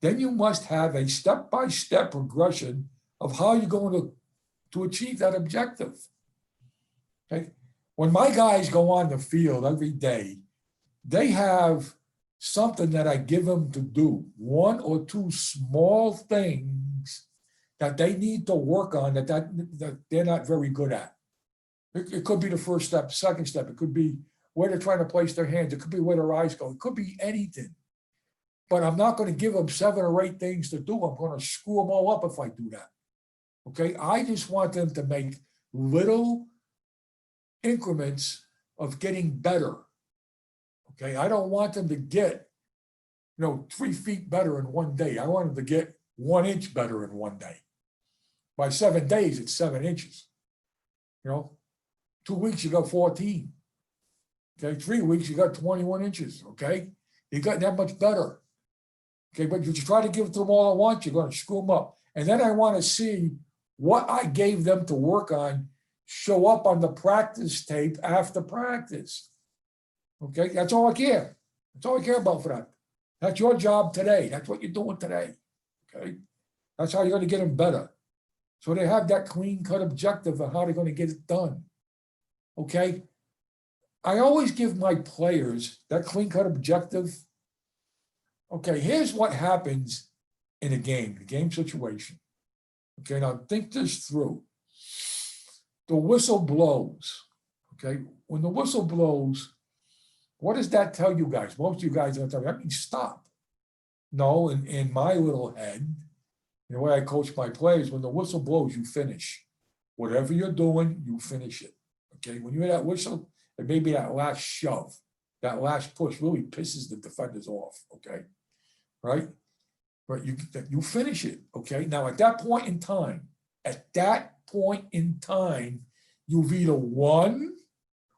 S4: Then you must have a step-by-step progression of how you're going to achieve that objective. Okay? When my guys go on the field every day, they have something that I give them to do, 1 or 2 small things that they need to work on that they're not very good at. It could be the first step, second step. It could be where they're trying to place their hands. It could be where their eyes go. It could be anything. But I'm not going to give them 7 or 8 things to do. I'm going to screw them all up if I do that. Okay? I just want them to make little increments of getting better. Okay? I don't want them to get, 3 feet better in one day. I want them to get 1 inch better in one day. By 7 days, it's 7 inches. 2 weeks, you got 14. Okay, 3 weeks, you got 21 inches. Okay, you got that much better. Okay, but if you try to give it to them all at once, you're going to screw them up. And then I want to see what I gave them to work on show up on the practice tape after practice. Okay, that's all I care. That's all I care about for that. That's your job today. That's what you're doing today. Okay, that's how you're going to get them better. So they have that clean-cut objective of how they're going to get it done. Okay. I always give my players that clean-cut objective. Okay, here's what happens in a game situation. Okay, now think this through. The whistle blows. Okay, when the whistle blows, what does that tell you guys? Most of you guys are telling me, I mean, stop. No, in my little head, the way I coach my players, when the whistle blows, you finish. Whatever you're doing, you finish it. Okay, when you hear that whistle, it may be that last shove, that last push really pisses the defenders off. Okay, right? Right, you finish it. Okay, now at that point in time, you've either won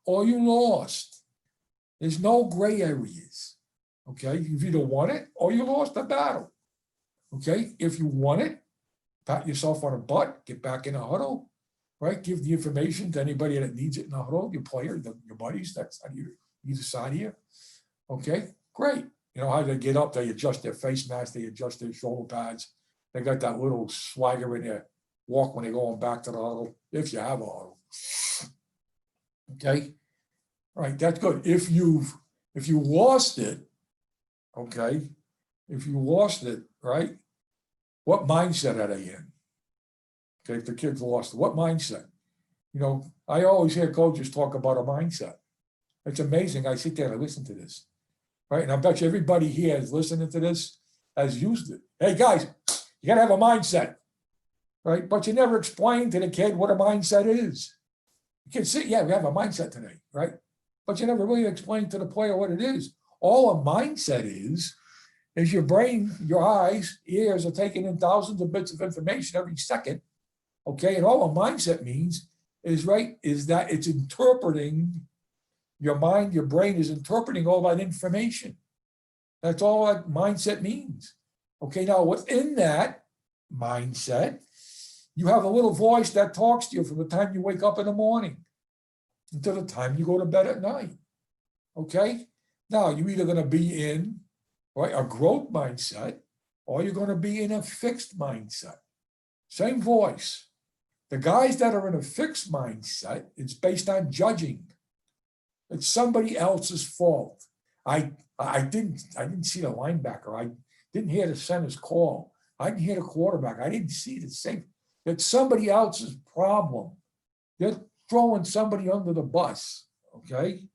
S4: or you lost. There's no gray areas. Okay, you've either won it or you lost the battle. Okay, if you won it, pat yourself on the butt, get back in the huddle, right? Give the information to anybody that needs it in the huddle, your player, your buddies, that's on either side of you. Okay, great. You know how they get up, they adjust their face mask, they adjust their shoulder pads. They got that little swagger in their walk when they're going back to the huddle, if you have a huddle. Okay, all right, that's good. If you lost it, okay, right, what mindset are they in? Okay, if the kids lost it, what mindset? You know, I always hear coaches talk about a mindset. It's amazing. I sit there and I listen to this, right? And I bet you everybody here is listening to this has used it. Hey guys, you gotta have a mindset, right? But you never explain to the kid what a mindset is. You can see, yeah, we have a mindset today, right? But you never really explain to the player what it is. All a mindset is your brain, your eyes, ears are taking in thousands of bits of information every second. Okay, and all a mindset means is that it's interpreting your mind, your brain is interpreting all that information. That's all that mindset means. Okay, now within that mindset, you have a little voice that talks to you from the time you wake up in the morning until the time you go to bed at night. Okay, now you're either going to be in a growth mindset or you're going to be in a fixed mindset. Same voice. The guys that are in a fixed mindset, it's based on judging. It's somebody else's fault. I didn't see the linebacker. I didn't hear the center's call. I didn't hear the quarterback. I didn't see the same. It's somebody else's problem. They're throwing somebody under the bus. Okay,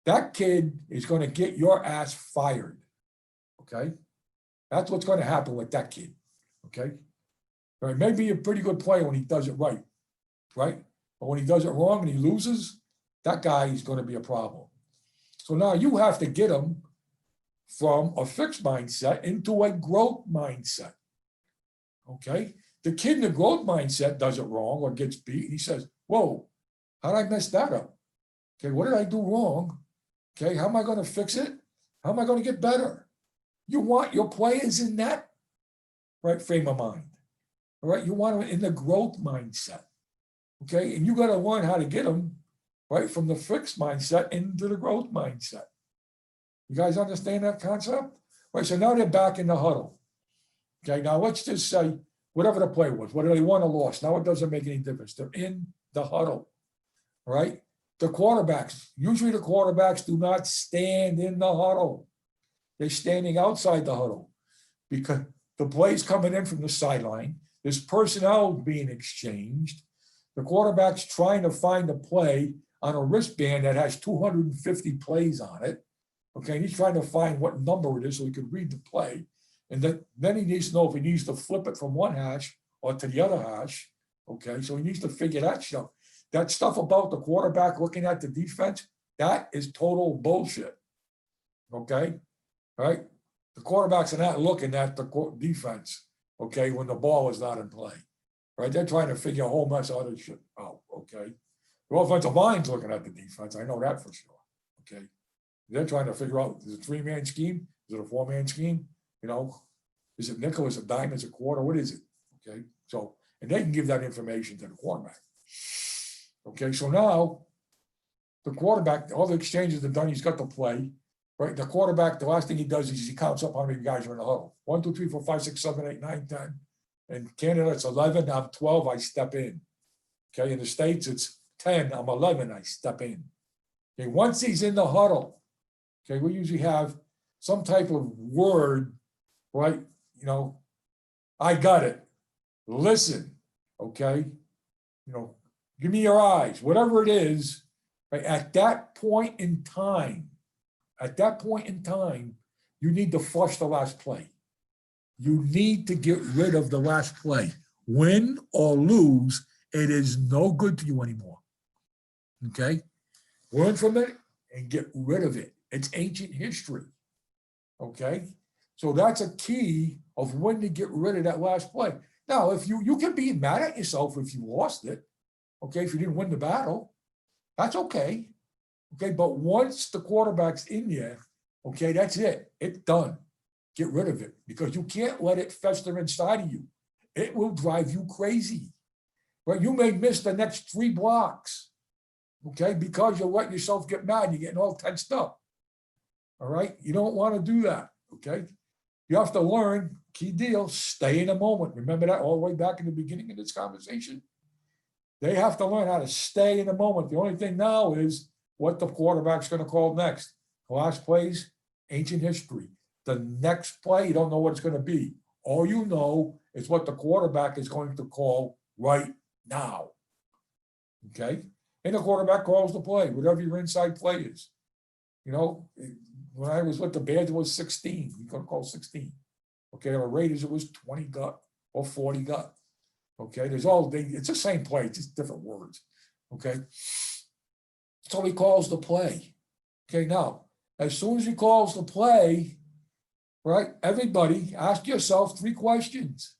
S4: that kid is going to get your ass fired. Okay, that's what's going to happen with that kid. Okay, all right, maybe a pretty good player when he does it right, right? But when he does it wrong and he loses, that guy is going to be a problem. So now you have to get him from a fixed mindset into a growth mindset. Okay, the kid in the growth mindset does it wrong or gets beat, and he says, "Whoa, how did I mess that up? Okay, what did I do wrong? Okay, how am I going to fix it? How am I going to get better?" You want your players in that right frame of mind. All right, you want them in the growth mindset. Okay, and you got to learn how to get them right from the fixed mindset into the growth mindset. You guys understand that concept? Right, so now they're back in the huddle. Okay, now let's just say whatever the play was, whether they won or lost, now it doesn't make any difference. They're in the huddle, right? Usually the quarterbacks do not stand in the huddle. They're standing outside the huddle because the play's coming in from the sideline. There's personnel being exchanged. The quarterback's trying to find a play on a wristband that has 250 plays on it. Okay, and he's trying to find what number it is so he can read the play. And then he needs to know if he needs to flip it from one hash or to the other hash. Okay, so he needs to figure that stuff. That stuff about the quarterback looking at the defense, that is total bullshit. Okay, right? The quarterbacks are not looking at the defense, okay, when the ball is not in play. Right? They're trying to figure a whole mess of other shit out, okay? The offensive line's looking at the defense, I know that for sure. Okay. They're trying to figure out, is it a 3-man scheme? Is it a 4-man scheme? You know, is it nickel? Is it dime? Is it quarter? What is it? Okay. So, and they can give that information to the quarterback. Okay, so now the quarterback, all the exchanges are done, he's got the play, right? The quarterback, the last thing he does is he counts up how many guys are in the huddle. 1, 2, 3, 4, 5, 6, 7, 8, 9, 10. In Canada, it's 11, I'm 12, I step in. Okay, in the States, it's 10, I'm 11, I step in. Okay, once he's in the huddle, okay, we usually have some type of word, right? You know, I got it. Listen, okay? You know, give me your eyes, whatever it is, Right? At that point in time, you need to flush the last play. You need to get rid of the last play. Win or lose, it is no good to you anymore. Okay? Learn from it and get rid of it. It's ancient history. Okay? So that's a key of when to get rid of that last play. Now, if you can be mad at yourself if you lost it, okay, if you didn't win the battle, that's okay. Okay, but once the quarterback's in there, okay, that's it. It's done. Get rid of it because you can't let it fester inside of you. It will drive you crazy. Right? You may miss the next 3 blocks, okay, because you're letting yourself get mad. You're getting all tensed up. All right, you don't want to do that. Okay, you have to learn. Key deal: stay in the moment. Remember that all the way back in the beginning of this conversation. They have to learn how to stay in the moment. The only thing now is what the quarterback's going to call next. The last plays, ancient history. The next play, you don't know what it's going to be. All you know is what the quarterback is going to call right now. Okay? And the quarterback calls the play, whatever your inside play is. You know, when I was with the Bears, it was 16. You're going to call 16. Okay, the Raiders, it was 20 gut or 40 gut. Okay, it's the same play, just different words. Okay, so he calls the play. Okay, now, as soon as he calls the play, right, everybody ask yourself 3 questions.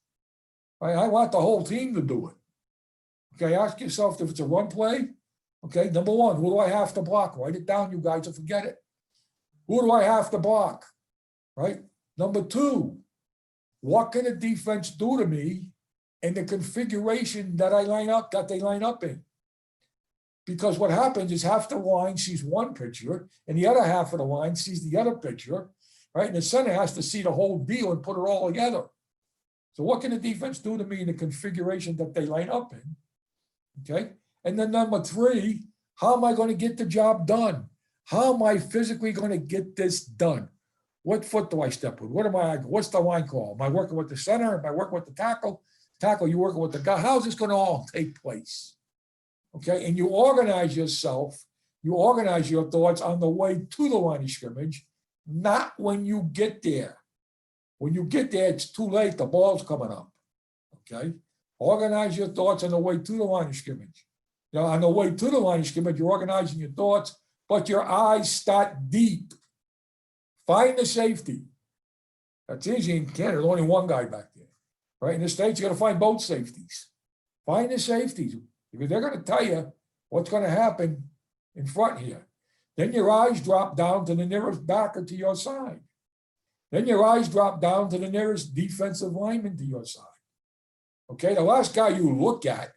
S4: Right, I want the whole team to do it. Okay, ask yourself if it's a run play. Okay, number 1, who do I have to block? Write it down, you guys, or forget it. Who do I have to block? Right, number 2, what can the defense do to me in the configuration that they line up in? Because what happens is half the line sees one picture and the other half of the line sees the other picture, right? And the center has to see the whole deal and put it all together. So what can the defense do to me in the configuration that they line up in? Okay. And then number 3, how am I going to get the job done? How am I physically going to get this done? What foot do I step with? What's the line call? Am I working with the center? Am I working with the tackle? Tackle, you working with the guy? How's this going to all take place? Okay, and you organize yourself, you organize your thoughts on the way to the line of scrimmage, not when you get there. When you get there, it's too late, the ball's coming up. Okay, organize your thoughts on the way to the line of scrimmage. Now, on the way to the line of scrimmage, you're organizing your thoughts, but your eyes start deep. Find the safety. That's easy in Canada. There's only one guy back there. Right? In the States, you got to find both safeties. Find the safeties because they're going to tell you what's going to happen in front here. Then your eyes drop down to the nearest backer to your side. Then your eyes drop down to the nearest defensive lineman to your side. Okay, the last guy you look at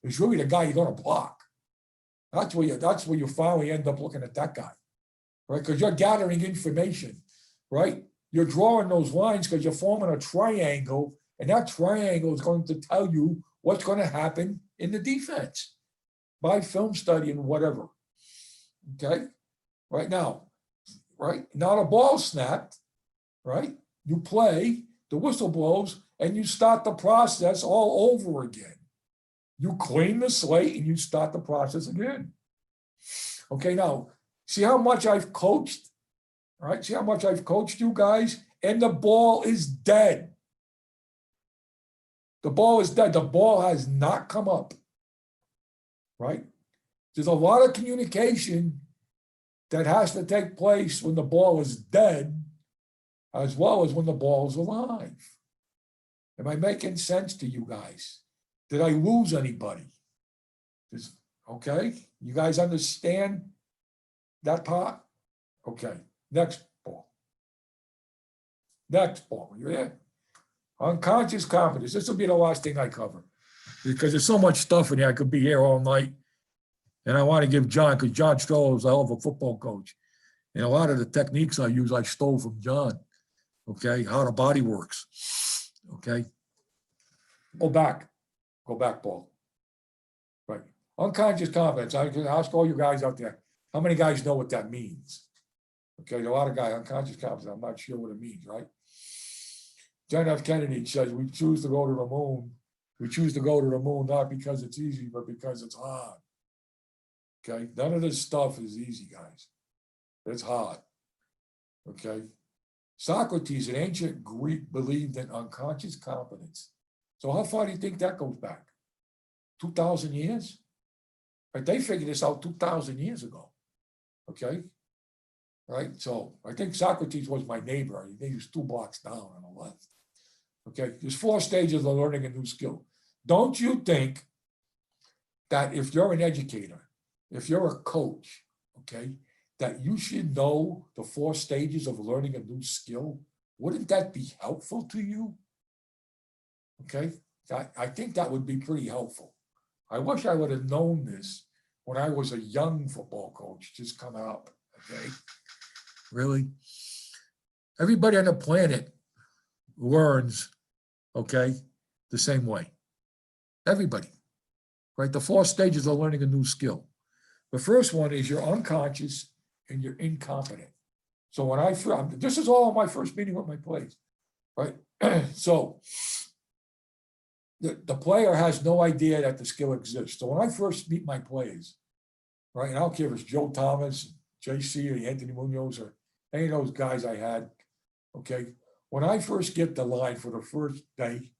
S4: is really the guy you're going to block. That's where you finally end up looking at that guy. Right? Because you're gathering information, right? You're drawing those lines because you're forming a triangle, and that triangle is going to tell you what's going to happen in the defense by film study and whatever. Okay? Right now, the ball snapped, right? You play, the whistle blows, and you start the process all over again. You clean the slate and you start the process again. Okay, now, see how much I've coached, right? See how much I've coached you guys? And the ball is dead. The ball is dead. The ball has not come up, right? There's a lot of communication that has to take place when the ball is dead, as well as when the ball is alive. Am I making sense to you guys? Did I lose anybody? Okay, you guys understand that part? Okay, next ball. Next ball, you there? Unconscious competence. This will be the last thing I cover because there's so much stuff in here. I could be here all night. And I want to give John, because John Strollo is a hell of a football coach. And a lot of the techniques I use, I stole from John. Okay, how the body works. Okay. Go back, Paul. Right. Unconscious competence. I can ask all you guys out there, how many guys know what that means? Okay, a lot of guys, unconscious competence, I'm not sure what it means, right? John F. Kennedy says we choose to go to the moon. We choose to go to the moon not because it's easy, but because it's hard. Okay, none of this stuff is easy, guys. It's hard. Okay. Socrates, an ancient Greek, believed in unconscious competence. So how far do you think that goes back? 2,000 years? Right, they figured this out 2,000 years ago. Okay. Right. So I think Socrates was my neighbor. He was 2 blocks down on the left. Okay. There's 4 stages of learning a new skill. Don't you think that if you're an educator, if you're a coach, okay, that you should know the 4 stages of learning a new skill? Wouldn't that be helpful to you? Okay. I think that would be pretty helpful. I wish I would have known this when I was a young football coach just coming up. Okay. Really? Everybody on the planet learns, okay, the same way. Everybody, right? The 4 stages of learning a new skill. The first one is you're unconscious and you're incompetent. So when this is all my first meeting with my players, right? So the player has no idea that the skill exists. So when I first meet my players, right, and I don't care if it's Joe Thomas, JC, or Anthony Munoz, or any of those guys I had, okay, when I first get the line for the first day,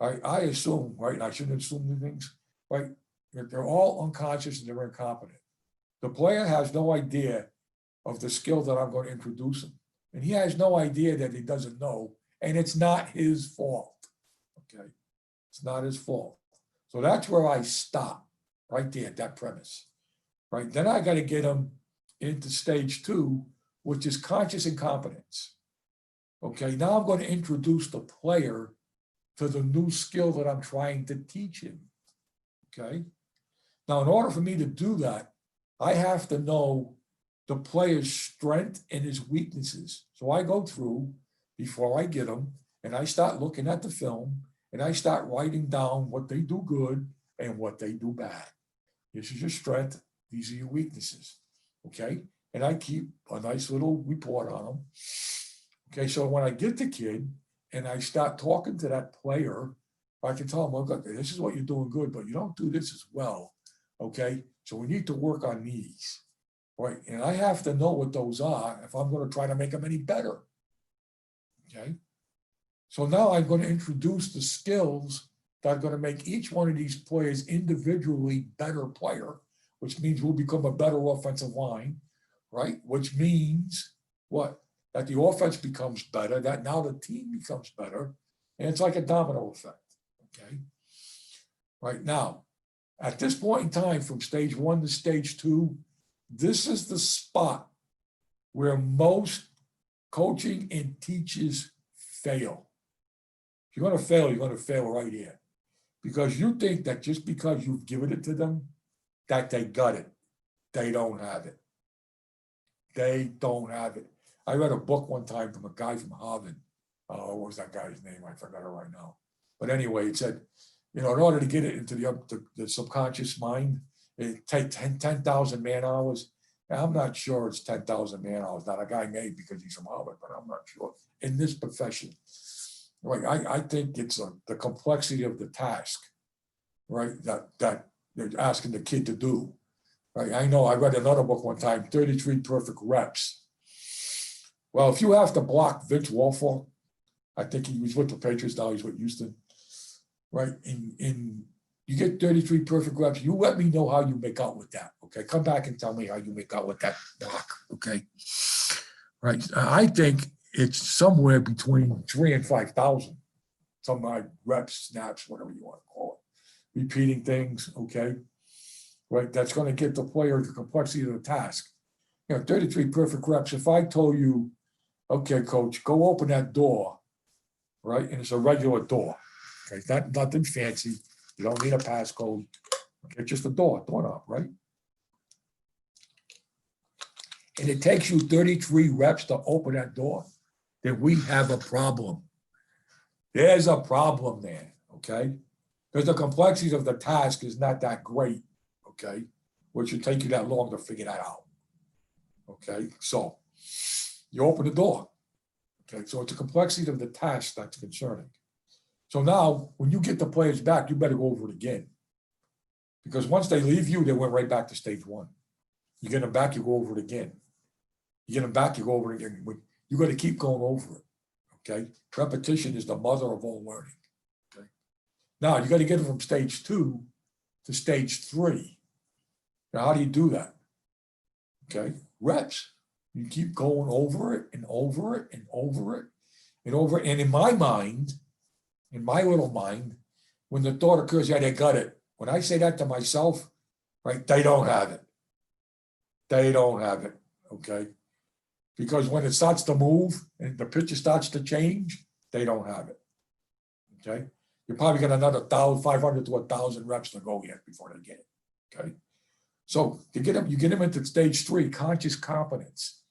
S4: I assume, right, and I shouldn't assume the things, right, that they're all unconscious and they're incompetent. The player has no idea of the skill that I'm going to introduce him. And he has no idea that he doesn't know, and it's not his fault, okay? It's not his fault. So that's where I stop, right there, that premise, right? Then I got to get him into stage 2, which is conscious incompetence. Okay, now I'm going to introduce the player to the new skill that I'm trying to teach him. Okay, now in order for me to do that, I have to know the player's strength and his weaknesses. So I go through before I get them, and I start looking at the film, and I start writing down what they do good and what they do bad. This is your strength. These are your weaknesses. Okay. And I keep a nice little report on them. Okay. So when I get the kid and I start talking to that player, I can tell them, look, this is what you're doing good, but you don't do this as well. Okay. So we need to work on these. Right. And I have to know what those are if I'm going to try to make them any better. Okay. So now I'm going to introduce the skills that are going to make each one of these players individually better player, which means we'll become a better offensive line, right? Which means what? That the offense becomes better, that now the team becomes better, and it's like a domino effect, okay? Right now, at this point in time, from stage 1 to stage 2, this is the spot where most coaching and teachers fail. If you're going to fail, you're going to fail right here. Because you think that just because you've given it to them, that they got it. They don't have it. They don't have it. I read a book one time from a guy from Harvard. What was that guy's name? I forgot it right now. But anyway, it said, in order to get it into the subconscious mind, it takes 10,000 man hours. And I'm not sure it's 10,000 man hours. Now, a guy may because he's from Harvard, but I'm not sure. In this profession, right? I think it's the complexity of the task, right? That they're asking the kid to do, right? I know I read another book one time, 33 Perfect Reps. Well, if you have to block Vince Wilfork, I think he was with the Patriots, now he's with Houston, right? In you get 33 perfect reps, you let me know how you make out with that, okay? Come back and tell me how you make out with that block, okay? Right, I think it's somewhere between 3,000 and 5,000. Some like reps, snaps, whatever you want to call it. Repeating things, okay? Right, that's going to get the player the complexity of the task. 33 perfect reps. If I told you, okay, coach, go open that door, right? And it's a regular door, okay? Nothing fancy. You don't need a passcode. It's just a doorknob, right? And it takes you 33 reps to open that door, then we have a problem. There's a problem there, okay? Because the complexities of the task is not that great, okay? Which should take you that long to figure that out, okay? So you open the door, okay? So it's the complexity of the task that's concerning. So now, when you get the players back, you better go over it again. Because once they leave you, they went right back to stage one. You get them back, you go over it again. You get them back, you go over it again. You got to keep going over it. Okay. Repetition is the mother of all learning. Okay. Now you got to get it from stage 2 to stage 3. Now, how do you do that? Okay. Reps. You keep going over it and over it and over it and over it. And in my mind, in my little mind, when the thought occurs, yeah, they got it. When I say that to myself, right, they don't have it. They don't have it. Okay. Because when it starts to move and the picture starts to change, they don't have it. Okay. You're probably got another 500 to 1,000 reps to go yet before they get it. Okay. So you get them into stage 3, conscious competence.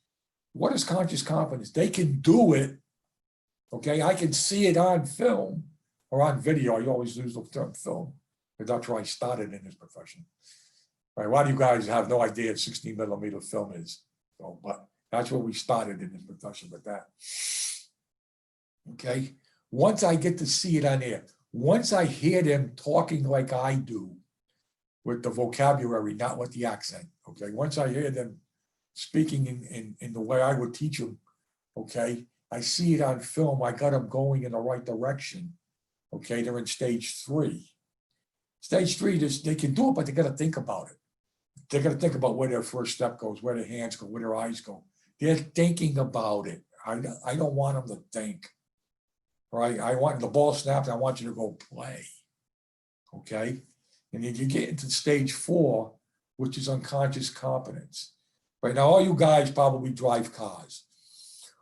S4: What is conscious competence? They can do it. Okay. I can see it on film or on video. I always use the term film, because that's where I started in this profession. Right. A lot of you guys have no idea what 16 millimeter film is. So, but that's where we started in this profession with that. Okay. Once I get to see it on there, once I hear them talking like I do with the vocabulary, not with the accent. Okay. Once I hear them speaking in the way I would teach them, okay, I see it on film. I got them going in the right direction. Okay. They're in stage 3. Stage 3, they can do it, but they got to think about it. They got to think about where their first step goes, where their hands go, where their eyes go. They're thinking about it. I don't want them to think, right? I want the ball snapped. I want you to go play, okay? And then you get into stage 4, which is unconscious competence. Right now, all you guys probably drive cars.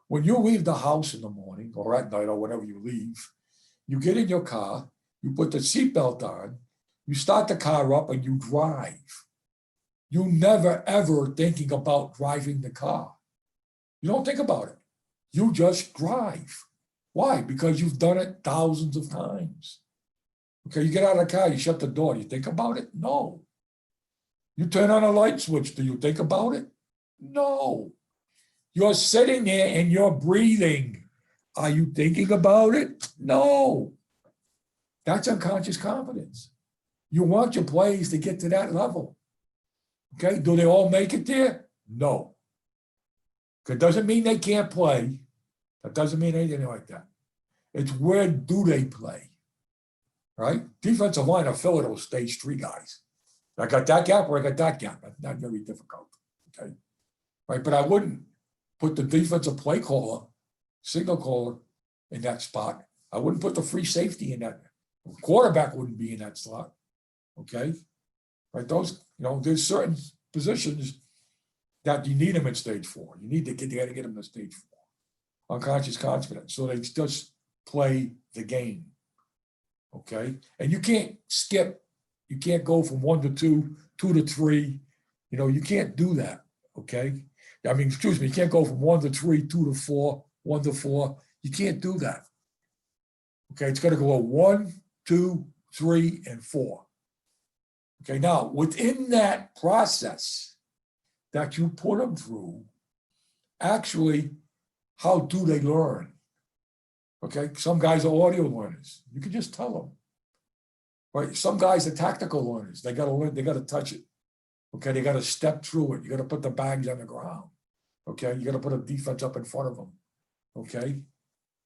S4: When you leave the house in the morning or at night or whenever you leave, you get in your car, you put the seatbelt on, you start the car up and you drive. You never ever thinking about driving the car. You don't think about it. You just drive. Why? Because you've done it thousands of times. Okay, you get out of the car, you shut the door. Do you think about it? No. You turn on a light switch. Do you think about it? No. You're sitting there and you're breathing. Are you thinking about it? No. That's unconscious competence. You want your players to get to that level. Okay, do they all make it there? No. It doesn't mean they can't play. That doesn't mean anything like that. It's where do they play, right? Defensive line, I fill it with stage 3 guys. I got that gap or I got that gap. That's not very difficult, okay? Right, but I wouldn't put the defensive play caller, signal caller in that spot. I wouldn't put the free safety in that. Quarterback wouldn't be in that slot, okay? Right, those, there's certain positions that you need them in stage 4. You got to get them to stage 4. Unconscious confidence. So they just play the game. Okay. And you can't skip. You can't go from 1 to 2, 2 to 3. You can't do that. Okay. I mean, excuse me, you can't go from 1 to 3, 2 to 4, 1 to 4. You can't do that. Okay. It's going to go 1, 2, 3, and 4. Okay. Now, within that process that you put them through, actually, how do they learn? Okay, some guys are audio learners. You can just tell them. Right, some guys are tactical learners. They got to learn. They got to touch it. Okay, they got to step through it. You got to put the bags on the ground. Okay, you got to put a defense up in front of them. Okay,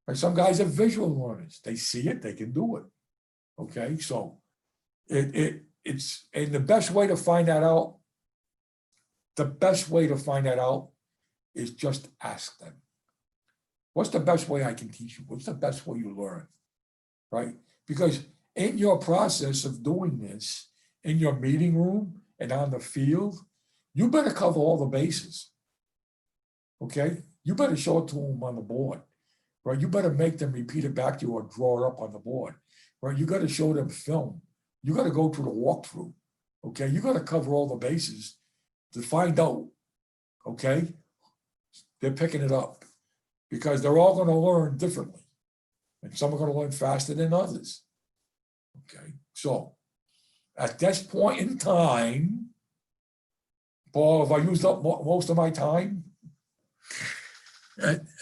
S4: right, some guys are visual learners. They see it. They can do it. Okay, so it's and the best way to find that out. The best way to find that out is just ask them. What's the best way I can teach you? What's the best way you learn? Right? Because in your process of doing this, in your meeting room and on the field, you better cover all the bases. Okay? You better show it to them on the board. Right? You better make them repeat it back to you or draw it up on the board. Right? You got to show them film. You got to go through the walkthrough. Okay? You got to cover all the bases to find out. Okay? They're picking it up. Because they're all going to learn differently. And some are going to learn faster than others. Okay, so at this point in time, Paul, have I used up most of my time?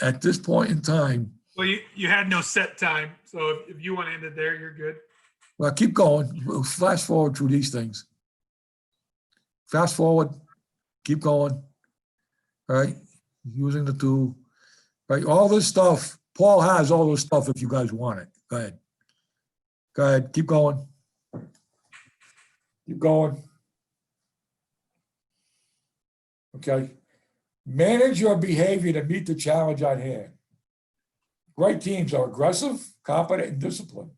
S4: At this point in time.
S1: Well, you had no set time. So if you want to end it there, you're good.
S4: Well, keep going. We'll flash forward through these things. fast forward, keep going. All right, using the tool. Right, all this stuff, Paul has all this stuff if you guys want it. Go ahead. Go ahead, keep going. Keep going. Okay. Manage your behavior to meet the challenge at hand. Great teams are aggressive, competent, and disciplined.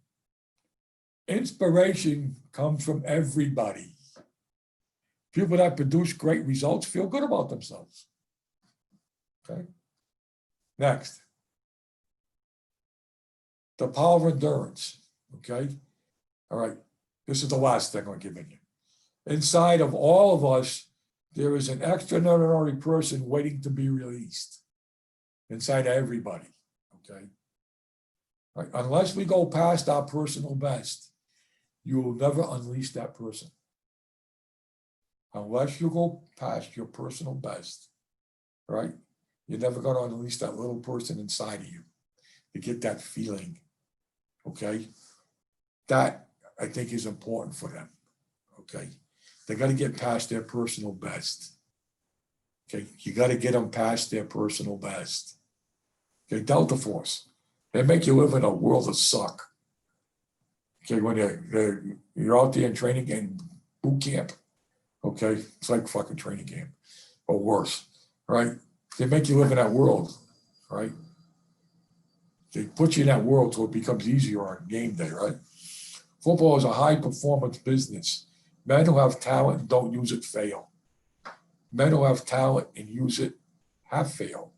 S4: Inspiration comes from everybody. People that produce great results feel good about themselves. Okay. Next. The power of endurance. Okay. All right. This is the last thing I'm giving you. Inside of all of us, there is an extraordinary person waiting to be released. Inside of everybody. Okay. All right. Unless we go past our personal best, you will never unleash that person. Unless you go past your personal best, right? You're never going to unleash that little person inside of you to get that feeling, okay? That, I think, is important for them, okay? They got to get past their personal best, okay? You got to get them past their personal best. Okay, Delta Force, they make you live in a world of suck. Okay, when you're out there in training and boot camp, okay, it's like fucking training camp, or worse, right? They make you live in that world, right? They put you in that world so it becomes easier on game day, right? Football is a high performance business. Men who have talent and don't use it fail. Men who have talent and use it have failed.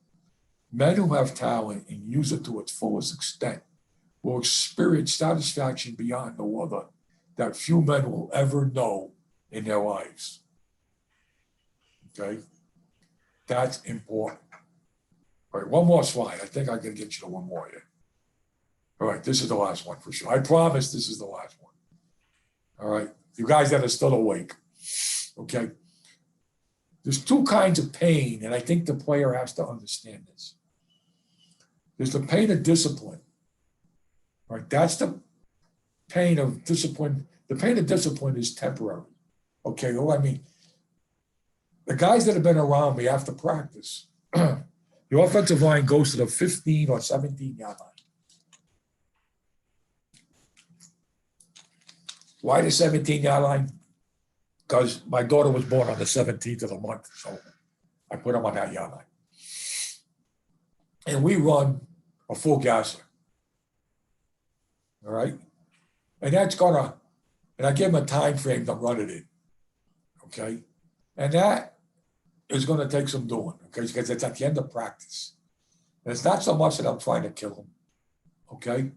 S4: Men who have talent and use it to its fullest extent will experience satisfaction beyond no other that few men will ever know in their lives. Okay? That's important. All right, one more slide. I think I can get you to one more here. All right, this is the last one for sure. I promise this is the last one. All right, you guys that are still awake. Okay? There's two kinds of pain, and I think the player has to understand this. There's the pain of discipline. Right, that's the pain of discipline. The pain of discipline is temporary. Okay, well, I mean, the guys that have been around me after practice, the offensive line goes to the 15 or 17 yard line. Why the 17 yard line? Because my daughter was born on the 17th of the month, so I put them on that yard line. And we run a full gasser. All right. And that's gonna, and I give them a time frame to run it in. Okay. And that is gonna take some doing, okay, because it's at the end of practice. And it's not so much that I'm trying to kill them. Okay.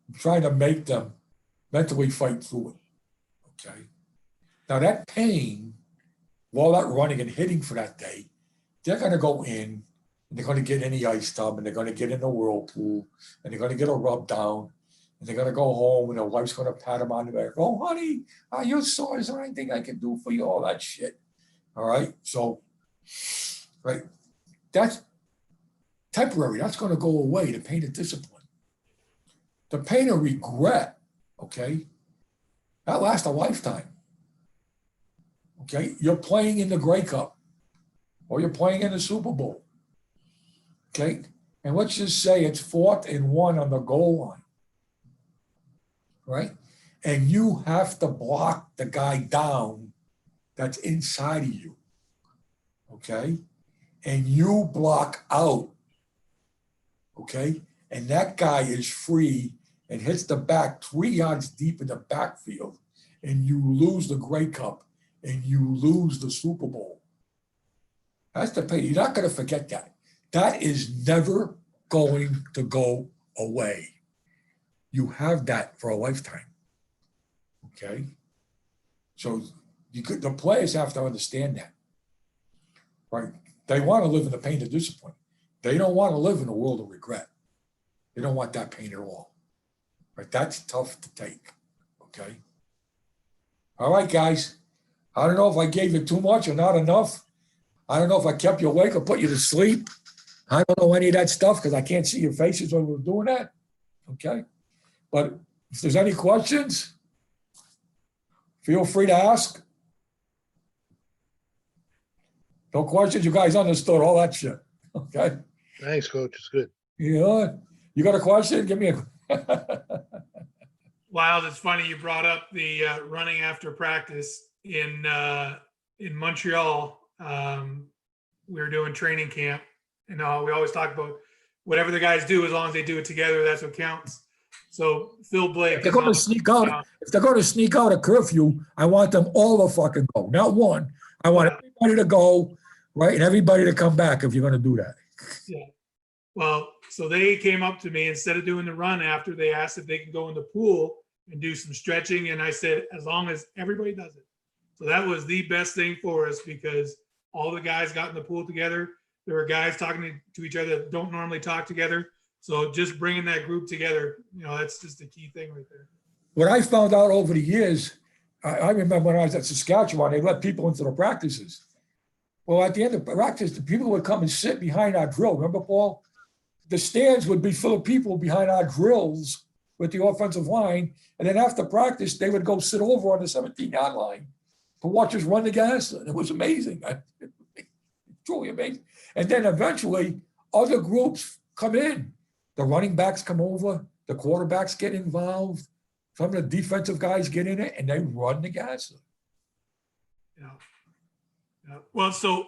S4: I'm trying to make them mentally fight through it. Okay. Now that pain, all that running and hitting for that day, they're gonna go in and they're gonna get in the ice tub and they're gonna get in the whirlpool and they're gonna get a rub down. And they're going to go home and their wife's going to pat them on the back. Oh, honey, are you sore? Is there anything I can do for you? All that shit. All right. So, right. That's temporary. That's going to go away. The pain of discipline. The pain of regret. Okay. That lasts a lifetime. Okay. You're playing in the Grey Cup or you're playing in the Super Bowl. Okay. And let's just say it's 4th and 1 on the goal line. Right? And you have to block the guy down that's inside of you. Okay? And you block out. Okay? And that guy is free and hits the back 3 yards deep in the backfield. And you lose the Grey Cup and you lose the Super Bowl. That's the pain. You're not going to forget that. That is never going to go away. You have that for a lifetime. Okay? So the players have to understand that. Right? They want to live in the pain of discipline. They don't want to live in a world of regret. They don't want that pain at all. Right? That's tough to take. Okay? All right, guys. I don't know if I gave you too much or not enough. I don't know if I kept you awake or put you to sleep. I don't know any of that stuff because I can't see your faces when we're doing that. Okay? But if there's any questions, feel free to ask. No questions, you guys understood all that shit, okay?
S5: Thanks, coach. It's good.
S4: You got a question? Give me a.
S1: Wild, it's funny you brought up the running after practice in Montreal. We were doing training camp, and we always talk about whatever the guys do, as long as they do it together, that's what counts. So Phil Blake.
S4: If they're going to sneak out, if they're going to sneak out a curfew, I want them all to fucking go, not one. I want everybody to go, right, and everybody to come back if you're going to do that.
S1: Yeah. Well, so they came up to me instead of doing the run after. They asked if they can go in the pool and do some stretching, and I said as long as everybody does it. So that was the best thing for us because all the guys got in the pool together. There were guys talking to each other that don't normally talk together. So just bringing that group together, that's just the key thing right there.
S4: What I found out over the years, I remember when I was at Saskatchewan, they let people into the practices. Well, at the end of practice, the people would come and sit behind our drill. Remember, Paul? The stands would be full of people behind our drills with the offensive line. And then after practice, they would go sit over on the 17-yard line to watch us run the gas. And it was amazing. Truly amazing. And then eventually, other groups come in. The running backs come over. The quarterbacks get involved. Some of the defensive guys get in it, and they run the gas.
S1: Yeah. Well, so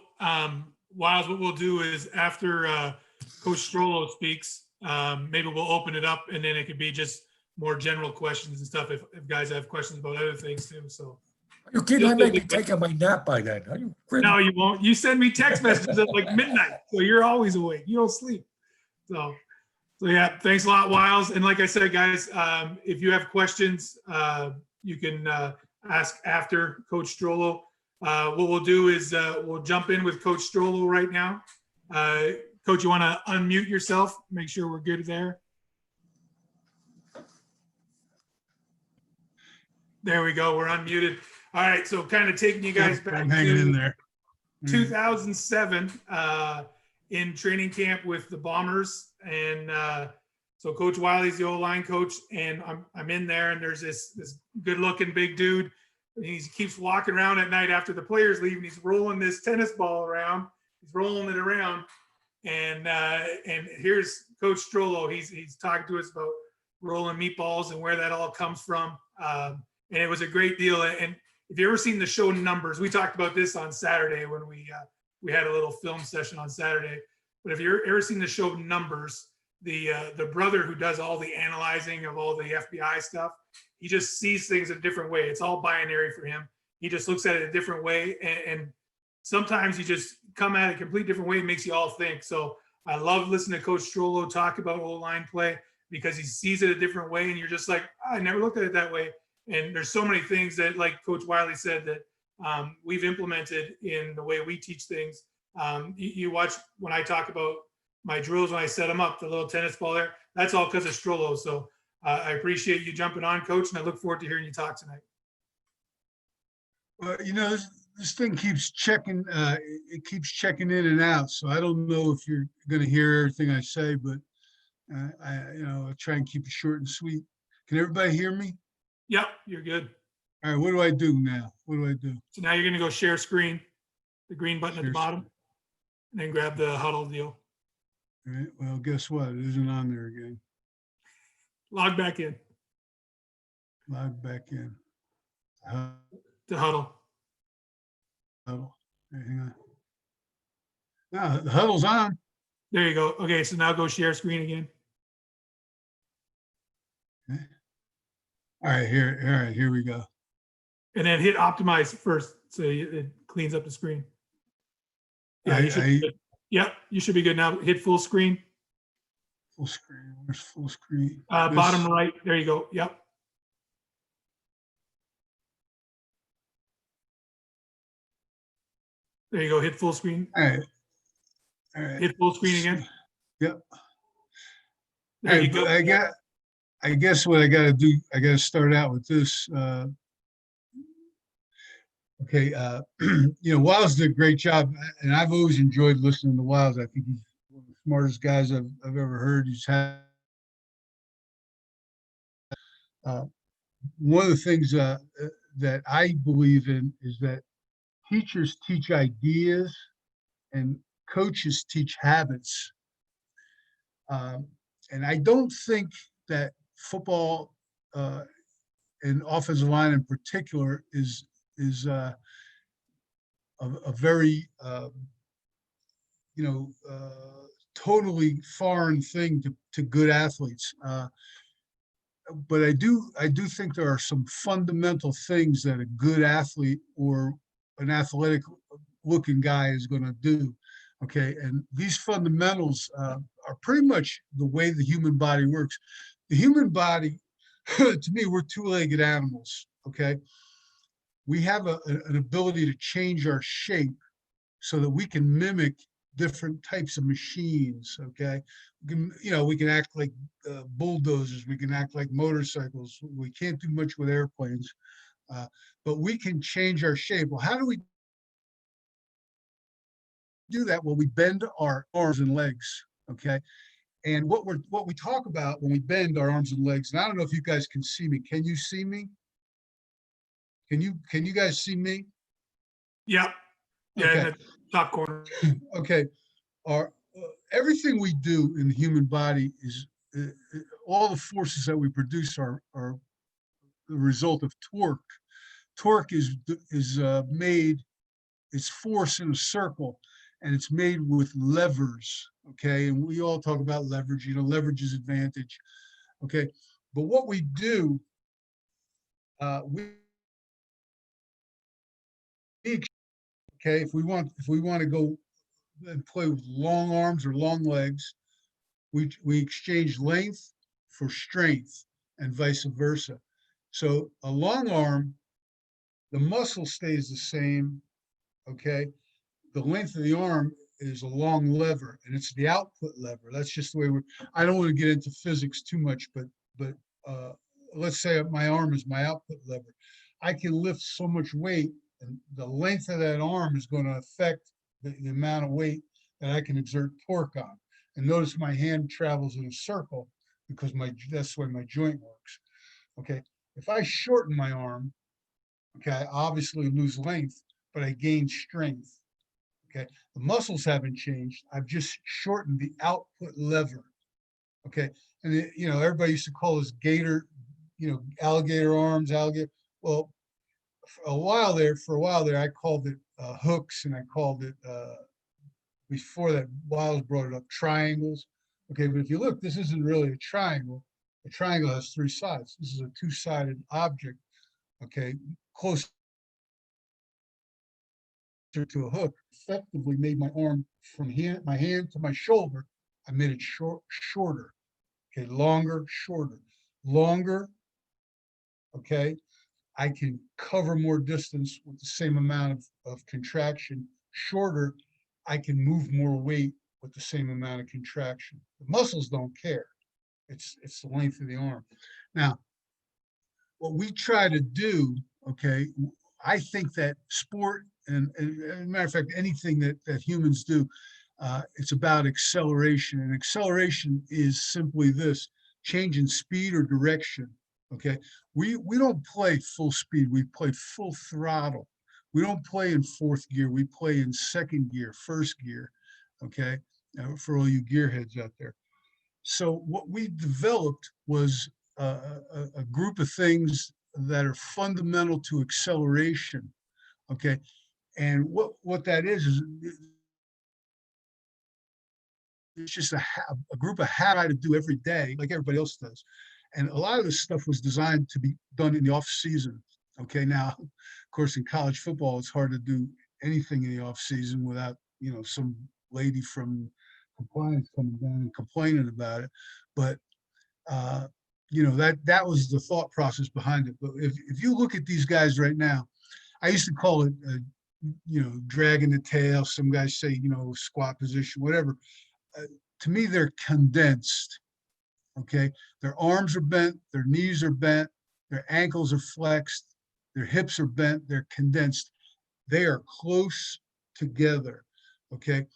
S1: Wiles, what we'll do is after Coach Strollo speaks, maybe we'll open it up, and then it could be just more general questions and stuff if guys have questions about other things too. So.
S4: Are you kidding? I may be taking my nap by then. Are you kidding?
S1: No, you won't. You send me text messages at like midnight, so you're always awake. You don't sleep. So yeah, thanks a lot, Wiles. And like I said, guys, if you have questions, you can ask after Coach Strollo. What we'll do is we'll jump in with Coach Strollo right now. Coach, you want to unmute yourself? Make sure we're good there. There we go. We're unmuted. All right. So kind of taking you guys back
S5: I'm hanging in there.
S1: 2007 in training camp with the Bombers. And so Coach Wylie's the O-line coach, and I'm in there, and there's this good-looking big dude. He keeps walking around at night after the players leave, and he's rolling this tennis ball around. He's rolling it around, and here's Coach Strollo. He's talking to us about rolling meatballs and where that all comes from. And it was a great deal. And if you ever seen the show Numbers, we talked about this on Saturday when we had a little film session on Saturday. But if you've ever seen the show Numbers, the brother who does all the analyzing of all the FBI stuff, he just sees things a different way. It's all binary for him. He just looks at it a different way. And sometimes you just come at it a complete different way. It makes you all think. So I love listening to Coach Strollo talk about O-line play because he sees it a different way. And you're just like, I never looked at it that way. And there's so many things that, like Coach Wylie said, that we've implemented in the way we teach things. You watch when I talk about my drills, when I set them up, the little tennis ball there, that's all because of Strollo. So I appreciate you jumping on, Coach, and I look forward to hearing you talk tonight.
S5: Well, this thing keeps checking. It keeps checking in and out. So I don't know if you're going to hear everything I say, but I'll try and keep it short and sweet. Can everybody hear me?
S1: Yep, you're good.
S5: All right. What do I do now? What do I do?
S1: So now you're going to go share screen, the green button at the bottom, and then grab the huddle deal.
S5: All right. Well, guess what? It isn't on there again.
S1: Log back in.
S5: Log back in.
S1: The huddle.
S5: Huddle. Right, hang on. Now the huddle's on.
S1: There you go. Okay, so now go share screen again.
S5: Okay. All right, here we go.
S1: And then hit optimize first, so it cleans up the screen. Yeah, you should be good. Yep, you should be good now. Hit full screen.
S5: Full screen. Where's full screen?
S1: Bottom right. There you go. Yep. There you go. Hit full screen.
S5: All right. All right.
S1: Hit full screen again.
S5: Yep.
S1: There you go.
S5: I guess what I got to do, I got to start out with this. Okay. Wiles did a great job, and I've always enjoyed listening to Wiles. I think he's one of the smartest guys I've ever heard. He's had one of the things that I believe in is that teachers teach ideas and coaches teach habits. And I don't think that football and offensive line in particular is a very totally foreign thing to good athletes. But I do think there are some fundamental things that a good athlete or an athletic looking guy is going to do. Okay, and these fundamentals are pretty much the way the human body works. The human body, to me, we're two-legged animals. Okay, we have an ability to change our shape so that we can mimic different types of machines. Okay, we can act like bulldozers, we can act like motorcycles. We can't do much with airplanes, but we can change our shape. Well, how do we do that? Well, we bend our arms and legs. Okay, and what we talk about when we bend our arms and legs, and I don't know if you guys can see me. Can you see me? Can you guys see me?
S1: Yeah. Yeah,
S5: Okay.
S1: in the top corner.
S5: Okay. Everything we do in the human body is all the forces that we produce are the result of torque. Torque is made, it's force in a circle, and it's made with levers. Okay, and we all talk about leverage. Leverage is advantage. Okay, but what we do, we okay, if we want to go and play with long arms or long legs, we exchange length for strength and vice versa. So a long arm, the muscle stays the same. Okay, the length of the arm is a long lever, and it's the output lever. That's just the way I don't want to get into physics too much, but let's say my arm is my output lever. I can lift so much weight, and the length of that arm is going to affect the amount of weight that I can exert torque on. And notice my hand travels in a circle because that's the way my joint works. Okay, if I shorten my arm, okay, I obviously lose length, but I gain strength. Okay, the muscles haven't changed. I've just shortened the output lever. Okay, and everybody used to call us gator, alligator arms, alligator. Well, for a while there, I called it hooks, and I called it before that, Wylie brought it up, triangles. Okay, but if you look, this isn't really a triangle. A triangle has three sides. This is a two-sided object. Okay, close to a hook. Effectively made my arm from my hand to my shoulder. I made it shorter. Okay, longer, shorter, longer. Okay, I can cover more distance with the same amount of contraction. Shorter, I can move more weight with the same amount of contraction. The muscles don't care. It's the length of the arm. Now, what we try to do, okay, I think that sport, and as a matter of fact, anything that humans do, it's about acceleration. And acceleration is simply this: change in speed or direction. Okay, we don't play full speed, we play full throttle. We don't play in fourth gear, we play in second gear, first gear. Okay, for all you gearheads out there. So what we developed was a group of things that are fundamental to acceleration. Okay, and what that is it's just a group of habits I try to do every day, like everybody else does. And a lot of this stuff was designed to be done in the off season. Okay, now, of course, in college football, it's hard to do anything in the off season without, some lady from compliance coming down and complaining about it. But, that was the thought process behind it. But if you look at these guys right now, I used to call it, dragging the tail. Some guys say, squat position, whatever. To me, they're condensed. Okay, their arms are bent, their knees are bent, their ankles are flexed, their hips are bent, they're condensed. They are close together. Okay,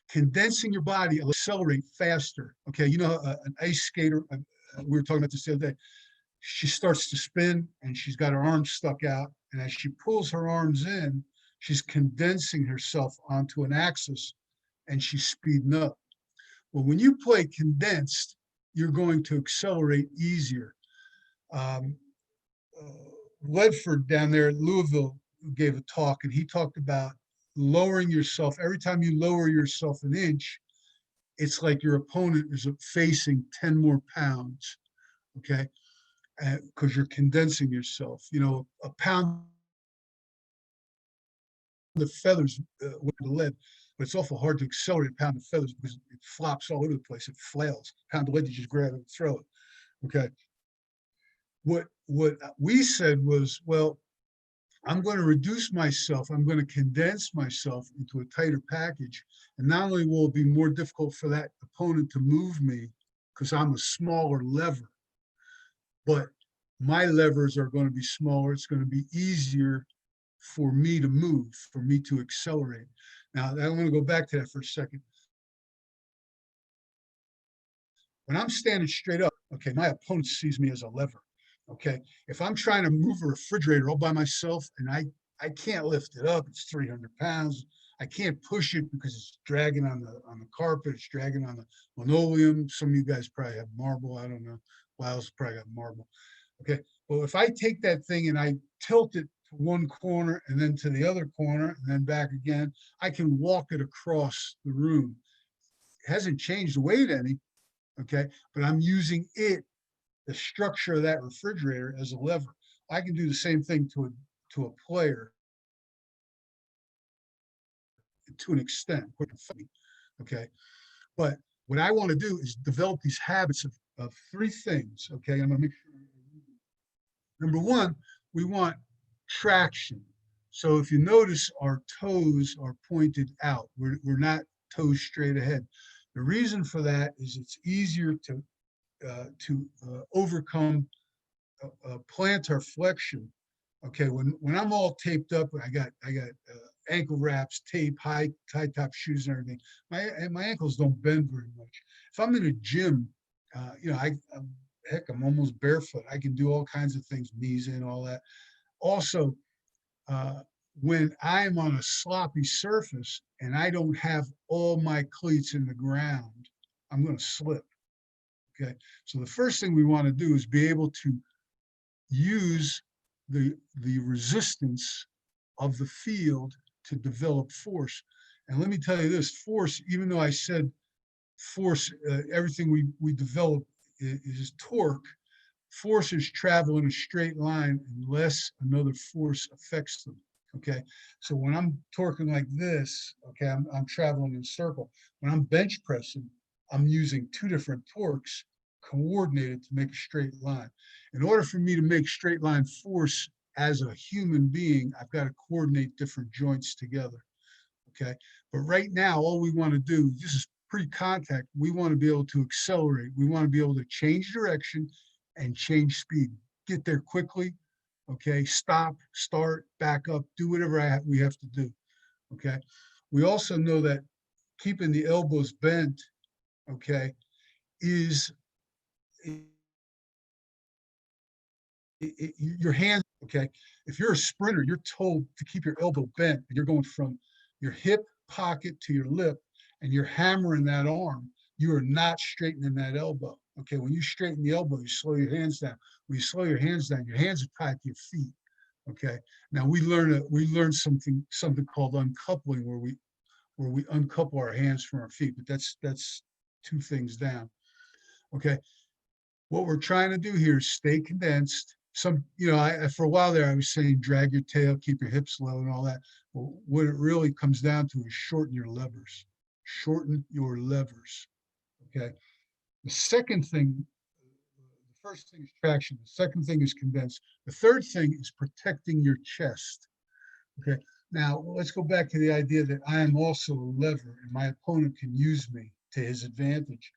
S5: condensing your body will accelerate faster. Okay, an ice skater, we were talking about this the other day. She starts to spin and she's got her arms stuck out, and as she pulls her arms in, She's condensing herself onto an axis and she's speeding up. Well, when you play condensed, you're going to accelerate easier. Um, Ledford down there at Louisville gave a talk, and he talked about lowering yourself. Every time you lower yourself an inch, it's like your opponent is facing 10 more pounds, okay? Because you're condensing yourself. You know, a pound of feathers with the lead, but it's awful hard to accelerate a pound of feathers because it flops all over the place. It flails. A pound of lead, you just grab it and throw it, okay? What we said was, well, I'm going to reduce myself. I'm going to condense myself into a tighter package. And not only will it be more difficult for that opponent to move me because I'm a smaller lever, but my levers are going to be smaller. It's going to be easier for me to move, for me to accelerate. Now, I want to go back to that for a second. When I'm standing straight up, okay, my opponent sees me as a lever. Okay, if I'm trying to move a refrigerator all by myself and I can't lift it up, it's 300 pounds. I can't push it because it's dragging on the carpet, it's dragging on the linoleum. Some of you guys probably have marble. I don't know. Lyle's probably got marble. Okay, well, if I take that thing and I tilt it to one corner and then to the other corner and then back again, I can walk it across the room. It hasn't changed the weight any, okay, but I'm using it, the structure of that refrigerator, as a lever. I can do the same thing to a player to an extent, okay? But what I want to do is develop these habits of three things, okay? I'm gonna make sure. Number one, we want traction. So if you notice, our toes are pointed out. We're not toes straight ahead. The reason for that is it's easier to overcome plantar flexion. Okay, when I'm all taped up, I got ankle wraps, tape, high top shoes, and everything. My ankles don't bend very much. If I'm in a gym, you know, I'm almost barefoot. I can do all kinds of things, knees in, all that. Also, when I'm on a sloppy surface and I don't have all my cleats in the ground, I'm going to slip. Okay, so the first thing we want to do is be able to use the resistance of the field to develop force. And let me tell you this, force, even though I said force, everything we develop is torque, forces travel in a straight line unless another force affects them. Okay, so when I'm torquing like this, okay, I'm traveling in a circle. When I'm bench pressing, I'm using two different torques coordinated to make a straight line. In order for me to make straight line force as a human being, I've got to coordinate different joints together. Okay, but right now, all we want to do, this is pre-contact, we want to be able to accelerate. We want to be able to change direction and change speed. Get there quickly. Okay, stop, start, back up, do whatever we have to do. Okay, we also know that keeping the elbows bent, okay, is your hand, okay? If you're a sprinter, you're told to keep your elbow bent, and you're going from your hip pocket to your lip, and you're hammering that arm. You are not straightening that elbow. Okay, when you straighten the elbow, you slow your hands down. When you slow your hands down, your hands are tied to your feet. Okay, now we learn something called uncoupling, where we uncouple our hands from our feet, but that's two things down. Okay, what we're trying to do here is stay condensed. You know, for a while there, I was saying drag your tail, keep your hips low, and all that. Well, what it really comes down to is shorten your levers. Shorten your levers. Okay. The second thing, the first thing is traction. The second thing is condense. The third thing is protecting your chest. Okay. Now let's go back to the idea that I am also a lever, and my opponent can use me to his advantage.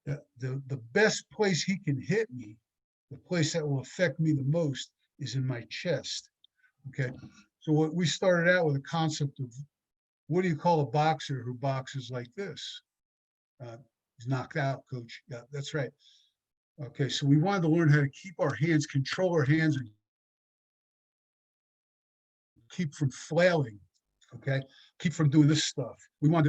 S5: The best place he can hit me, the place that will affect me the most, is in my chest. Okay. So what we started out with a concept of, what do you call a boxer who boxes like this? He's knocked out, coach. Yeah, that's right. Okay, so we wanted to learn how to keep our hands, control our hands, and keep from flailing. Okay, keep from doing this stuff.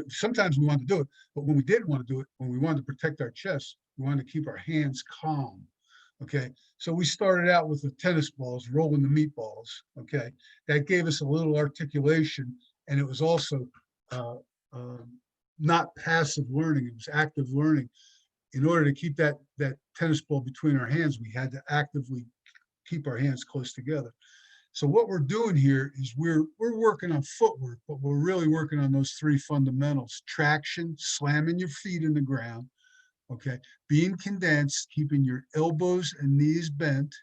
S5: Sometimes we want to do it, but when we didn't want to do it, when we wanted to protect our chest, we wanted to keep our hands calm. Okay, so we started out with the tennis balls, rolling the meatballs. Okay, that gave us a little articulation, and it was also uh, not passive learning; it was active learning. In order to keep that tennis ball between our hands, we had to actively keep our hands close together. So what we're doing here is we're working on footwork, but we're really working on those three fundamentals: traction, slamming your feet in the ground, okay, being condensed, keeping your elbows and knees bent,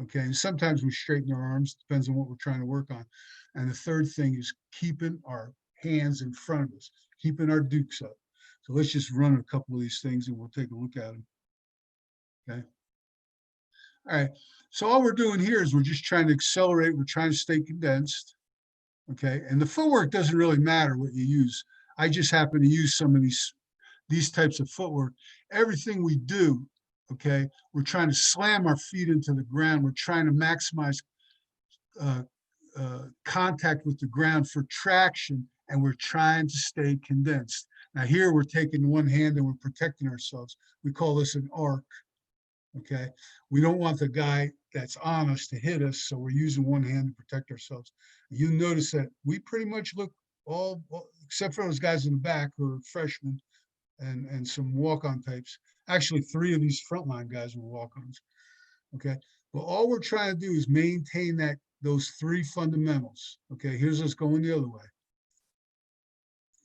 S5: okay, and sometimes we straighten our arms, depends on what we're trying to work on. And the third thing is keeping our hands in front of us, keeping our dukes up. So let's just run a couple of these things and we'll take a look at them. Okay. All right. So all we're doing here is we're just trying to accelerate. We're trying to stay condensed. Okay. And the footwork doesn't really matter what you use. I just happen to use some of these types of footwork. Everything we do, okay, we're trying to slam our feet into the ground. We're trying to maximize contact with the ground for traction, and we're trying to stay condensed. Now here we're taking one hand and we're protecting ourselves. We call this an arc, okay? We don't want the guy that's on us to hit us, so we're using one hand to protect ourselves. You notice that we pretty much look all except for those guys in the back who are freshmen and some walk-on types. Actually, 3 of these frontline guys were walk-ons, okay? But all we're trying to do is maintain those 3 fundamentals, okay? Here's us going the other way.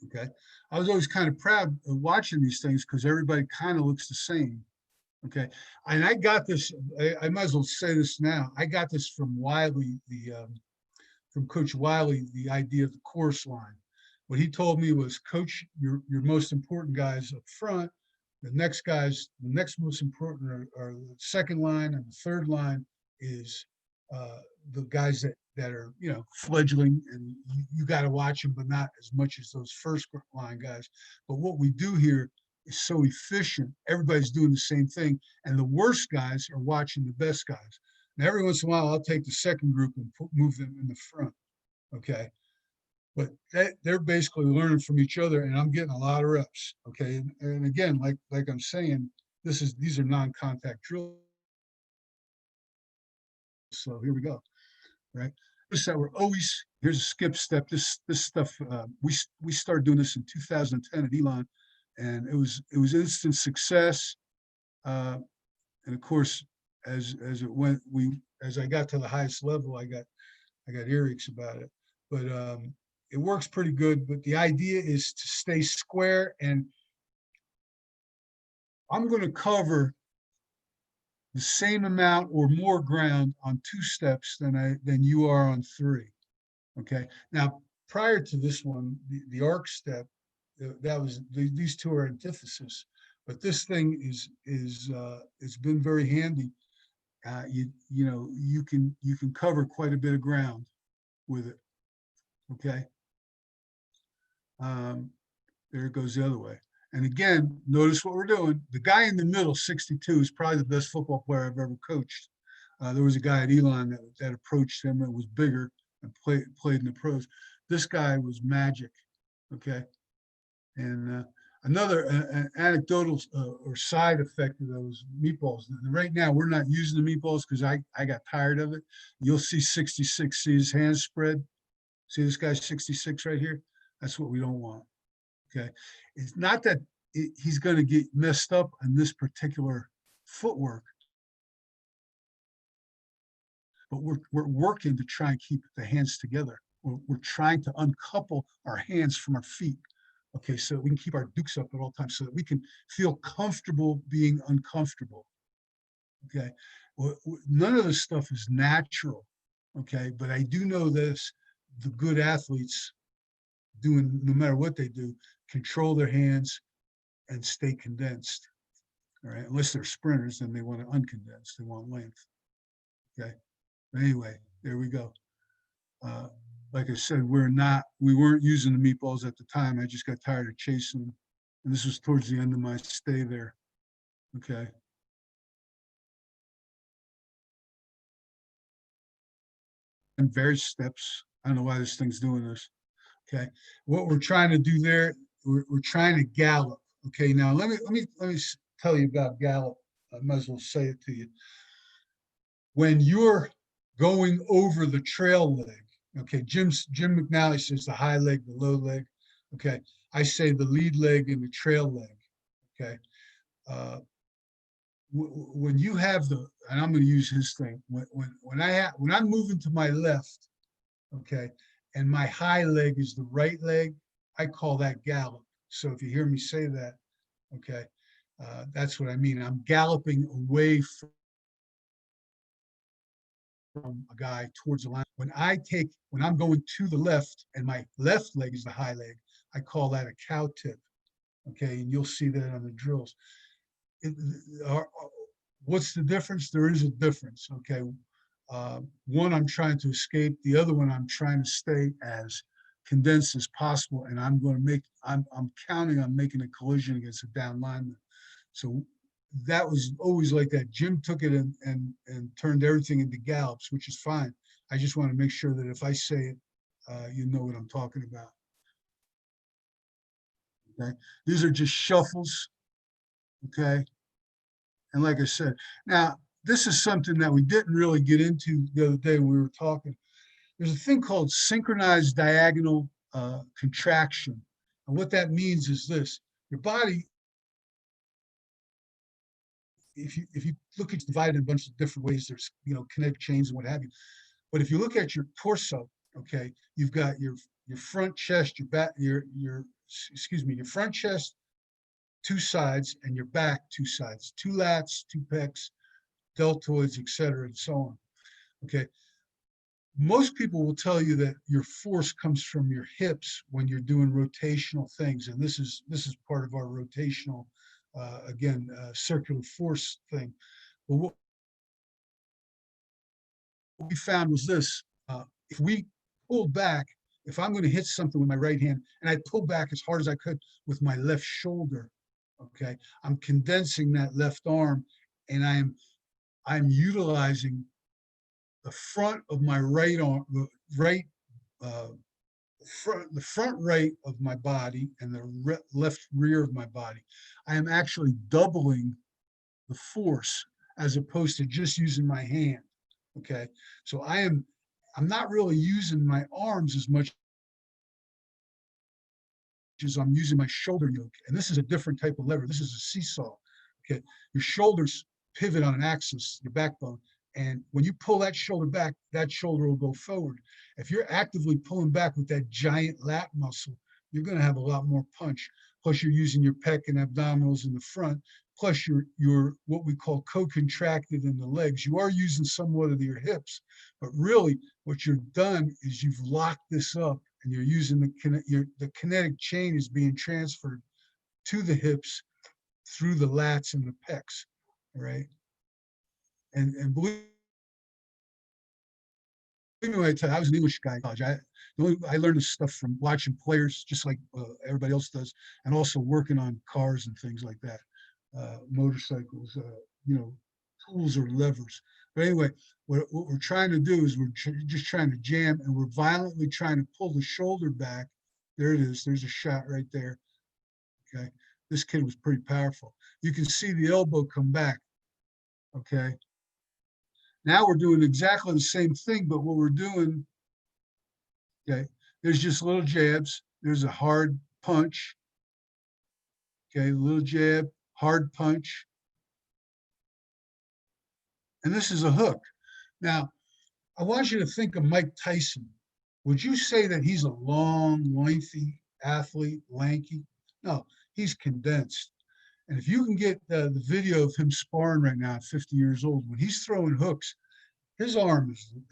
S5: Okay, I was always kind of proud of watching these things because everybody kind of looks the same. Okay, and I got this. I might as well say this now. I got this from Wylie, from Coach Wylie, the idea of the course line. What he told me was, Coach, your most important guys up front. The next most important are the second line, and the third line is the guys that are, fledgling, and you got to watch them, but not as much as those first line guys. But what we do here is so efficient. Everybody's doing the same thing, and the worst guys are watching the best guys. And every once in a while, I'll take the second group and move them in the front. Okay, but they're basically learning from each other, and I'm getting a lot of reps. Okay, and again, like I'm saying, these are non-contact drills. So here we go. Right. So we're always, here's a skip step. This stuff, we started doing this in 2010 at Elon, and it was instant success. And of course, as it went, as I got to the highest level, I got earaches about it. But it works pretty good. But the idea is to stay square, and I'm going to cover the same amount or more ground on 2 steps than you are on 3. Okay. Now, prior to this one, the arc step, these 2 are antithesis, but this thing it's been very handy. You can cover quite a bit of ground with it. Okay. There it goes the other way. And again, notice what we're doing. The guy in the middle, 62, is probably the best football player I've ever coached. There was a guy at Elon that approached him and was bigger and played in the pros. This guy was magic, okay? And another an anecdotal or side effect of those meatballs. Right now, we're not using the meatballs because I got tired of it. You'll see 66, see his hands spread. See this guy's 66 right here? That's what we don't want. Okay, it's not that he's going to get messed up on this particular footwork, but we're working to try and keep the hands together. We're trying to uncouple our hands from our feet. Okay, so we can keep our dukes up at all times so that we can feel comfortable being uncomfortable. Okay, well, none of this stuff is natural. Okay, but I do know this: the good athletes, doing no matter what they do, control their hands and stay condensed. All right, unless they're sprinters, then they want to uncondense, they want length. Okay, but anyway, there we go. Like I said, we weren't using the meatballs at the time. I just got tired of chasing them, and this was towards the end of my stay there. Okay. And various steps. I don't know why this thing's doing this. Okay, what we're trying to do there, we're trying to gallop. Okay, now let me tell you about gallop. I might as well say it to you. When you're going over the trail leg, okay, Jim McNally says the high leg, the low leg. Okay, I say the lead leg and the trail leg. Okay, when you have and I'm going to use his thing. When I'm moving to my left, okay, and my high leg is the right leg, I call that gallop. So if you hear me say that, okay, that's what I mean. I'm galloping away from a guy towards the line. When I'm going to the left and my left leg is the high leg, I call that a cow tip. Okay, and you'll see that on the drills. What's the difference? There is a difference. Okay, one I'm trying to escape, the other one I'm trying to stay as condensed as possible, and I'm counting on making a collision against a down lineman. So that was always like that. Jim took it and turned everything into gallops, which is fine. I just want to make sure that if I say it, you know what I'm talking about. Okay, these are just shuffles. Okay, and like I said, now this is something that we didn't really get into the other day when we were talking. There's a thing called synchronized diagonal contraction. And what that means is this: your body, if you look, it's divided in a bunch of different ways. There's, kinetic chains and what have you. But if you look at your torso, okay, you've got your front chest, your back, your front chest, two sides, and your back, two sides, two lats, two pecs, deltoids, etc., and so on. Okay. Most people will tell you that your force comes from your hips when you're doing rotational things, and this is part of our rotational, circular force thing. But what we found was this: if we pulled back, if I'm going to hit something with my right hand, and I pull back as hard as I could with my left shoulder, okay, I'm condensing that left arm, and I'm utilizing the front of my right arm, the front right of my body and the left rear of my body. I am actually doubling the force as opposed to just using my hand. Okay, so I'm not really using my arms as much as I'm using my shoulder yoke. And this is a different type of lever. This is a seesaw. Okay, your shoulders pivot on an axis, your backbone. And when you pull that shoulder back, that shoulder will go forward. If you're actively pulling back with that giant lat muscle, you're going to have a lot more punch. Plus, you're using your pec and abdominals in the front. Plus, you're what we call co-contracted in the legs. You are using somewhat of your hips, but really what you've done is you've locked this up, and you're using the kinetic chain is being transferred to the hips through the lats and the pecs, right? And believe me when I tell you, I was an English guy in college. I learned this stuff from watching players, just like everybody else does, and also working on cars and things like that, motorcycles, tools or levers. But anyway, what we're trying to do is we're just trying to jam, and we're violently trying to pull the shoulder back. There it is. There's a shot right there. Okay, this kid was pretty powerful. You can see the elbow come back. Okay. Now we're doing exactly the same thing, but what we're doing, okay, there's just little jabs. There's a hard punch. Okay, little jab, hard punch. And this is a hook. Now, I want you to think of Mike Tyson. Would you say that he's a long, lengthy athlete, lanky? No, he's condensed. And if you can get the video of him sparring right now at 50 years old, when he's throwing hooks, his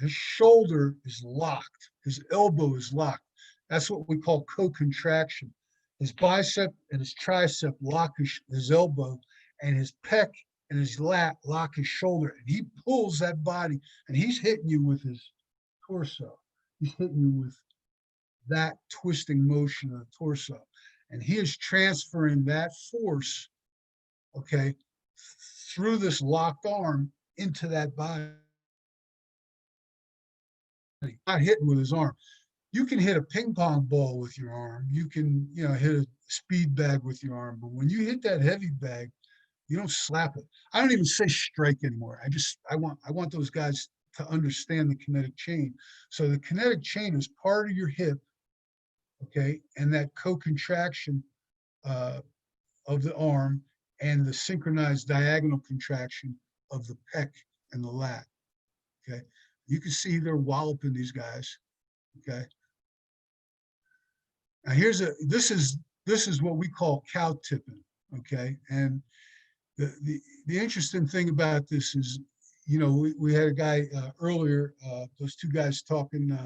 S5: shoulder is locked. His elbow is locked. That's what we call co-contraction. His bicep and his tricep lock his elbow, and his pec and his lat lock his shoulder. And he pulls that body, and he's hitting you with his torso. He's hitting you with that twisting motion of the torso. And he is transferring that force, okay, through this locked arm into that body. Not hitting with his arm. you can hit a ping pong ball with your arm. You can, hit a speed bag with your arm. But when you hit that heavy bag, you don't slap it. I don't even say strike anymore. I want those guys to understand the kinetic chain. So the kinetic chain is part of your hip, okay, and that co-contraction of the arm and the synchronized diagonal contraction of the pec and the lat. Okay, you can see they're walloping these guys. Okay. Now this is what we call cow tipping. Okay, and the interesting thing about this is, we had a guy earlier, those two guys talking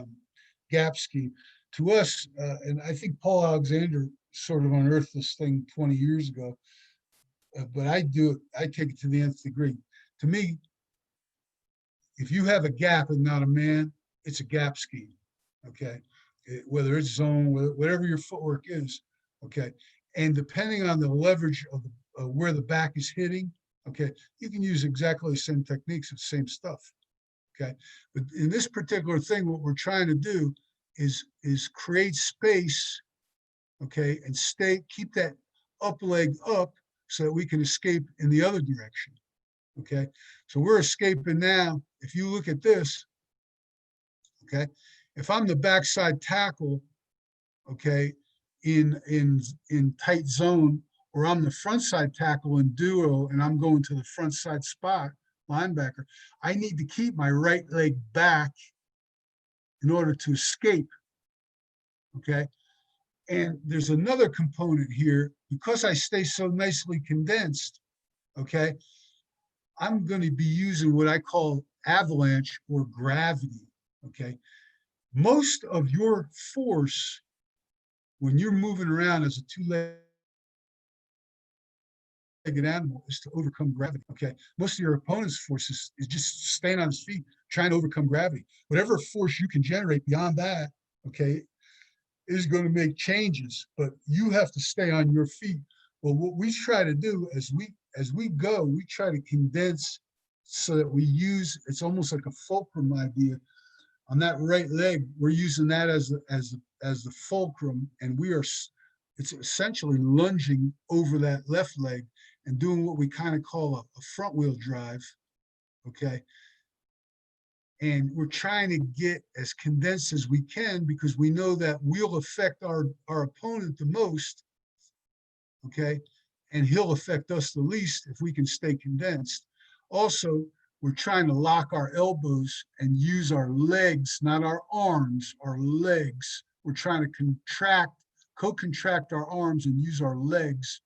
S5: gap scheme to us, and I think Paul Alexander sort of unearthed this thing 20 years ago. But I take it to the nth degree. To me, if you have a gap and not a man, it's a gap scheme, okay? Whether it's zone, whatever your footwork is, okay? And depending on the leverage of where the back is hitting, okay, you can use exactly the same techniques, the same stuff, okay? But in this particular thing, what we're trying to do is create space, okay, and keep that up leg up so that we can escape in the other direction, okay? So we're escaping now. If you look at this, okay, if I'm the backside tackle, okay, in tight zone, or I'm the front side tackle in duo and I'm going to the front side spot, linebacker, I need to keep my right leg back in order to escape, okay? And there's another component here, because I stay so nicely condensed, okay, I'm going to be using what I call avalanche or gravity, okay? Most of your force when you're moving around as a two-legged animal is to overcome gravity, okay? Most of your opponent's force is just staying on his feet, trying to overcome gravity. Whatever force you can generate beyond that, okay, is going to make changes, but you have to stay on your feet. Well, what we try to do as we go, we try to condense so that we use, it's almost like a fulcrum idea. On that right leg, we're using that as the fulcrum, and it's essentially lunging over that left leg and doing what we kind of call a front wheel drive, okay? And we're trying to get as condensed as we can because we know that we'll affect our opponent the most, okay? And he'll affect us the least if we can stay condensed. Also, we're trying to lock our elbows and use our legs, not our arms, our legs. We're trying to co-contract our arms and use our legs,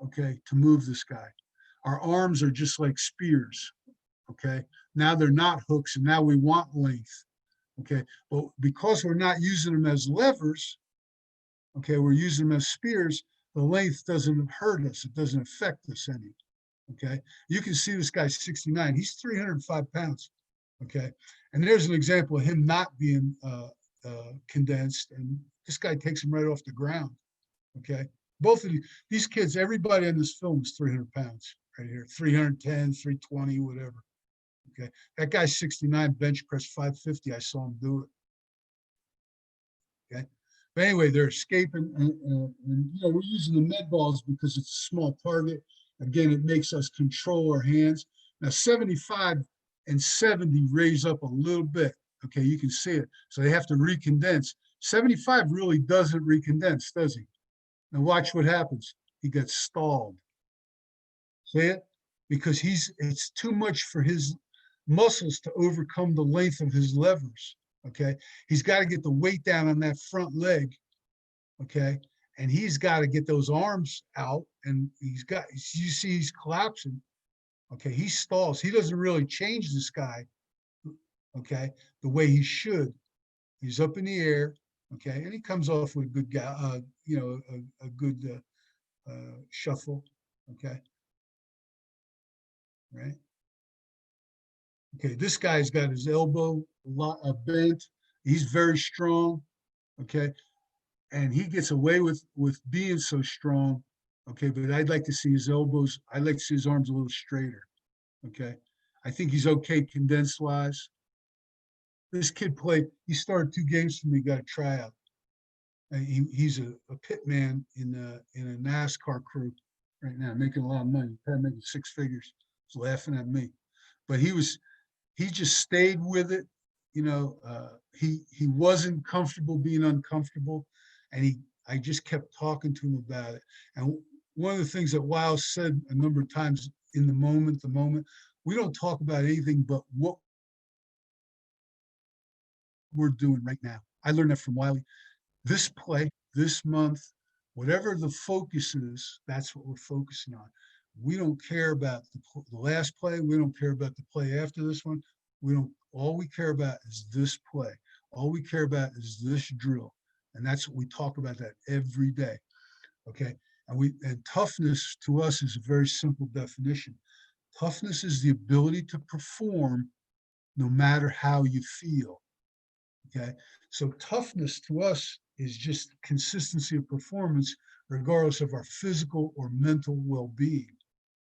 S5: okay, to move this guy. Our arms are just like spears, okay? Now they're not hooks, and now we want length, okay? But because we're not using them as levers, okay, we're using them as spears, the length doesn't hurt us. It doesn't affect us any, okay? You can see this guy's 69. He's 305 pounds, okay? And there's an example of him not being condensed, and this guy takes him right off the ground, okay? Both of these kids, everybody in this film is 300 pounds right here, 310, 320, whatever. Okay, that guy's 69, bench press 550. I saw him do it. Okay, but anyway, they're escaping, and we're using the med balls because it's a small target. Again, it makes us control our hands. Now, 75 and 70 raise up a little bit. Okay, you can see it. So they have to recondense. 75 really doesn't recondense, does he? Now watch what happens. He gets stalled. See it? Because it's too much for his muscles to overcome the length of his levers, okay? He's got to get the weight down on that front leg, okay? And he's got to get those arms out, and you see he's collapsing, okay? He stalls. He doesn't really change this guy, okay, the way he should. He's up in the air, okay? And he comes off with a good, a good shuffle, okay? Right? Okay, this guy's got his elbow bent. He's very strong, okay? And he gets away with being so strong, okay? But I'd like to see his elbows. I'd like to see his arms a little straighter, okay? I think he's okay condensed-wise, This kid he started 2 games for me, got a tryout. And he's a pit man in a NASCAR crew right now, making a lot of money, probably making 6 figures. He's laughing at me. But he just stayed with it. He wasn't comfortable being uncomfortable. And I just kept talking to him about it. And one of the things that Wylie said a number of times in the moment, we don't talk about anything but what we're doing right now. I learned that from Wylie. This play, this month, whatever the focus is, that's what we're focusing on. We don't care about the last play. We don't care about the play after this one. All we care about is this play. All we care about is this drill. And that's what we talk about that every day. Okay. And toughness to us is a very simple definition. Toughness is the ability to perform no matter how you feel. Okay. So toughness to us is just consistency of performance, regardless of our physical or mental well-being.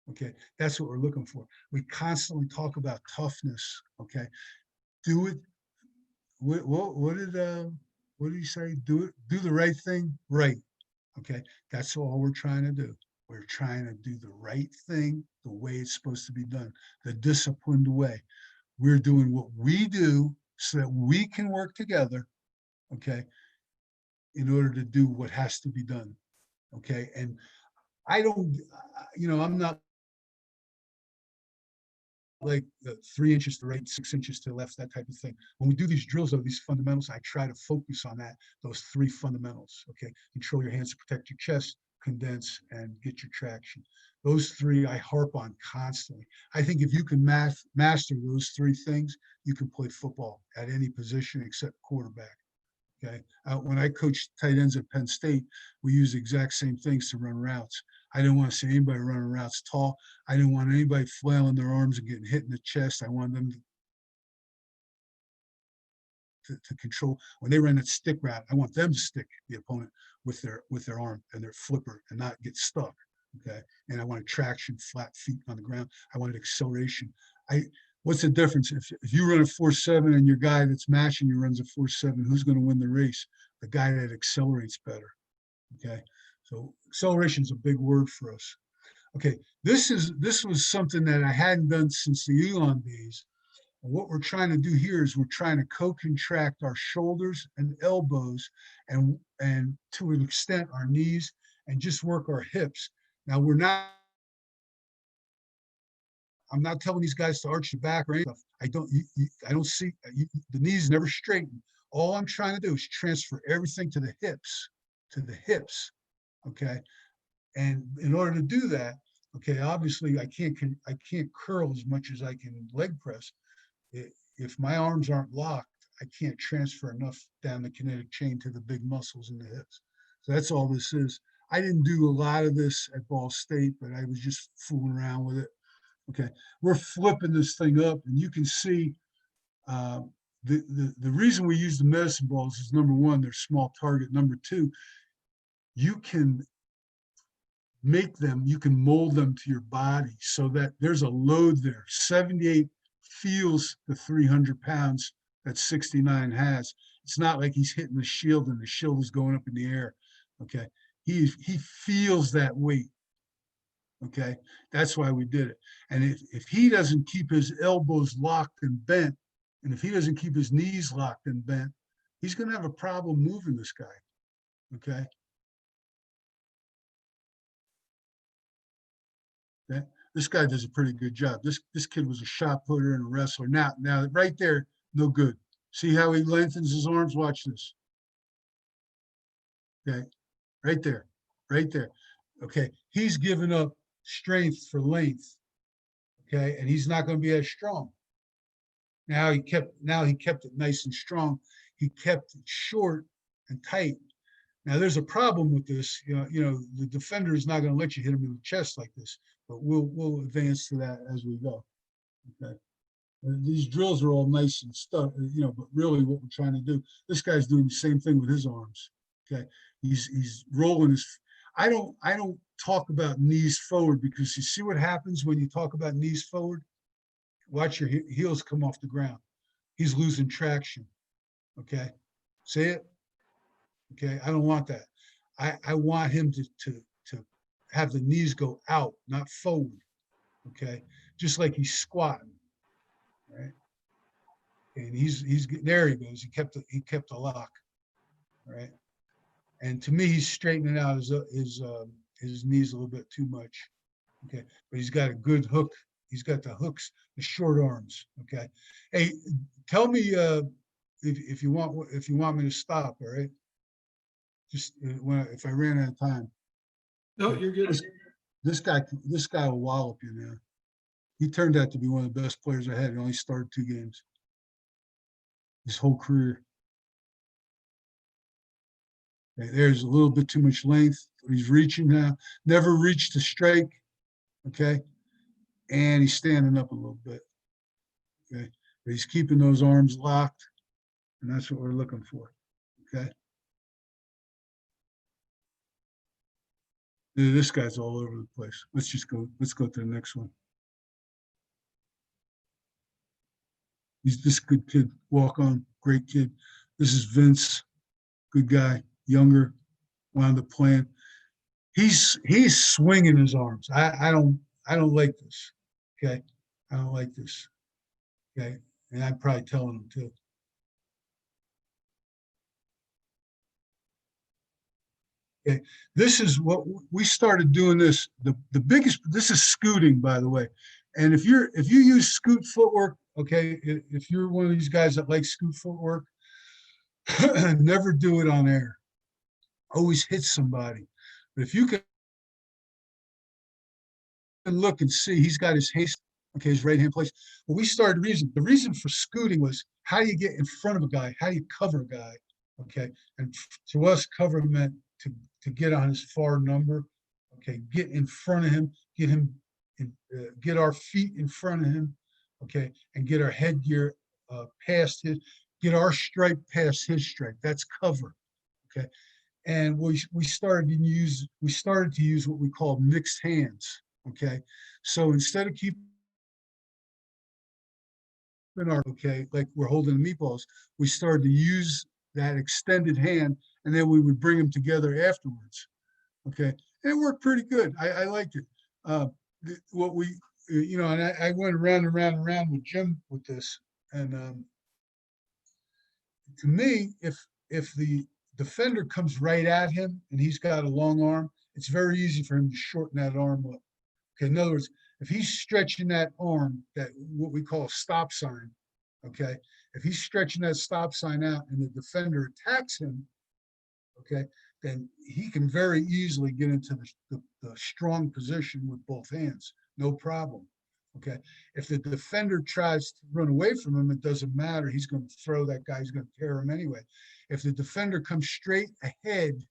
S5: Okay. That's what we're looking for. We constantly talk about toughness. Okay. Do it. What did he say? Do the right thing right. Okay. That's all we're trying to do. We're trying to do the right thing the way it's supposed to be done, the disciplined way. We're doing what we do so that we can work together, okay, in order to do what has to be done, okay? And I don't, I'm not like 3 inches to right, 6 inches to the left, that type of thing. When we do these drills, though, these fundamentals, I try to focus on those 3 fundamentals, okay? Control your hands to protect your chest, condense, and get your traction. Those 3 I harp on constantly. I think if you can master those 3 things, you can play football at any position except quarterback. Okay. When I coached tight ends at Penn State, we used the exact same things to run routes. I didn't want to see anybody running routes tall. I didn't want anybody flailing their arms and getting hit in the chest. I wanted them to control. When they ran that stick route, I want them to stick the opponent with their arm and their flipper and not get stuck. Okay. And I wanted traction, flat feet on the ground. I wanted acceleration. What's the difference? If you run a 4.7 and your guy that's matching you runs a 4.7, who's going to win the race? The guy that accelerates better. Okay. So acceleration is a big word for us. Okay. This was something that I hadn't done since the Elon days. And what we're trying to do here is we're trying to co-contract our shoulders and elbows and to an extent our knees and just work our hips. Now I'm not telling these guys to arch the back or anything. I don't see the knees never straighten. All I'm trying to do is transfer everything to the hips. Okay. And in order to do that, okay, obviously I can't curl as much as I can leg press. If my arms aren't locked, I can't transfer enough down the kinetic chain to the big muscles in the hips. So that's all this is. I didn't do a lot of this at Ball State, but I was just fooling around with it. Okay, we're flipping this thing up, and you can see the reason we use the medicine balls is, number one, they're small target. Number two, you can mold them to your body so that there's a load there. 78 feels the 300 pounds that 69 has. It's not like he's hitting the shield and the shield is going up in the air. Okay, he feels that weight. Okay, that's why we did it. And if he doesn't keep his elbows locked and bent, and if he doesn't keep his knees locked and bent, he's going to have a problem moving this guy. Okay. Okay. This guy does a pretty good job. This kid was a shot putter and a wrestler. Now right there, no good. See how he lengthens his arms? Watch this. Okay, right there. Okay, he's given up strength for length. Okay, and he's not going to be as strong. Now he kept it nice and strong. He kept it short and tight. Now there's a problem with this. The defender is not going to let you hit him in the chest like this, but we'll advance to that as we go. Okay. These drills are all nice and stuff, but really what we're trying to do, this guy's doing the same thing with his arms. Okay. He's rolling his, I don't talk about knees forward, because you see what happens when you talk about knees forward? Watch your heels come off the ground. he's losing traction. Okay, see it? Okay, I don't want that. I want him to have the knees go out, not forward. Okay, just like he's squatting, right? And he's there. He goes. He kept the lock, right? And to me, he's straightening out his knees a little bit too much. Okay, but he's got a good hook. He's got the hooks, the short arms. Okay, hey, tell me if you want me to stop. All right, just if I ran out of time.
S1: No, you're good.
S5: This guy will wallop you, man. He turned out to be one of the best players I had. He only started 2 games his whole career. Okay, there's a little bit too much length. He's reaching now. Never reached the strike. Okay, and he's standing up a little bit. Okay, but he's keeping those arms locked, and that's what we're looking for. Okay. This guy's all over the place. Let's go to the next one. He's this good kid, walk on, great kid. This is Vince, good guy, younger, wound up playing. He's swinging his arms. I don't like this. Okay, I don't like this. Okay, and I'm probably telling him too. Okay, this is what we started doing. This this is scooting, by the way. And if you use scoot footwork, okay, if you're one of these guys that like scoot footwork, never do it on air. Always hit somebody. But if you can look and see, he's got his haste, okay, his right hand place. Well, we started the reason for scooting was how do you get in front of a guy? How do you cover a guy? Okay, and to us, cover meant to get on his far number. Okay, get in front of him, get our feet in front of him. Okay, and get our headgear past his, get our stripe past his stripe. That's cover. Okay, and we started to use what we call mixed hands. Okay, so instead of keeping okay, like we're holding the meatballs, we started to use that extended hand, and then we would bring them together afterwards. Okay, and it worked pretty good. I liked it. What we, and I went around and around and around with Jim with this, and to me, if the defender comes right at him and he's got a long arm, it's very easy for him to shorten that arm up. Okay, in other words, if he's stretching that arm, that what we call a stop sign, okay, if he's stretching that stop sign out and the defender attacks him, okay, then he can very easily get into the strong position with both hands, no problem. Okay, if the defender tries to run away from him, it doesn't matter. He's going to throw that guy. He's going to tear him anyway. If the defender comes straight ahead,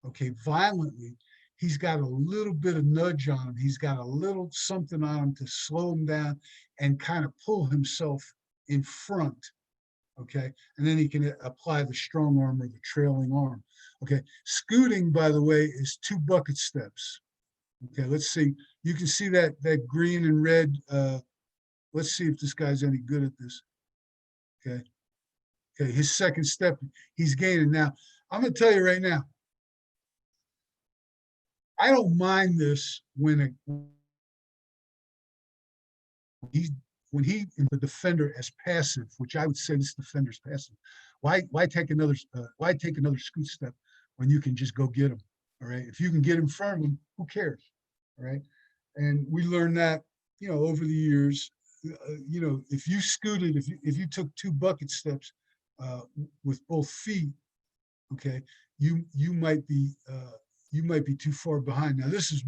S5: okay, violently, he's got a little bit of nudge on him. He's got a little something on him to slow him down and kind of pull himself in front. Okay, and then he can apply the strong arm or the trailing arm. Okay, scooting, by the way, is 2 bucket steps. Okay, let's see. You can see that green and red. Let's see if this guy's any good at this. Okay, okay, his second step, he's gaining. Now, I'm going to tell you right now, I don't mind this when the defender as passive, which I would say this defender's passive. Why take another scoot step when you can just go get him? All right, if you can get in front of him, who cares? All right, and we learned that over the years. If you scooted, if you took 2 bucket steps with both feet, okay, you might be too far behind. Now this is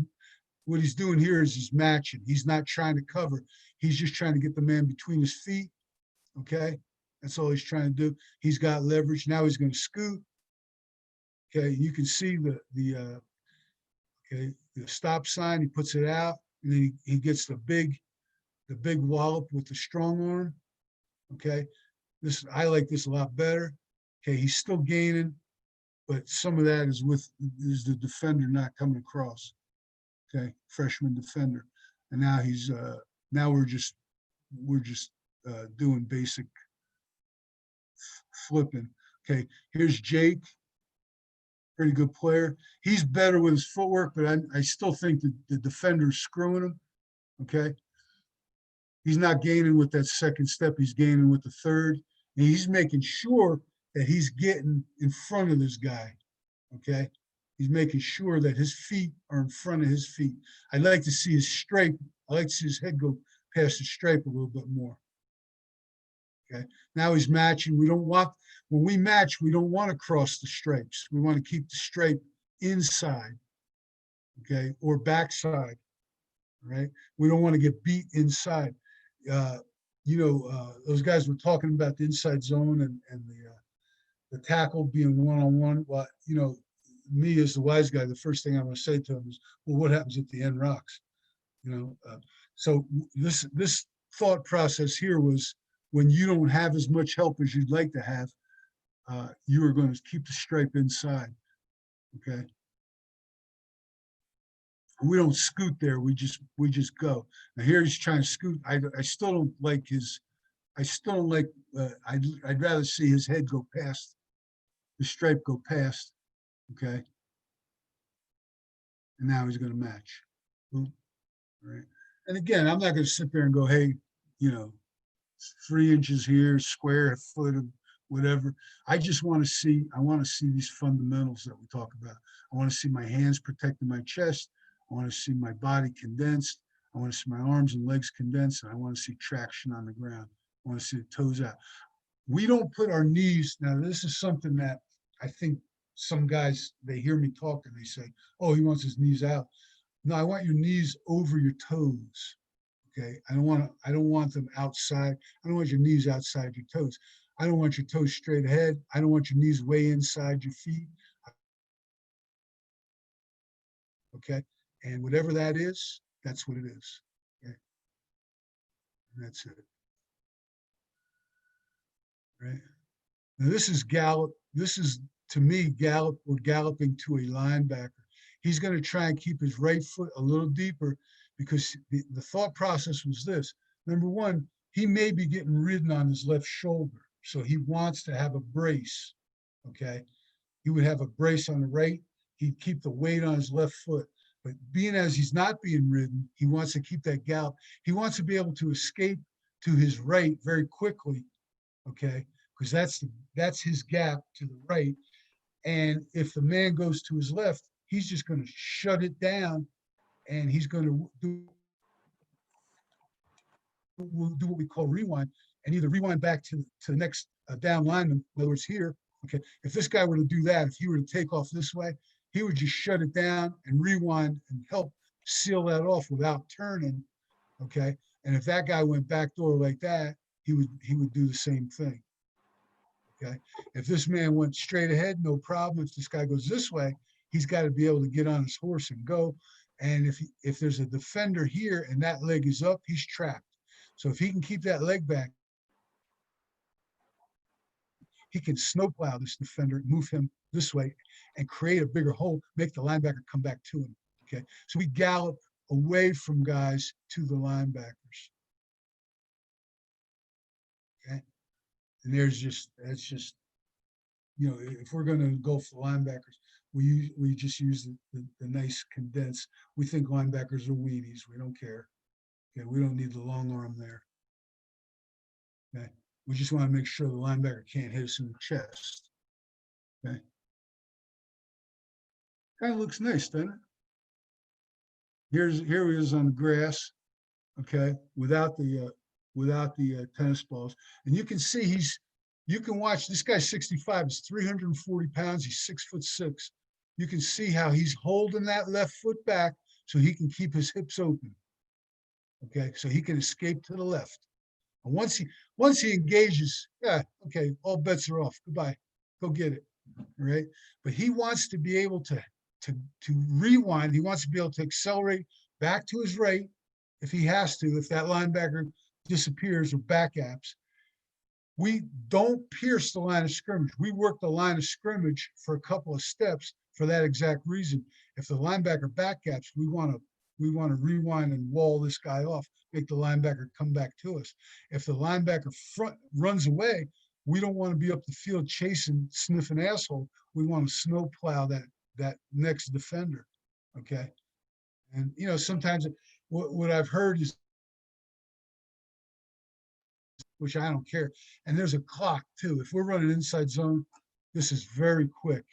S5: what he's doing here is he's matching. He's not trying to cover. He's just trying to get the man between his feet. Okay, that's all he's trying to do. He's got leverage. Now he's going to scoot. Okay, you can see the stop sign. He puts it out, and then he gets the big wallop with the strong arm. Okay, I like this a lot better. Okay, he's still gaining, but some of that is the defender not coming across. Okay, freshman defender, and now we're just doing basic flipping. Okay, here's Jake, pretty good player. He's better with his footwork, but I still think that the defender's screwing him. Okay, he's not gaining with that second step. He's gaining with the third, and he's making sure that he's getting in front of this guy. Okay, he's making sure that his feet are in front of his feet. I'd like to see his stripe. I like to see his head go past the stripe a little bit more. Okay, now he's matching. When we match, we don't want to cross the stripes. We want to keep the stripe inside, okay, or backside, right? We don't want to get beat inside. Those guys were talking about the inside zone and the tackle being one-on-one. Well, me as the wise guy, the first thing I'm going to say to him is, well, what happens at the end rocks? So this thought process here was, when you don't have as much help as you'd like to have, you are going to keep the stripe inside. Okay. We don't scoot there. We just go. Now here he's trying to scoot. I still don't like his. I still don't like. I'd rather see his head go past the stripe, go past. Okay. And now he's going to match. Boom. All right. And again, I'm not going to sit there and go, hey, 3 inches here, square foot of whatever. I want to see these fundamentals that we talk about. I want to see my hands protecting my chest. I want to see my body condensed. I want to see my arms and legs condensed. And I want to see traction on the ground. I want to see the toes out. We don't put our knees. Now, this is something that I think some guys, they hear me talk and they say, oh, he wants his knees out. No, I want your knees over your toes. Okay, I don't want them outside. I don't want your knees outside your toes. I don't want your toes straight ahead. I don't want your knees way inside your feet. Okay, and whatever that is, that's what it is. Okay, and that's it. Right. Now this is gallop. This is, to me, gallop. We're galloping to a linebacker. He's going to try and keep his right foot a little deeper, because the thought process was this. Number one, he may be getting ridden on his left shoulder, so he wants to have a brace, okay? He would have a brace on the right. He'd keep the weight on his left foot. But being as he's not being ridden, he wants to keep that gallop. He wants to be able to escape to his right very quickly, okay? Because that's his gap to the right. And if the man goes to his left, he's just going to shut it down, and he's going to do what we call rewind, and either rewind back to the next down lineman, in other words here. Okay, if this guy were to do that, if he were to take off this way, he would just shut it down and rewind and help seal that off without turning. Okay, and if that guy went backdoor like that, he would do the same thing. Okay, if this man went straight ahead, no problem. If this guy goes this way, he's got to be able to get on his horse and go. And if there's a defender here and that leg is up, he's trapped. So if he can keep that leg back, he can snowplow this defender, move him this way, and create a bigger hole, make the linebacker come back to him. Okay, so we gallop away from guys to the linebackers. Okay, and that's just, if we're going to go for linebackers, we just use the nice condensed. We think linebackers are weenies. We don't care. Okay, we don't need the long arm there. Okay, we just want to make sure the linebacker can't hit us in the chest. Okay, kind of looks nice, doesn't it? Here he is on the grass. Okay, without the tennis balls, and you can see you can watch this guy's 65. He's 340 pounds. He's 6'6". You can see how he's holding that left foot back so he can keep his hips open. Okay, so he can escape to the left. And once he engages, yeah, okay, all bets are off. Goodbye, go get it. All right, but he wants to be able to rewind. He wants to be able to accelerate back to his right if he has to. If that linebacker disappears or back apps, we don't pierce the line of scrimmage. We work the line of scrimmage for a couple of steps for that exact reason. If the linebacker back gaps, we want to rewind and wall this guy off, make the linebacker come back to us. If the linebacker front runs away, we don't want to be up the field chasing, sniffing asshole. We want to snow plow that next defender. Okay. And, you know, sometimes what I've heard is, which I don't care. And there's a clock too. If we're running inside zone, this is very quick.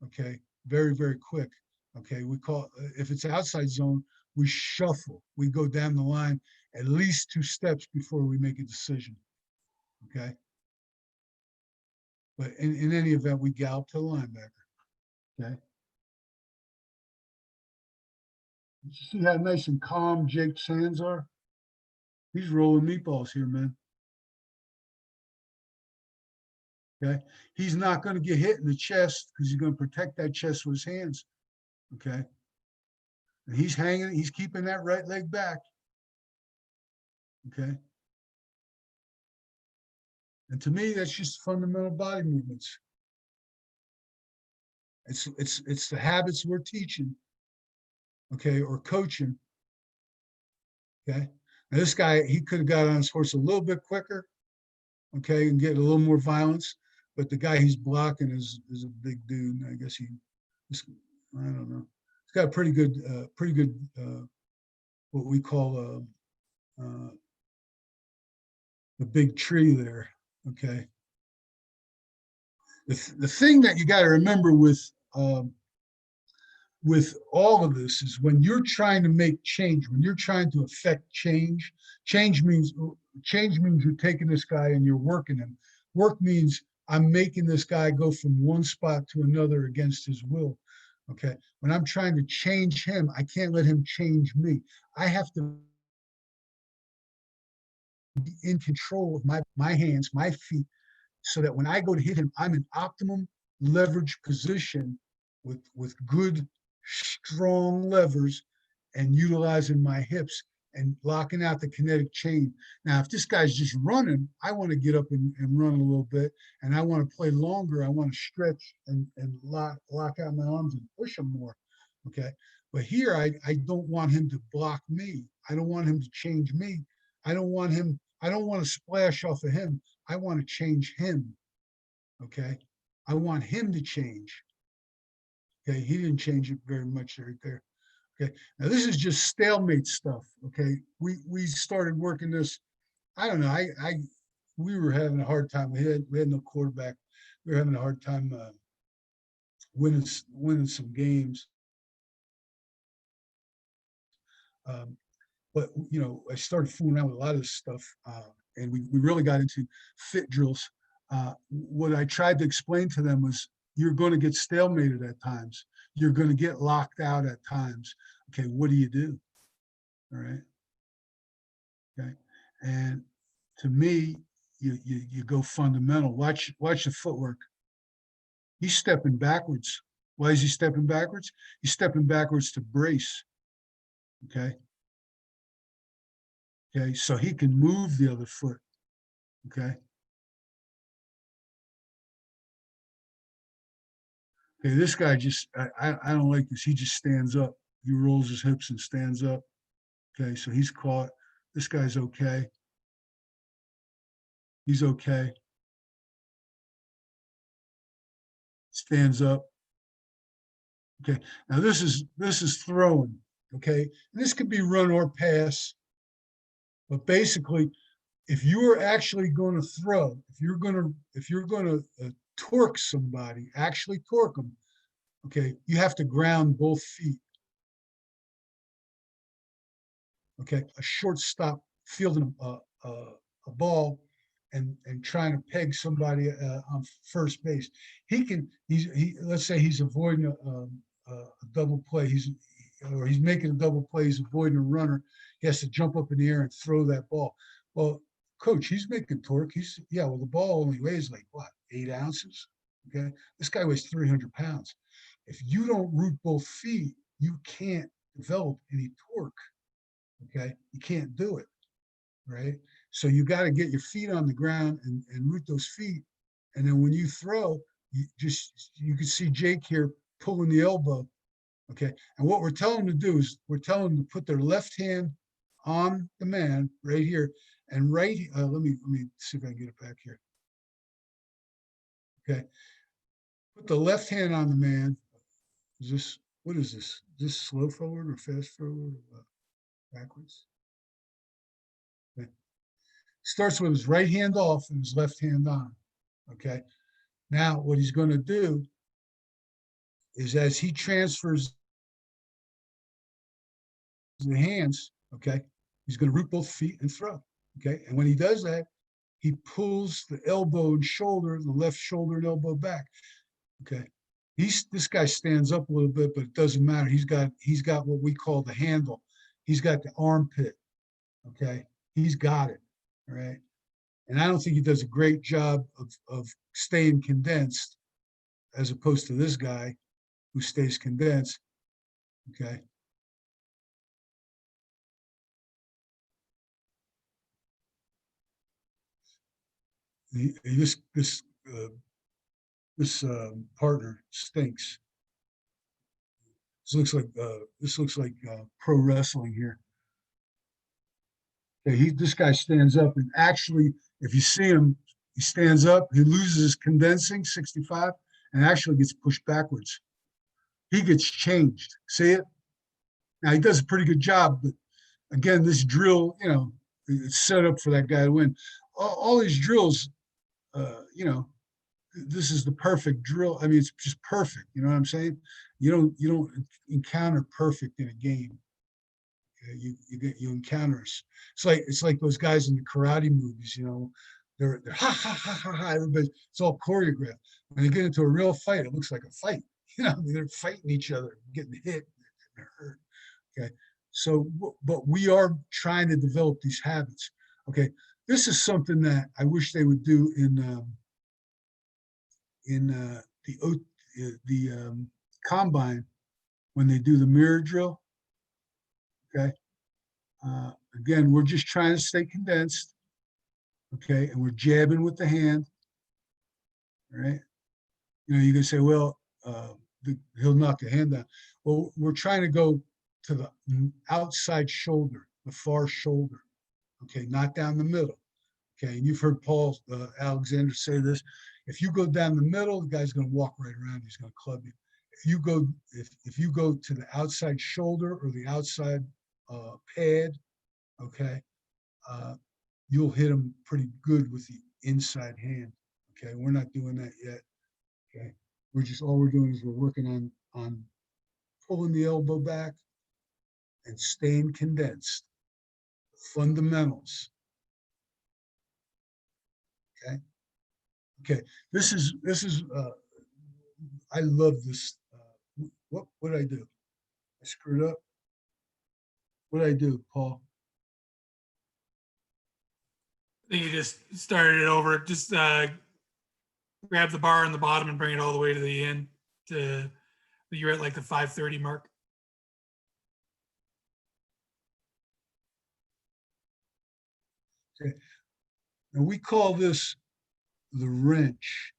S5: Okay. Very, very quick. Okay. We call, if it's outside zone, we shuffle. We go down the line at least 2 steps before we make a decision. Okay. But in any event, we gallop to the linebacker. Okay. You see how nice and calm Jake's hands are? He's rolling meatballs here, man. Okay. He's not going to get hit in the chest because he's going to protect that chest with his hands. Okay. And he's hanging, he's keeping that right leg back. Okay. And to me, that's just fundamental body movements. It's the habits we're teaching. Okay, or coaching. Okay. Now this guy, he could have got on his horse a little bit quicker. Okay, and get a little more violence. But the guy he's blocking is a big dude. I guess I don't know. He's got a pretty good, what we call the big tree there. Okay. The thing that you got to remember with all of this is when you're trying to make change, when you're trying to affect change, change means you're taking this guy and you're working him. Work means I'm making this guy go from one spot to another against his will. Okay. When I'm trying to change him, I can't let him change me. I have to be in control of my hands, my feet, so that when I go to hit him, I'm in optimum leverage position with good, strong levers and utilizing my hips and locking out the kinetic chain. Now, if this guy's just running, I want to get up and run a little bit, and I want to play longer. I want to stretch and lock out my arms and push him more. Okay. But here, I don't want him to block me. I don't want him to change me. I don't want to splash off of him. I want to change him. Okay. I want him to change. Okay. He didn't change it very much right there. Okay. Now this is just stalemate stuff. Okay. We started working this. I don't know. We were having a hard time. We had no quarterback. We were having a hard time winning some games. But you know, I started fooling around with a lot of this stuff, and we really got into fit drills. What I tried to explain to them was, you're going to get stalemated at times. You're going to get locked out at times. Okay, what do you do? All right. Okay, and to me, you go fundamental. Watch the footwork. He's stepping backwards. Why is he stepping backwards? He's stepping backwards to brace. Okay. Okay, so he can move the other foot. Okay. Okay, this guy just, I don't like this. He just stands up. He rolls his hips and stands up. Okay, so he's caught. This guy's okay. He's okay. Stands up. Okay, now this is throwing. Okay, and this could be run or pass. But basically, if you are actually going to throw, if you're going to torque somebody, actually torque them, okay, you have to ground both feet. Okay, a shortstop fielding a ball and trying to peg somebody on first base. Let's say he's avoiding a double play. He's making a double play. He's avoiding a runner. He has to jump up in the air and throw that ball. Well, coach, he's making torque. Well, the ball only weighs like what, 8 ounces? Okay, this guy weighs 300 pounds. If you don't root both feet, you can't develop any torque. Okay, you can't do it, right? So you got to get your feet on the ground and root those feet. And then when you throw, you can see Jake here pulling the elbow. Okay, and what we're telling them to do is we're telling them to put their left hand on the man right here, and let me see if I can get it back here. Okay. Put the left hand on the man. What is this? Is this slow forward or fast forward or what? Backwards? Okay. Starts with his right hand off and his left hand on. Okay. Now, what he's going to do is as he transfers the hands, okay, he's going to root both feet and throw. Okay. And when he does that, he pulls the elbow and shoulder, the left shoulder and elbow back. Okay. This guy stands up a little bit, but it doesn't matter. He's got what we call the handle. He's got the armpit. Okay. He's got it. All right. And I don't think he does a great job of staying condensed as opposed to this guy who stays condensed. Okay. This partner stinks. This looks like pro wrestling here. Okay, this guy stands up, and actually, if you see him, he stands up. He loses his condensing 65, and actually gets pushed backwards. He gets changed. See it? Now he does a pretty good job, but again, this drill, it's set up for that guy to win. All these drills, this is the perfect drill. I mean, it's just perfect. You know what I'm saying? You don't encounter perfect in a game. You encounter. It's like those guys in the karate movies. They're ha ha ha ha ha. Everybody, it's all choreographed. When they get into a real fight, it looks like a fight. They're fighting each other, getting hit, getting hurt. Okay. So, but we are trying to develop these habits. Okay. This is something that I wish they would do in the combine when they do the mirror drill. Okay. Again, we're just trying to stay condensed. Okay. And we're jabbing with the hand. All right. You can say, well, he'll knock the hand down. Well, we're trying to go to the outside shoulder, the far shoulder. Okay. Not down the middle. Okay. And you've heard Paul Alexander say this. If you go down the middle, the guy's going to walk right around. He's going to club you. If you go to the outside shoulder or the outside pad, okay, you'll hit him pretty good with the inside hand. Okay, we're not doing that yet. Okay, all we're doing is we're working on pulling the elbow back and staying condensed. Fundamentals. Okay. Okay, this is I love this. What did I do? I screwed up. What did I do, Paul?
S1: I think you just started it over. Just grab the bar on the bottom and bring it all the way to the end. You're at like the 5:30 mark.
S5: Okay. Now we call this the wrench.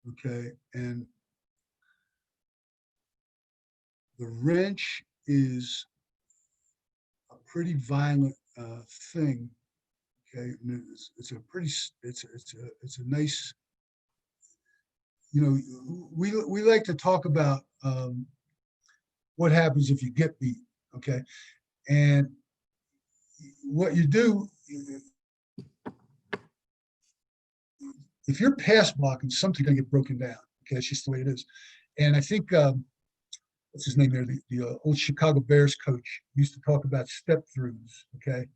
S5: Okay, and the wrench is a pretty violent thing. Okay, and it's a nice. We like to talk about what happens if you get beat. Okay, and what you do if you're pass blocking, something's going to get broken down. Okay, that's just the way it is. And I think what's his name there? The old Chicago Bears coach used to talk about step throughs. Okay,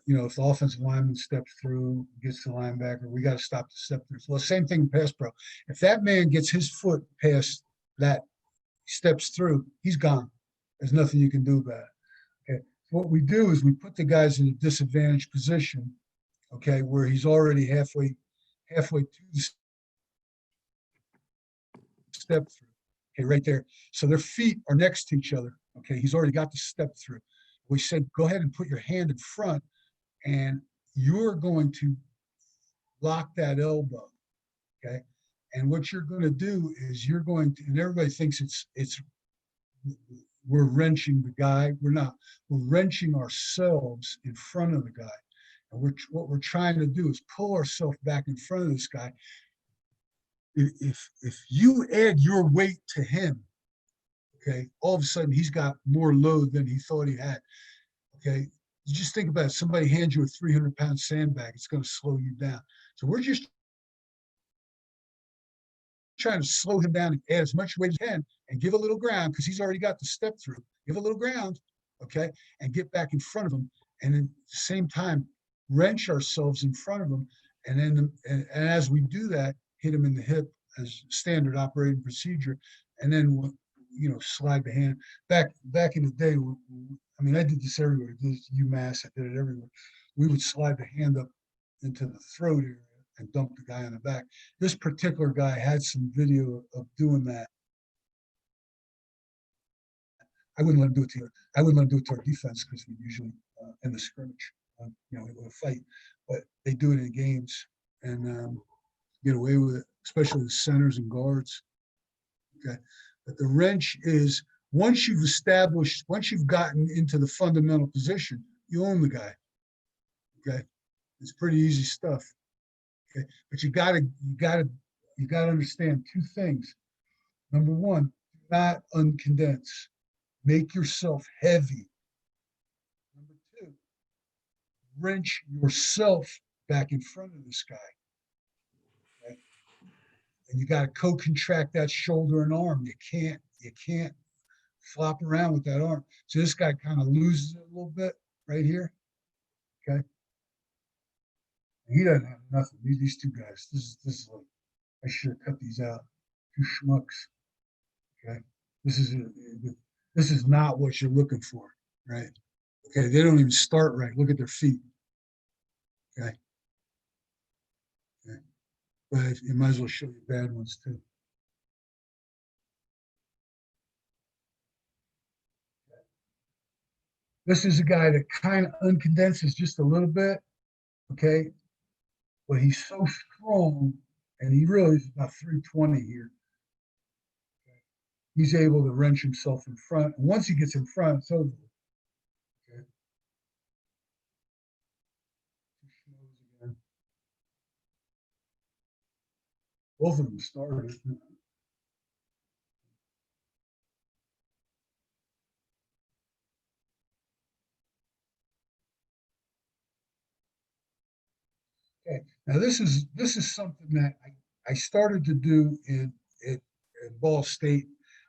S5: if the offensive lineman steps through, gets the linebacker, we got to stop the step throughs. Well, same thing in pass pro. If that man gets his foot past that, steps through, he's gone. There's nothing you can do about it. Okay, what we do is we put the guys in a disadvantaged position. Okay, where he's already halfway to the step through. Okay, right there. So their feet are next to each other. Okay, he's already got the step through. We said, go ahead and put your hand in front, and you're going to lock that elbow. Okay, and what you're going to do is you're going to, and everybody thinks we're wrenching the guy. We're not. We're wrenching ourselves in front of the guy. And what we're trying to do is pull ourselves back in front of this guy if you add your weight to him, okay, all of a sudden he's got more load than he thought he had. Okay. You just think about it. Somebody hands you a 300-pound sandbag, it's going to slow you down. So we're just trying to slow him down and add as much weight as he can and give a little ground because he's already got the step through. Give a little ground, okay, and get back in front of him. And then at the same time, wrench ourselves in front of him. And then and as we do that, hit him in the hip as standard operating procedure. And then, slide the hand. Back in the day, I mean, I did this everywhere. I did this at UMass. I did it everywhere. We would slide the hand up into the throat area and dump the guy on the back. This particular guy had some video of doing that. I wouldn't let him do it to you. I wouldn't let him do it to our defense because we usually in the scrimmage, we would fight. But they do it in games and get away with it, especially the centers and guards. Okay, but the wrench is once you've gotten into the fundamental position, you own the guy. Okay, it's pretty easy stuff. Okay, but you gotta understand two things. Number one, do not uncondense. Make yourself heavy. Number two, wrench yourself back in front of this guy. Okay? And you got to co-contract that shoulder and arm. You can't flop around with that arm. So this guy kind of loses it a little bit right here. Okay. He doesn't have nothing. These two guys. This is like, I should have cut these out. Two schmucks. Okay. This is not what you're looking for, right? Okay, they don't even start right. Look at their feet. Okay. Okay. But you might as well show you bad ones too. Okay. This is a guy that kind of uncondenses just a little bit, okay? But he's so strong, and he really is about 320 here. He's able to wrench himself in front. And once he gets in front, it's over. Okay. Both of them started. Okay. Now this is something that I started to do at Ball State.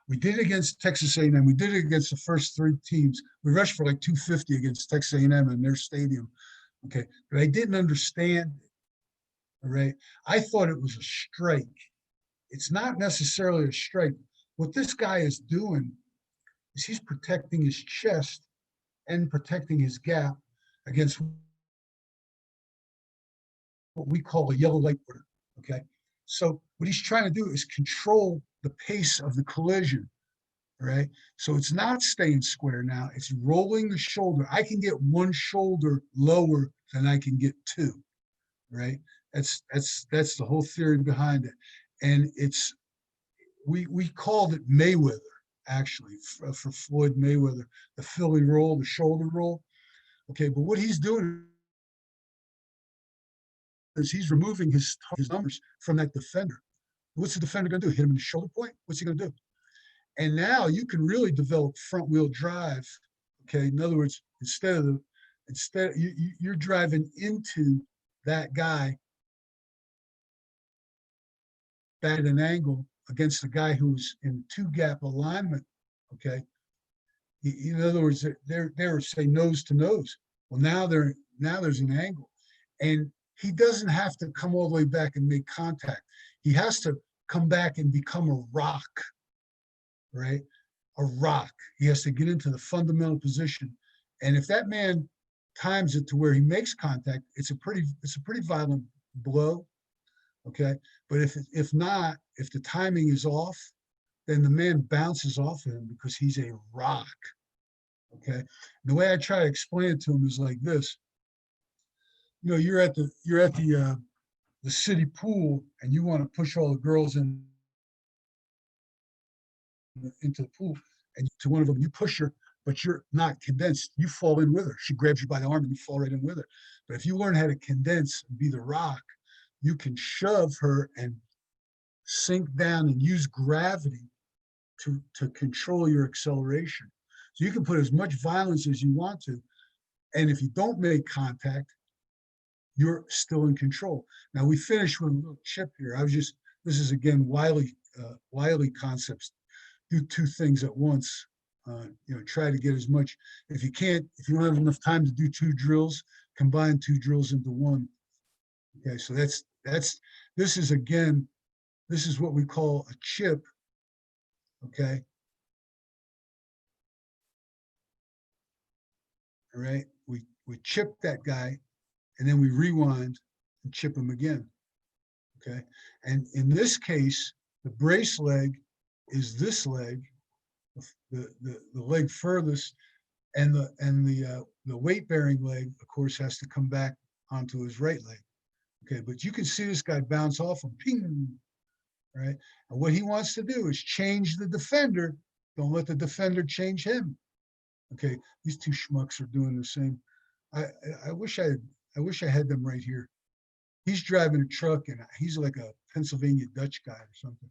S5: We did it against Texas A&M. We did it against the first three teams. We rushed for like 250 against Texas A&M in their stadium. Okay, but I didn't understand it. All right, I thought it was a strike. It's not necessarily a strike. What this guy is doing is he's protecting his chest and protecting his gap against what we call a yellow light order. Okay, so what he's trying to do is control the pace of the collision, right? So it's not staying square now, it's rolling the shoulder. I can get one shoulder lower than I can get two, right? That's the whole theory behind it. And we called it Mayweather, actually, for Floyd Mayweather, the Philly roll, the shoulder roll. Okay, but what he's doing is he's removing his numbers from that defender. What's the defender going to do? Hit him in the shoulder point? What's he going to do? And now you can really develop front wheel drive. Okay, in other words, you're driving into that guy back at an angle against the guy who's in two gap alignment. Okay, in other words, they're say nose to nose. Well, now there's an angle, and he doesn't have to come all the way back and make contact. He has to come back and become a rock, right? A rock. He has to get into the fundamental position. And if that man times it to where he makes contact, it's a pretty violent blow. Okay. But if not, if the timing is off, then the man bounces off of him because he's a rock. Okay. And the way I try to explain it to him is like this. You're at the city pool and you want to push all the girls into the pool, and to one of them, you push her, but you're not condensed. You fall in with her. She grabs you by the arm and you fall right in with her. But if you learn how to condense and be the rock, you can shove her and sink down and use gravity to control your acceleration. So you can put as much violence as you want to. And if you don't make contact, you're still in control. Now we finished with a little chip here. This is again, Wylie concepts. Do two things at once. Try to get as much. If you don't have enough time to do two drills, combine two drills into one. Okay, so this is what we call a chip. Okay. All right, we chip that guy, and then we rewind and chip him again. Okay, and in this case, the brace leg is this leg, the leg furthest, and the weight bearing leg, of course, has to come back onto his right leg. Okay, but you can see this guy bounce off him, ping, right? And what he wants to do is change the defender. Don't let the defender change him. Okay, these two schmucks are doing the same. I wish I had them right here. He's driving a truck and he's like a Pennsylvania Dutch guy or something.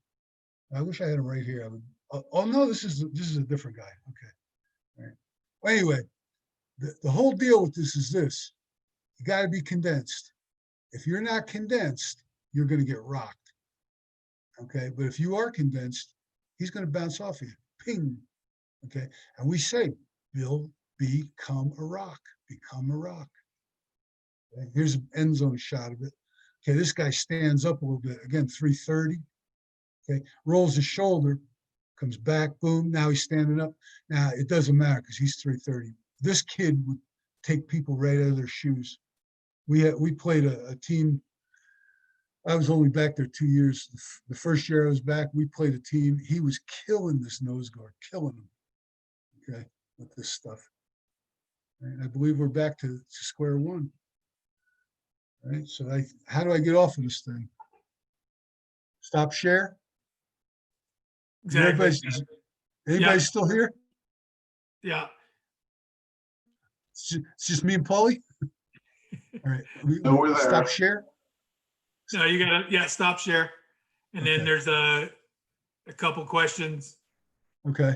S5: I wish I had him right here. I would. Oh no, this is a different guy. Okay, all right. Well, anyway, the whole deal with this is this: you got to be condensed. If you're not condensed, you're going to get rocked. Okay, but if you are condensed, he's going to bounce off you. Ping. Okay, and we say, Bill, become a rock. Become a rock. Okay? Here's an end zone shot of it. Okay, this guy stands up a little bit. Again, 330. Okay, rolls his shoulder, comes back, boom. Now he's standing up. Now it doesn't matter because he's 330. This kid would take people right out of their shoes. We played a team. I was only back there 2 years. The first year I was back, we played a team. He was killing this nose guard, killing him. Okay, with this stuff. And I believe we're back to square one. All right, so how do I get off of this thing? Stop share?
S1: Exactly.
S5: Anybody still here?
S1: Yeah.
S5: It's just me and Paulie? All right.
S3: No, we're there.
S5: Stop share?
S1: No, you gotta, stop share. And then
S5: Okay.
S1: there's a couple questions.
S5: Okay.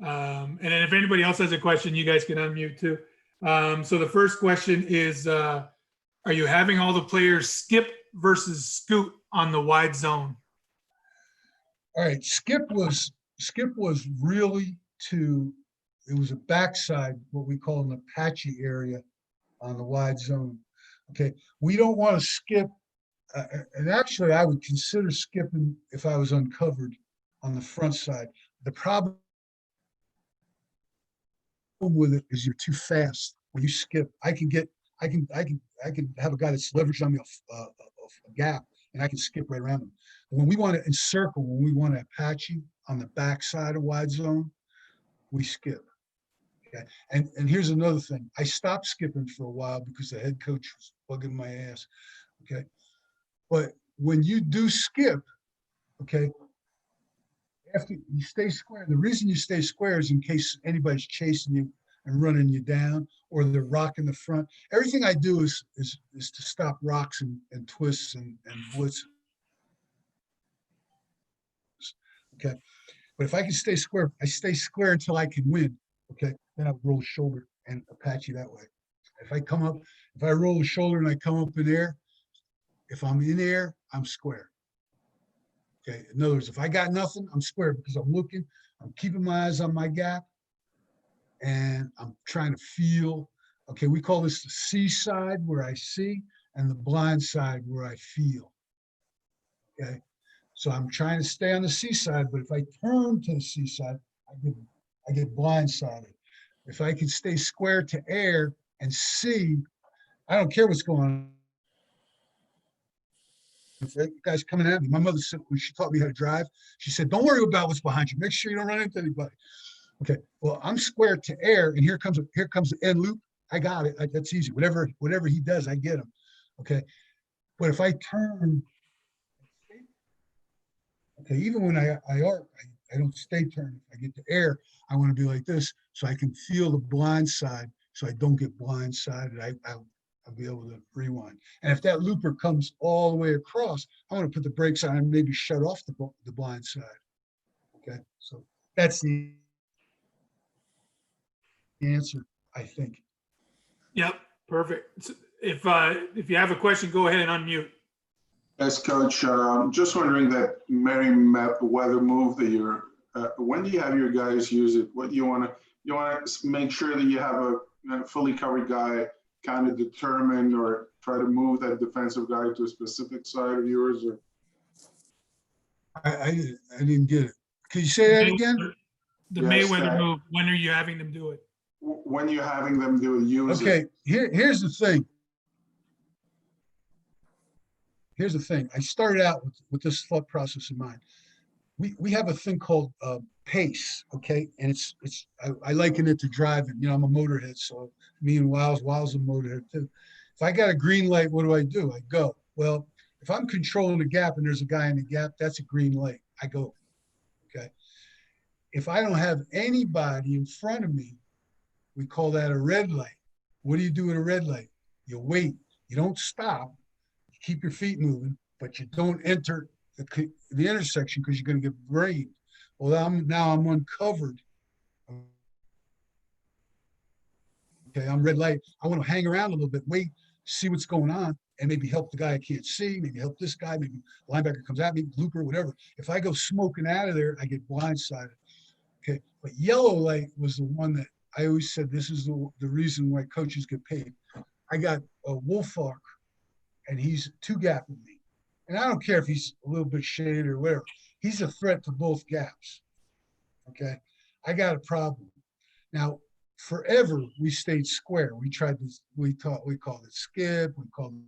S1: And then if anybody else has a question, you guys can unmute too. So the first question is, are you having all the players skip versus scoot on the wide zone?
S5: All right. Skip was really it was a backside, what we call an Apache area on the wide zone. Okay. We don't want to skip. And actually, I would consider skipping if I was uncovered on the front side. The problem with it is you're too fast. When you skip, I can have a guy that's leveraged on me a gap, and I can skip right around him. But when we want to encircle, when we want to Apache on the backside of wide zone, we skip. Okay. And here's another thing. I stopped skipping for a while because the head coach was bugging my ass. Okay. But when you do skip, okay, after you stay square, the reason you stay square is in case anybody's chasing you and running you down, or they're rocking the front. Everything I do is to stop rocks and twists and blitzes. Okay. But if I can stay square, I stay square until I can win. Okay. Then I roll shoulder and Apache that way. If I roll the shoulder and I come up in air, if I'm in air, I'm square. Okay. In other words, if I got nothing, I'm square because I'm looking, I'm keeping my eyes on my gap, and I'm trying to feel. Okay, we call this the C side where I see, and the blind side where I feel. Okay, so I'm trying to stay on the C side, but if I turn to the C side, I get blindsided. If I can stay square to air and see, I don't care what's going on. If that guy's coming at me, my mother said when she taught me how to drive, she said, "Don't worry about what's behind you. Make sure you don't run into anybody." Okay, well, I'm square to air, and here comes the end loop. I got it. That's easy. Whatever he does, I get him. Okay, but if I turn, okay, even when I arc, I don't stay turned. If I get to air, I want to be like this, so I can feel the blind side, so I don't get blindsided. I'll be able to rewind. And if that looper comes all the way across, I want to put the brakes on and maybe shut off the blind side. Okay, so that's the answer, I think.
S1: Yep, perfect. If you have a question, go ahead and unmute.
S6: Yes, Coach. Just wondering that Merriweather move that you're. When do you have your guys use it? What do you want to? You want to make sure that you have a fully covered guy kind of determine or try to move that defensive guy to a specific side of yours, or
S5: I didn't get it. Can you say that again?
S1: The
S6: Yes,
S1: Mayweather
S6: that-
S1: move, when are you having them do it?
S6: when you're having them do it, use it?
S5: Okay, here's the thing. Here's the thing. I started out with this thought process in mind. We have a thing called pace, okay? And I liken it to driving. You know, I'm a motorhead, so me and Wiles a motorhead too. If I got a green light, what do? I go. Well, if I'm controlling the gap and there's a guy in the gap, that's a green light. I go, okay? If I don't have anybody in front of me, we call that a red light. What do you do with a red light? You wait. You don't stop. You keep your feet moving, but you don't enter the intersection because you're going to get brained. Well, now I'm uncovered. Okay, I'm red light. I want to hang around a little bit, wait, see what's going on, and maybe help the guy I can't see, maybe help this guy, maybe linebacker comes at me, looper, whatever. If I go smoking out of there, I get blindsided. Okay, but yellow light was the one that I always said this is the reason why coaches get paid. I got a Wolfark, and he's two-gapping me. And I don't care if he's a little bit shaded or whatever. He's a threat to both gaps. Okay, I got a problem. Now, forever we stayed square. We tried this. We called it skip. We called it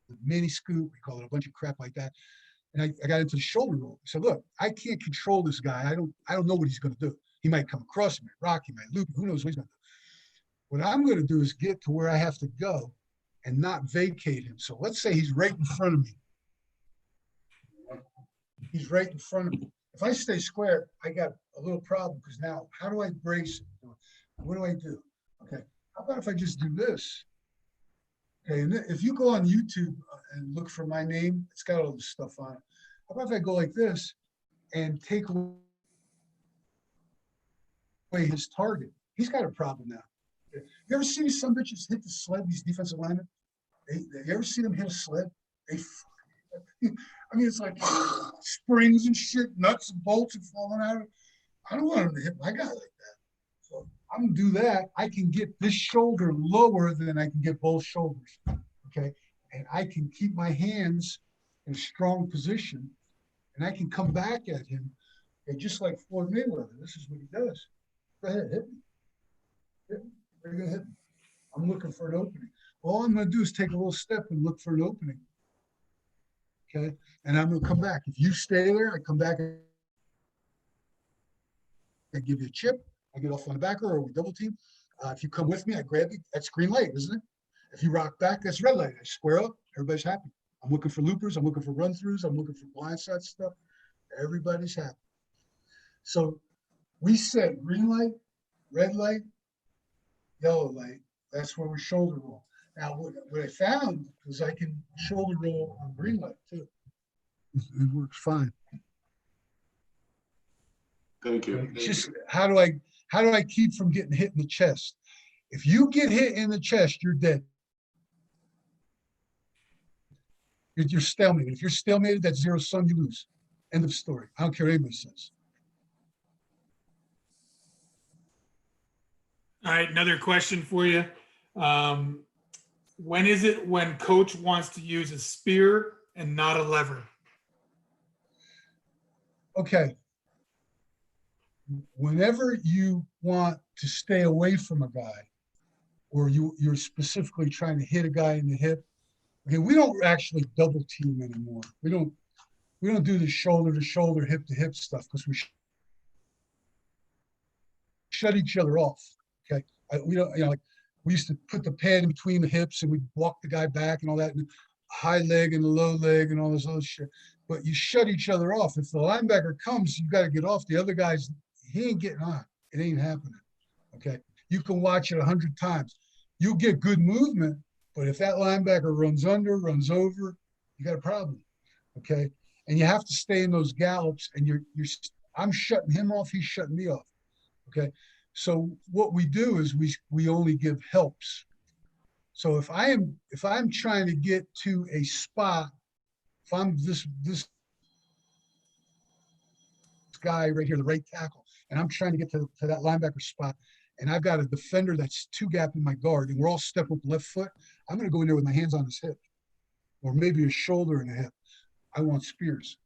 S5: the mini scoop. We called it a bunch of crap like that. And I got into the shoulder roll. I said, look, I can't control this guy. I don't know what he's going to do. He might come across, he might rock, he might loop. Who knows what he's going to do? What I'm going to do is get to where I have to go and not vacate him. So let's say he's right in front of me. He's right in front of me. If I stay square, I got a little problem because now how do I brace him? What do I do? Okay, how about if I just do this? Okay, and if you go on YouTube and look for my name, it's got all this stuff on it. How about if I go like this and take away his target? He's got a problem now. You ever see some bitches hit the sled, these defensive linemen? You ever see them hit a sled? I mean, it's like springs and shit, nuts and bolts are falling out. I don't want him to hit my guy like that. So I'm gonna do that. I can get this shoulder lower than I can get both shoulders. Okay. And I can keep my hands in a strong position and I can come back at him. And just like Floyd Mayweather, this is what he does. Go ahead, hit me. Hit me. You're gonna hit me. I'm looking for an opening. All I'm gonna do is take a little step and look for an opening. Okay, and I'm gonna come back. If you stay there, I come back. I give you a chip. I get off on the backer, or we double team. If you come with me, I grab you. That's green light, isn't it? If you rock back, that's red light. I square up. Everybody's happy. I'm looking for loopers. I'm looking for run throughs. I'm looking for blindside stuff. Everybody's happy. So we set green light, red light, yellow light. That's where we shoulder roll. Now, what I found was I can shoulder roll on green light too. It works fine.
S6: Thank you.
S5: It's just how do I keep from getting hit in the chest? If you get hit in the chest, you're dead. You're stalemated. If you're stalemated, that's zero sum, you lose. End of story. I don't care what anybody says.
S1: All right, another question for you. When is it when coach wants to use a spear and not a lever?
S5: Okay. Whenever you want to stay away from a guy, or you're specifically trying to hit a guy in the hip, okay, we don't actually double team anymore. We don't do the shoulder to shoulder, hip to hip stuff because we shut each other off. Okay, we don't, like we used to put the pad in between the hips and we'd walk the guy back and all that, and high leg and the low leg and all this other shit. But you shut each other off. If the linebacker comes, you got to get off. The other guy's, he ain't getting on. It ain't happening. Okay, you can watch it 100 times. you'll get good movement, but if that linebacker runs under, runs over, you got a problem. Okay. And you have to stay in those gallops, and I'm shutting him off. He's shutting me off. Okay. So what we do is we only give helps. So if I'm trying to get to a spot, if I'm this guy right here, the right tackle, and I'm trying to get to that linebacker spot, and I've got a defender that's two gap in my guard, and we're all stepping with the left foot, I'm going to go in there with my hands on his hip, or maybe his shoulder and a hip. I want spears.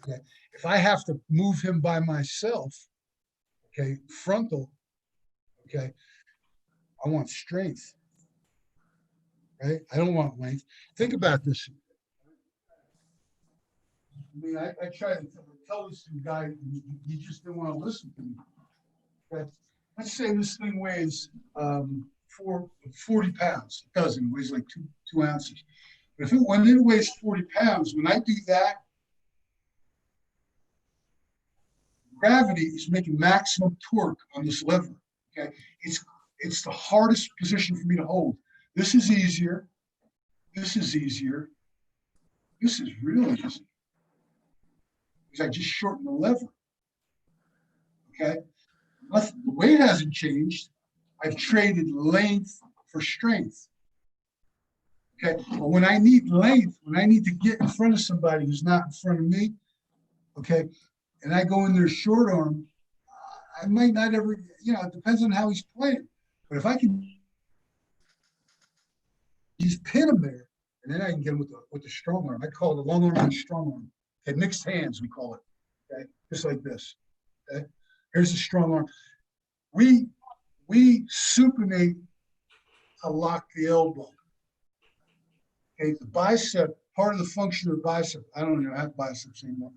S5: Okay. If I have to move him by myself, okay, frontal, okay, I want strength, right? I don't want length. Think about this. I mean, I tried to tell this to the guy, and he just didn't want to listen to me. Okay. Let's say this thing weighs 40 pounds. It doesn't. It weighs like two ounces. But when it weighs 40 pounds, when I do that, gravity is making maximum torque on this lever. Okay, it's the hardest position for me to hold. This is easier. This is easier. This is really easy. Because I just shortened the lever. Okay, the weight hasn't changed. I've traded length for strength. Okay, but when I need length, when I need to get in front of somebody who's not in front of me, okay, and I go in there short arm, I might not ever, it depends on how he's playing. But if I can just pin him there, and then I can get him with the strong arm. I call it a long arm and strong arm. Okay, mixed hands, we call it. Okay, just like this. Okay, here's the strong arm. We supinate to lock the elbow. Okay, the bicep, part of the function of the bicep, I don't even have biceps anymore,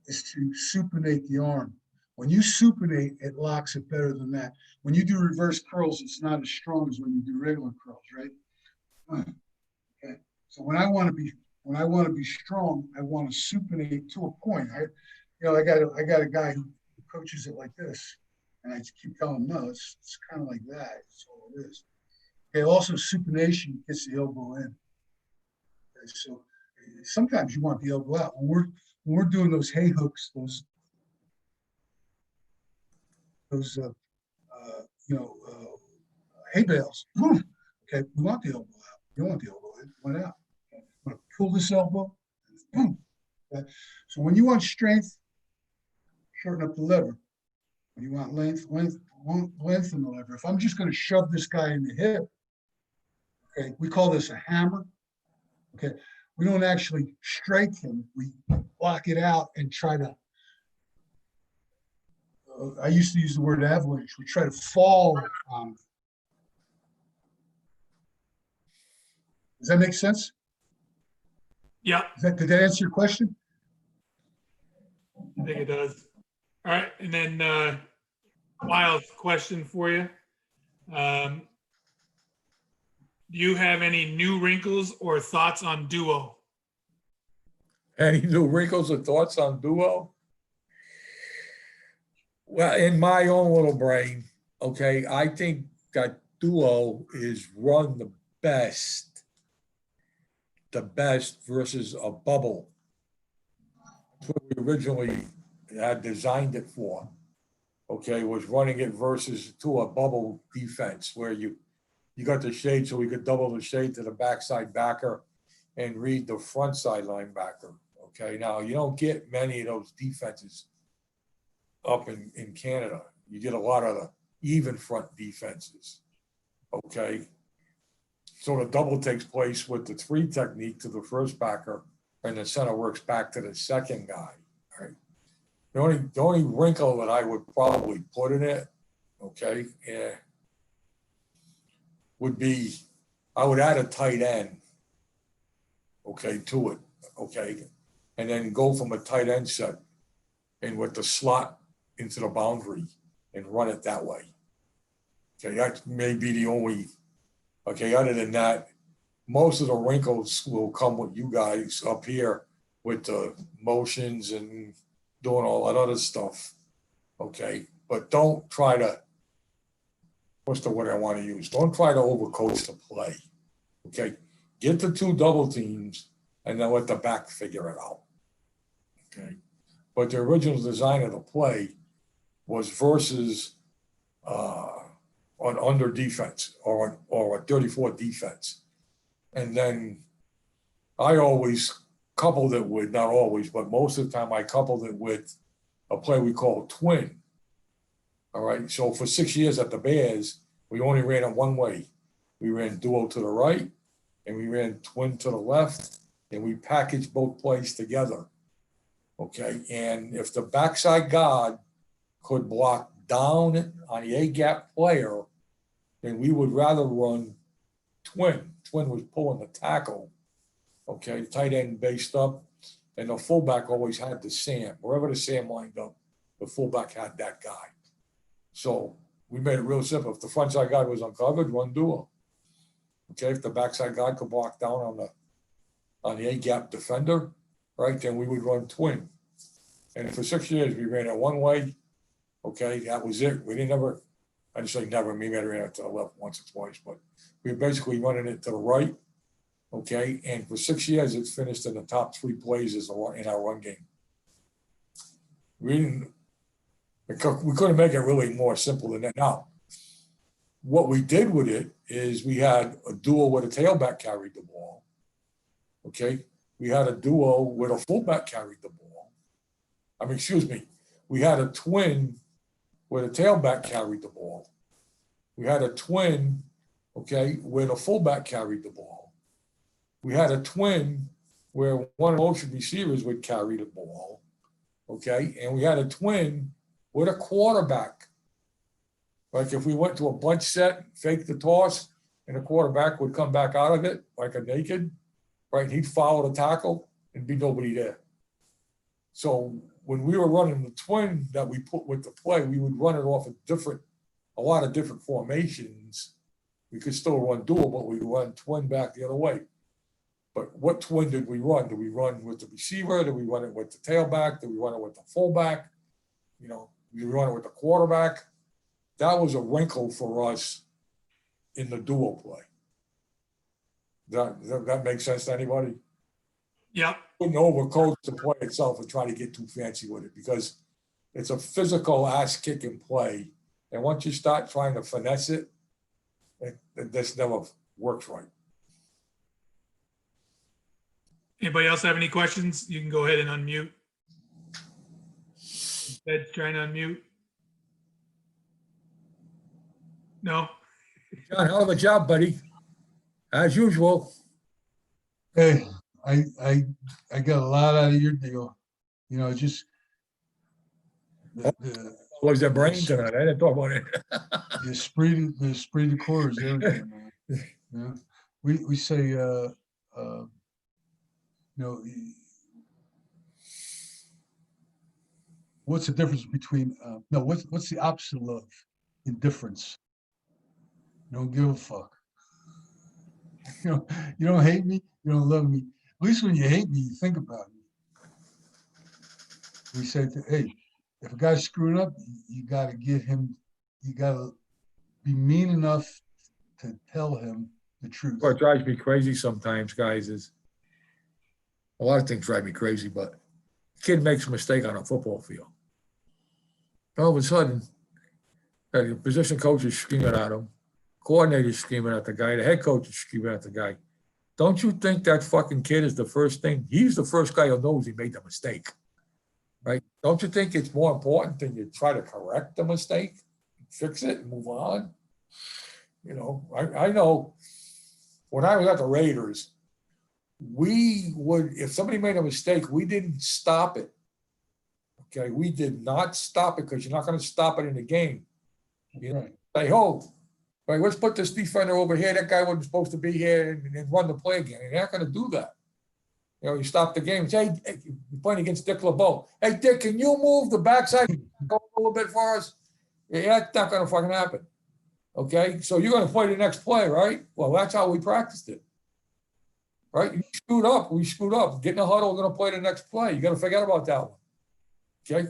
S5: is to supinate the arm. When you supinate, it locks it better than that. When you do reverse curls, it's not as strong as when you do regular curls, right? Okay. So when I want to be strong, I want to supinate to a point. I got a guy who coaches it like this, and I just keep telling him, no, it's kind of like that. That's all it is. Okay. Also, supination gets the elbow in. Okay, so sometimes you want the elbow out. When we're doing those hay hooks, those hay bales. Okay, we want the elbow out. You don't want the elbow in. Went out. Okay. I'm going to pull this elbow. Boom. Okay. So when you want strength, shorten up the lever. When you want lengthen the lever. If I'm just going to shove this guy in the hip, okay, we call this a hammer. Okay, we don't actually strike him. We block it out and try to. I used to use the word avalanche. We try to fall. Does that make sense?
S1: Yeah,
S5: Did that answer your question?
S1: I think it does. All right, and then Wild question for you. Do you have any new wrinkles or thoughts on duo?
S4: Any new wrinkles or thoughts on duo? Well, in my own little brain, okay, I think that duo is run the best versus a bubble. That's what we originally had designed it for. Okay, was running it versus to a bubble defense where you got the shade so we could double the shade to the backside backer and read the front side linebacker. Okay, now you don't get many of those defenses up in Canada. You get a lot of the even front defenses. Okay, so the double takes place with the 3 technique to the first backer, and the center works back to the second guy. Right. The only wrinkle that I would probably put in it, okay, would be I would add a tight end, okay, to it, okay, and then go from a tight end set and with the slot into the boundary and run it that way. Okay, that may be the only, okay, other than that, most of the wrinkles will come with you guys up here with the motions and doing all that other stuff, okay? But don't try to what's the word I want to use? Don't try to overcoach the play. Okay, get the 2 double teams and then let the back figure it out. Okay, but the original design of the play was versus on under defense or a 34 defense, and then I always coupled it with, not always, but most of the time I coupled it with a play we call twin. All right, so for 6 years at the Bears, we only ran it one way. We ran duo to the right, and we ran twin to the left, and we packaged both plays together. Okay, and if the backside guard could block down on the A-gap player, then we would rather run twin. Twin was pulling the tackle. Okay, tight end based up, and the fullback always had the Sam. Wherever the Sam lined up, the fullback had that guy. So we made it real simple. If the front side guard was uncovered, run duo. Okay, if the backside guard could block down on the A-gap defender, right, then we would run twin. And for 6 years, we ran it one way. Okay, that was it. We didn't ever, I didn't say never, maybe I ran it to the left once or twice, but we were basically running it to the right. Okay, and for 6 years, it's finished in the top 3 plays in our run game. We couldn't make it really more simple than that. Now, what we did with it is we had a duo where the tailback carried the ball. Okay, we had a duo where the fullback carried the ball. I mean, excuse me, we had a twin where the tailback carried the ball. We had a twin, okay, where the fullback carried the ball. We had a twin where one of the motion receivers would carry the ball, okay, and we had a twin with a quarterback. Like if we went to a bunch set, fake the toss, and the quarterback would come back out of it like a naked, right? He'd follow the tackle and be nobody there. So when we were running the twin that we put with the play, we would run it off a lot of different formations. We could still run dual, but we run twin back the other way. But what twin did we run? Did we run with the receiver? Did we run it with the tailback? Did we run it with the fullback? You know, we run it with the quarterback. That was a wrinkle for us in the dual play. That makes sense to anybody?
S1: Yep.
S4: Wouldn't overcoach the play itself and try to get too fancy with it because it's a physical ass kicking play. And once you start trying to finesse it, this never works right.
S1: Anybody else have any questions? You can go ahead and unmute. Ed's trying to unmute. No?
S4: John, hell of a job, buddy. As usual.
S5: Hey, I got a lot out of your deal. You know, just the
S4: Was their brain tonight? I didn't talk about it.
S5: the esprit de corps is everything, man. You know, we say, you know, what's the difference between no? What's the opposite of love? Indifference. You don't give a fuck. You don't hate me. You don't love me. At least when you hate me, you think about me. We say, hey, if a guy's screwing up, you got to give him. You got to be mean enough to tell him the truth.
S4: What drives me crazy sometimes, guys, is a lot of things drive me crazy, but a kid makes a mistake on a football field. All of a sudden, the position coach is screaming at him, coordinator is screaming at the guy, the head coach is screaming at the guy. Don't you think that fucking kid is the first thing? He's the first guy who knows he made the mistake, right? Don't you think it's more important than you try to correct the mistake, fix it, and move on? You know, I know when I was at the Raiders, we would, if somebody made a mistake, we didn't stop it. Okay, we did not stop it because you're not going to stop it in the game. You know, say, oh, right, let's put this defender over here. That guy wasn't supposed to be here and run the play again. And they're not going to do that. You know, you stop the game. Say, hey, you're playing against Dick LeBeau. Hey, Dick, can you move the backside go a little bit for us? Yeah, that's not going to fucking happen. Okay, so you're going to play the next play, right? Well, that's how we practiced it. Right? You screwed up. We screwed up. Get in the huddle. We're going to play the next play. You got to forget about that one. Okay?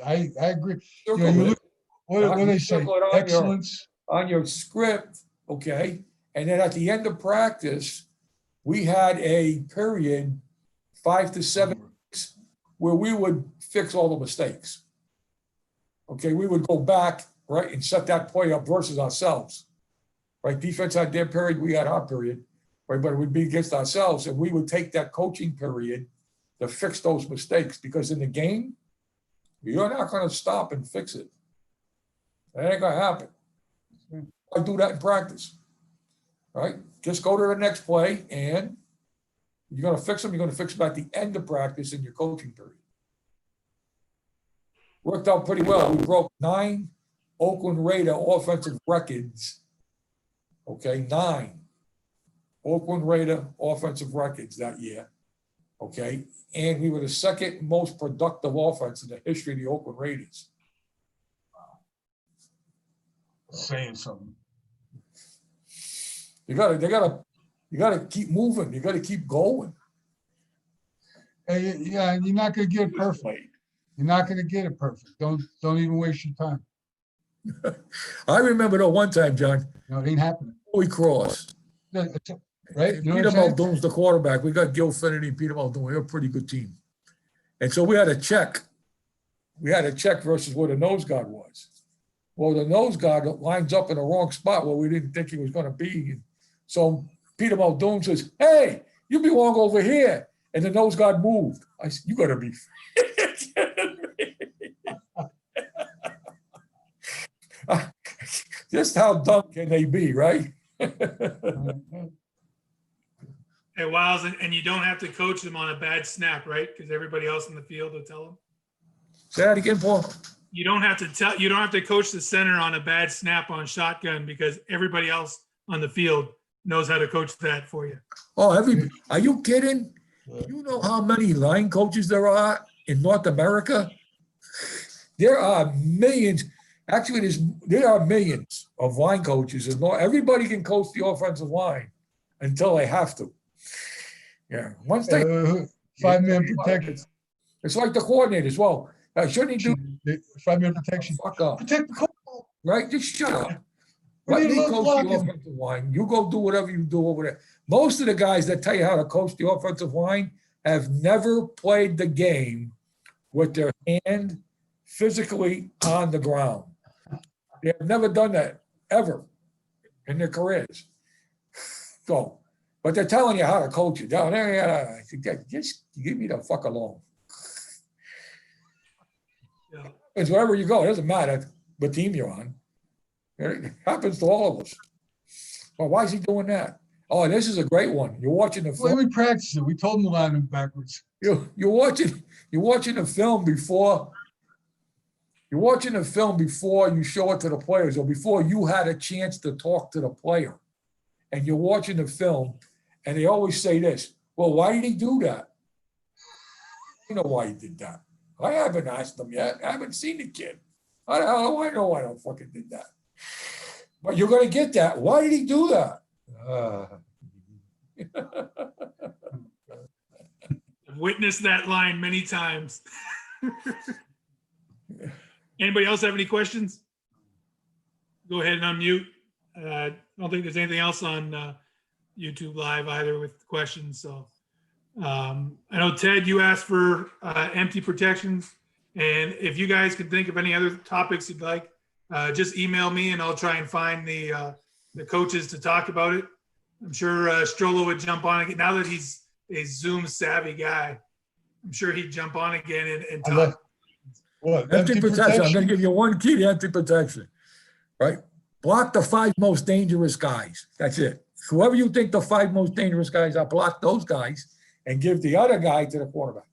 S5: I agree. You know, you look, what do they say? Excellence.
S4: on your script, okay? And then at the end of practice, we had a period, 5 to 7 weeks, where we would fix all the mistakes. Okay, we would go back, right, and set that play up versus ourselves. Right, defense had their period, we had our period, right, but it would be against ourselves, and we would take that coaching period to fix those mistakes, because in the game, you're not gonna stop and fix it. That ain't gonna happen. I do that in practice, right? Just go to the next play, and you're gonna fix them, you're gonna fix them at the end of practice in your coaching period. Worked out pretty well. We broke 9 Oakland Raider offensive records. Okay, 9 Oakland Raider offensive records that year. Okay, and we were the second most productive offense in the history of the Oakland Raiders.
S5: Saying something.
S4: You gotta keep moving. You gotta keep going.
S5: Hey, yeah, and you're not gonna get it perfect. You're not gonna get it perfect. Don't even waste your time.
S4: I remember though one time, John,
S5: No, it ain't happening.
S4: we crossed.
S5: Right? You know
S4: Peter
S5: what I'm saying?
S4: Muldoon's the quarterback. We got Gil Finnerty, Peter Muldoon. We're a pretty good team. And so we had a check. We had a check versus where the nose guard was. Well, the nose guard lines up in the wrong spot where we didn't think he was going to be. So Peter Muldoon says, "Hey, you belong over here." And the nose guard moved. I said, "You got to be." Just how dumb can they be, right?
S1: Hey, Wiles, and you don't have to coach them on a bad snap, right? Because everybody else in the field will tell them.
S4: Say that again, Paul.
S1: You don't have to coach the center on a bad snap on shotgun, because everybody else on the field knows how to coach that for you.
S4: Oh, are you kidding? You know how many line coaches there are in North America? There are millions. Actually, there are millions of line coaches. And everybody can coach the offensive line until they have to. Yeah. Once they
S5: 5-man protection.
S4: it's like the coordinators. Well, shouldn't he do
S5: 5-man protection.
S4: fuck up?
S5: Protect the football.
S4: Right? Just shut up.
S5: We
S4: Let
S5: need
S4: me
S5: love
S4: coach
S5: blocking.
S4: the offensive line. You go do whatever you do over there. Most of the guys that tell you how to coach the offensive line have never played the game with their hand physically on the ground. They have never done that ever in their careers. So, but they're telling you how to coach it. Down there, just give me the fuck alone.
S1: Yeah.
S4: It's wherever you go, it doesn't matter what team you're on. It happens to all of us. Well, why is he doing that? Oh, this is a great one. You're watching the
S5: Well,
S4: film.
S5: we practice it. We told them to line them backwards.
S4: You're watching the film before. You're watching the film before you show it to the players, or before you had a chance to talk to the player. And you're watching the film, and they always say this: "Well, why did he do that?" You know why he did that. I haven't asked him yet. I haven't seen the kid. How the hell do I know I fucking did that? But you're going to get that. Why did he do that?
S1: I've witnessed that line many times. Anybody else have any questions? Go ahead and unmute. I don't think there's anything else on YouTube Live either with questions. So I know, Ted, you asked for empty protections. And if you guys can think of any other topics you'd like, just email me and I'll try and find the coaches to talk about it. I'm sure Strollo would jump on again. Now that he's a Zoom savvy guy, I'm sure he'd jump on again and talk.
S5: What?
S4: Empty protection. I'm going to give you one key to empty protection. Right? Block the 5 most dangerous guys. That's it. Whoever you think the 5 most dangerous guys are, block those guys and give the other guy to the quarterback.